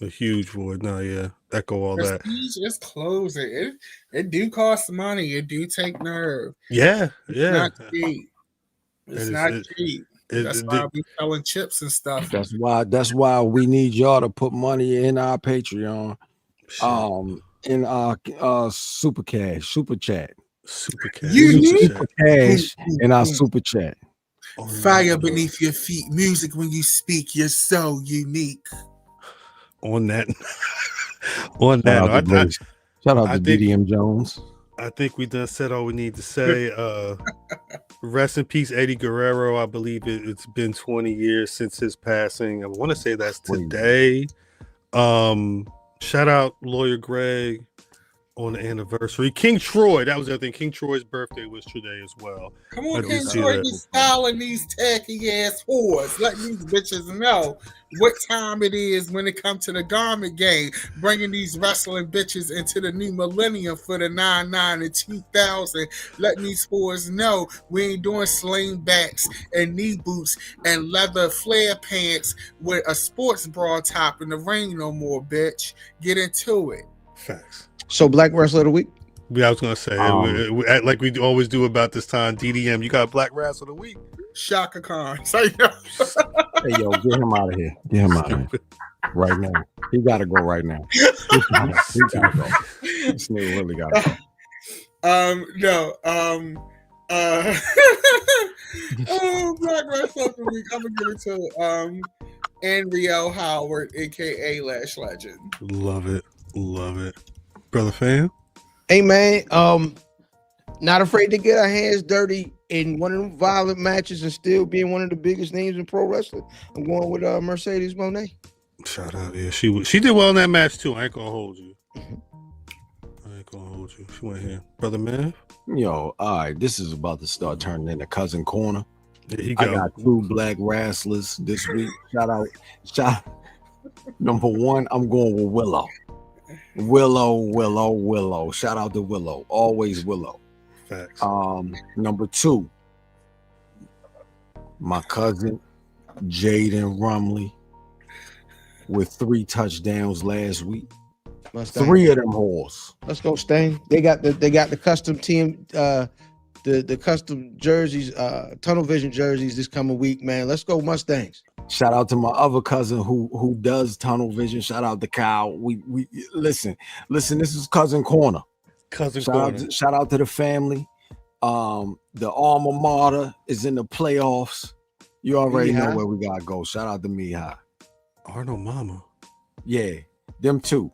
Speaker 2: A huge void. No, yeah. Echo all that.
Speaker 4: Prestige is closing. It do cost money. It do take nerve.
Speaker 2: Yeah.
Speaker 4: It's not cheap. It's not cheap. That's why I'll be selling chips and stuff.
Speaker 3: That's why we need y'all to put money in our Patreon, in our super chat, in our super chat.
Speaker 4: Fire beneath your feet, music when you speak. You're so unique.
Speaker 2: On that,
Speaker 3: shout out to DDM Jones.
Speaker 2: I think we done said all we need to say. Rest in peace, Eddie Guerrero. I believe it's been 20 years since his passing. I want to say that's today. Shout out Lawyer Greg on the anniversary. King Troy, that was the other thing. King Troy's birthday was today as well.
Speaker 4: Come on, King Troy, be styling these tacky ass whores. Let these bitches know what time it is when it comes to the garment game. Bringing these wrestling bitches into the new millennium for the 99 and 2000. Letting these whores know we ain't doing sling backs and knee boots and leather flare pants with a sports bra top in the ring no more, bitch. Get into it.
Speaker 2: Facts.
Speaker 1: So Black Wrestler of the Week?
Speaker 2: Yeah, I was going to say, like we always do about this time, DDM, you got Black Rasslin of the Week.
Speaker 4: Shaka Khan.
Speaker 3: Hey, yo, get him out of here. Get him out of here. Right now. He got to go right now. He got to go. This nigga really got to
Speaker 4: go. Black Wrestler of the Week. I'm going to give it to Andriel Howard, a.k.a. Lash Legend.
Speaker 2: Love it. Brother Fan?
Speaker 1: Hey, man, not afraid to get our hands dirty in one of them violent matches and still being one of the biggest names in pro wrestling. I'm going with Mercedes Moné.
Speaker 2: Shout out. Yeah, she did well in that match, too. I ain't going to hold you. She went here. Brother Man?
Speaker 3: Yo, all right, this is about to start turning into Cousin Corner.
Speaker 2: There you go.
Speaker 3: I got 2 black wrestlers this week. Shout number 1, I'm going with Willow. Shout out to Willow. Always Willow.
Speaker 2: Facts.
Speaker 3: Number 2, my cousin Jaden Rumley with 3 touchdowns last week.
Speaker 1: Mustang.
Speaker 3: 3 of them whores.
Speaker 1: Let's go, Stain. They got the custom team, the custom jerseys, tunnel vision jerseys this coming week, man. Let's go, Mustangs.
Speaker 3: Shout out to my other cousin who does tunnel vision. Shout out to Kyle. We listen. This is Cousin Corner. Shout out to the family. The alma mater is in the playoffs. You already know where we gotta go. Shout out to Mihai.
Speaker 2: Arnold Mama.
Speaker 3: Yeah, them two.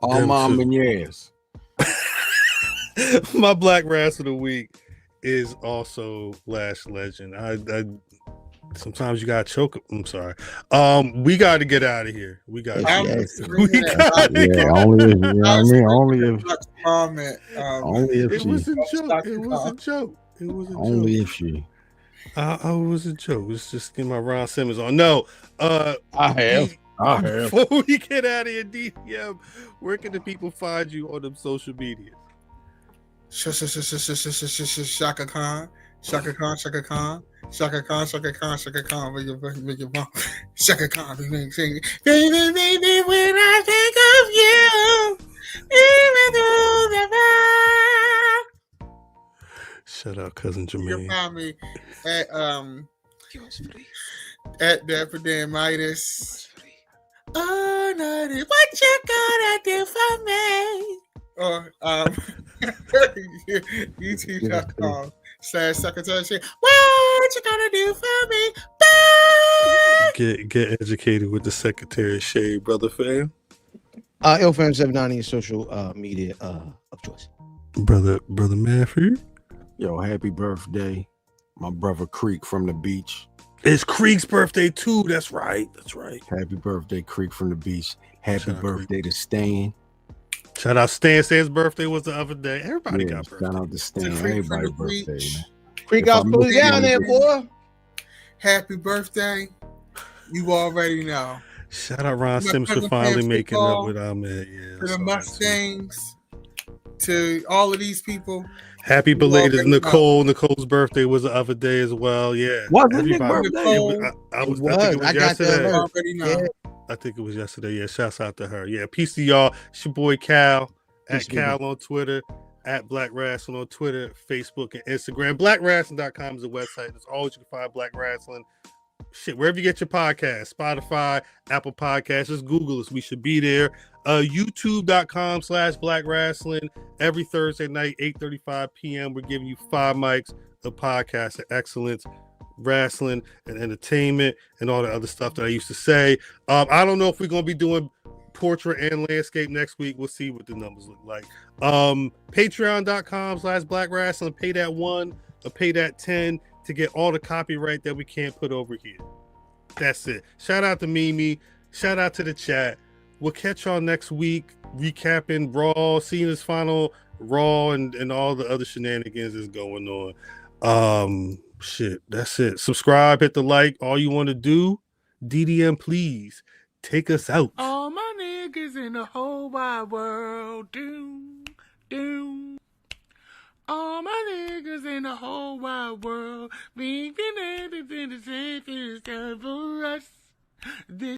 Speaker 3: All mom and yes.
Speaker 2: My Black Rasslin of the Week is also Lash Legend. I sometimes you gotta choke. I'm sorry. We got to get out of here. We got.
Speaker 3: Only if
Speaker 2: it was a joke. It was a joke.
Speaker 3: Only if she.
Speaker 2: I was a joke. It's just getting my Ron Simmons on. No,
Speaker 1: I have.
Speaker 2: Before we get out of here, DDM, where can the people find you on them social media?
Speaker 4: Shaka Khan. Shaka Khan. Make your mom. Shaka Khan. Baby, when I think of you, even through the fire.
Speaker 2: Shout out, cousin Jermaine.
Speaker 4: You can find me at Dapper Dan Midas. Oh, no, what you gonna do for me? Or youtube.com/secretary. What you gonna do for me? Bye!
Speaker 2: Get educated with the Secretary of Shade, brother fam.
Speaker 1: Ilfam790 is social media of choice.
Speaker 2: Brother Matthew.
Speaker 3: Yo, happy birthday, my brother Creek from the beach.
Speaker 2: It's Creek's birthday too. That's right.
Speaker 3: Happy birthday, Creek from the beach. Happy birthday to Stan.
Speaker 2: Shout out Stan. Stan's birthday was the other day. Everybody got birthday.
Speaker 3: Shout out to Stan. Everybody's birthday, man.
Speaker 1: Creek got put down there, boy.
Speaker 4: Happy birthday. You already know.
Speaker 2: Shout out Ron Sims for finally making up with our man. Yeah,
Speaker 4: to the Mustangs, to all of these people.
Speaker 2: Happy belated Nicole. Nicole's birthday was the other day as well. Yeah.
Speaker 3: What was Nick's birthday?
Speaker 2: I think it was yesterday. I think it was yesterday. Yeah. Shouts out to her. Yeah. Peace to y'all. It's your boy Cal. At Cal on Twitter. At Black Rasslin on Twitter, Facebook, and Instagram. BlackRasslin.com is the website. As always, you can find Black Rasslin. Shit, wherever you get your podcast, Spotify, Apple Podcasts, just Google us. We should be there. YouTube.com/Black Rasslin. Every Thursday night, 8:35 p.m. We're giving you 5 mics of podcast of excellence, wrestling, and entertainment, and all the other stuff that I used to say. I don't know if we're gonna be doing portrait and landscape next week. We'll see what the numbers look like. Patreon.com/Black Rasslin. Pay that $1 or pay that $10 to get all the copyright that we can't put over here. That's it. Shout out to Mimi. Shout out to the chat. We'll catch y'all next week recapping Raw, Cena's final Raw, and all the other shenanigans that's going on. Shit, that's it. Subscribe, hit the like, all you want to do. DDM, please take us out.
Speaker 4: All my niggas in the whole wide world, doom. All my niggas in the whole wide world, being the safest time for us.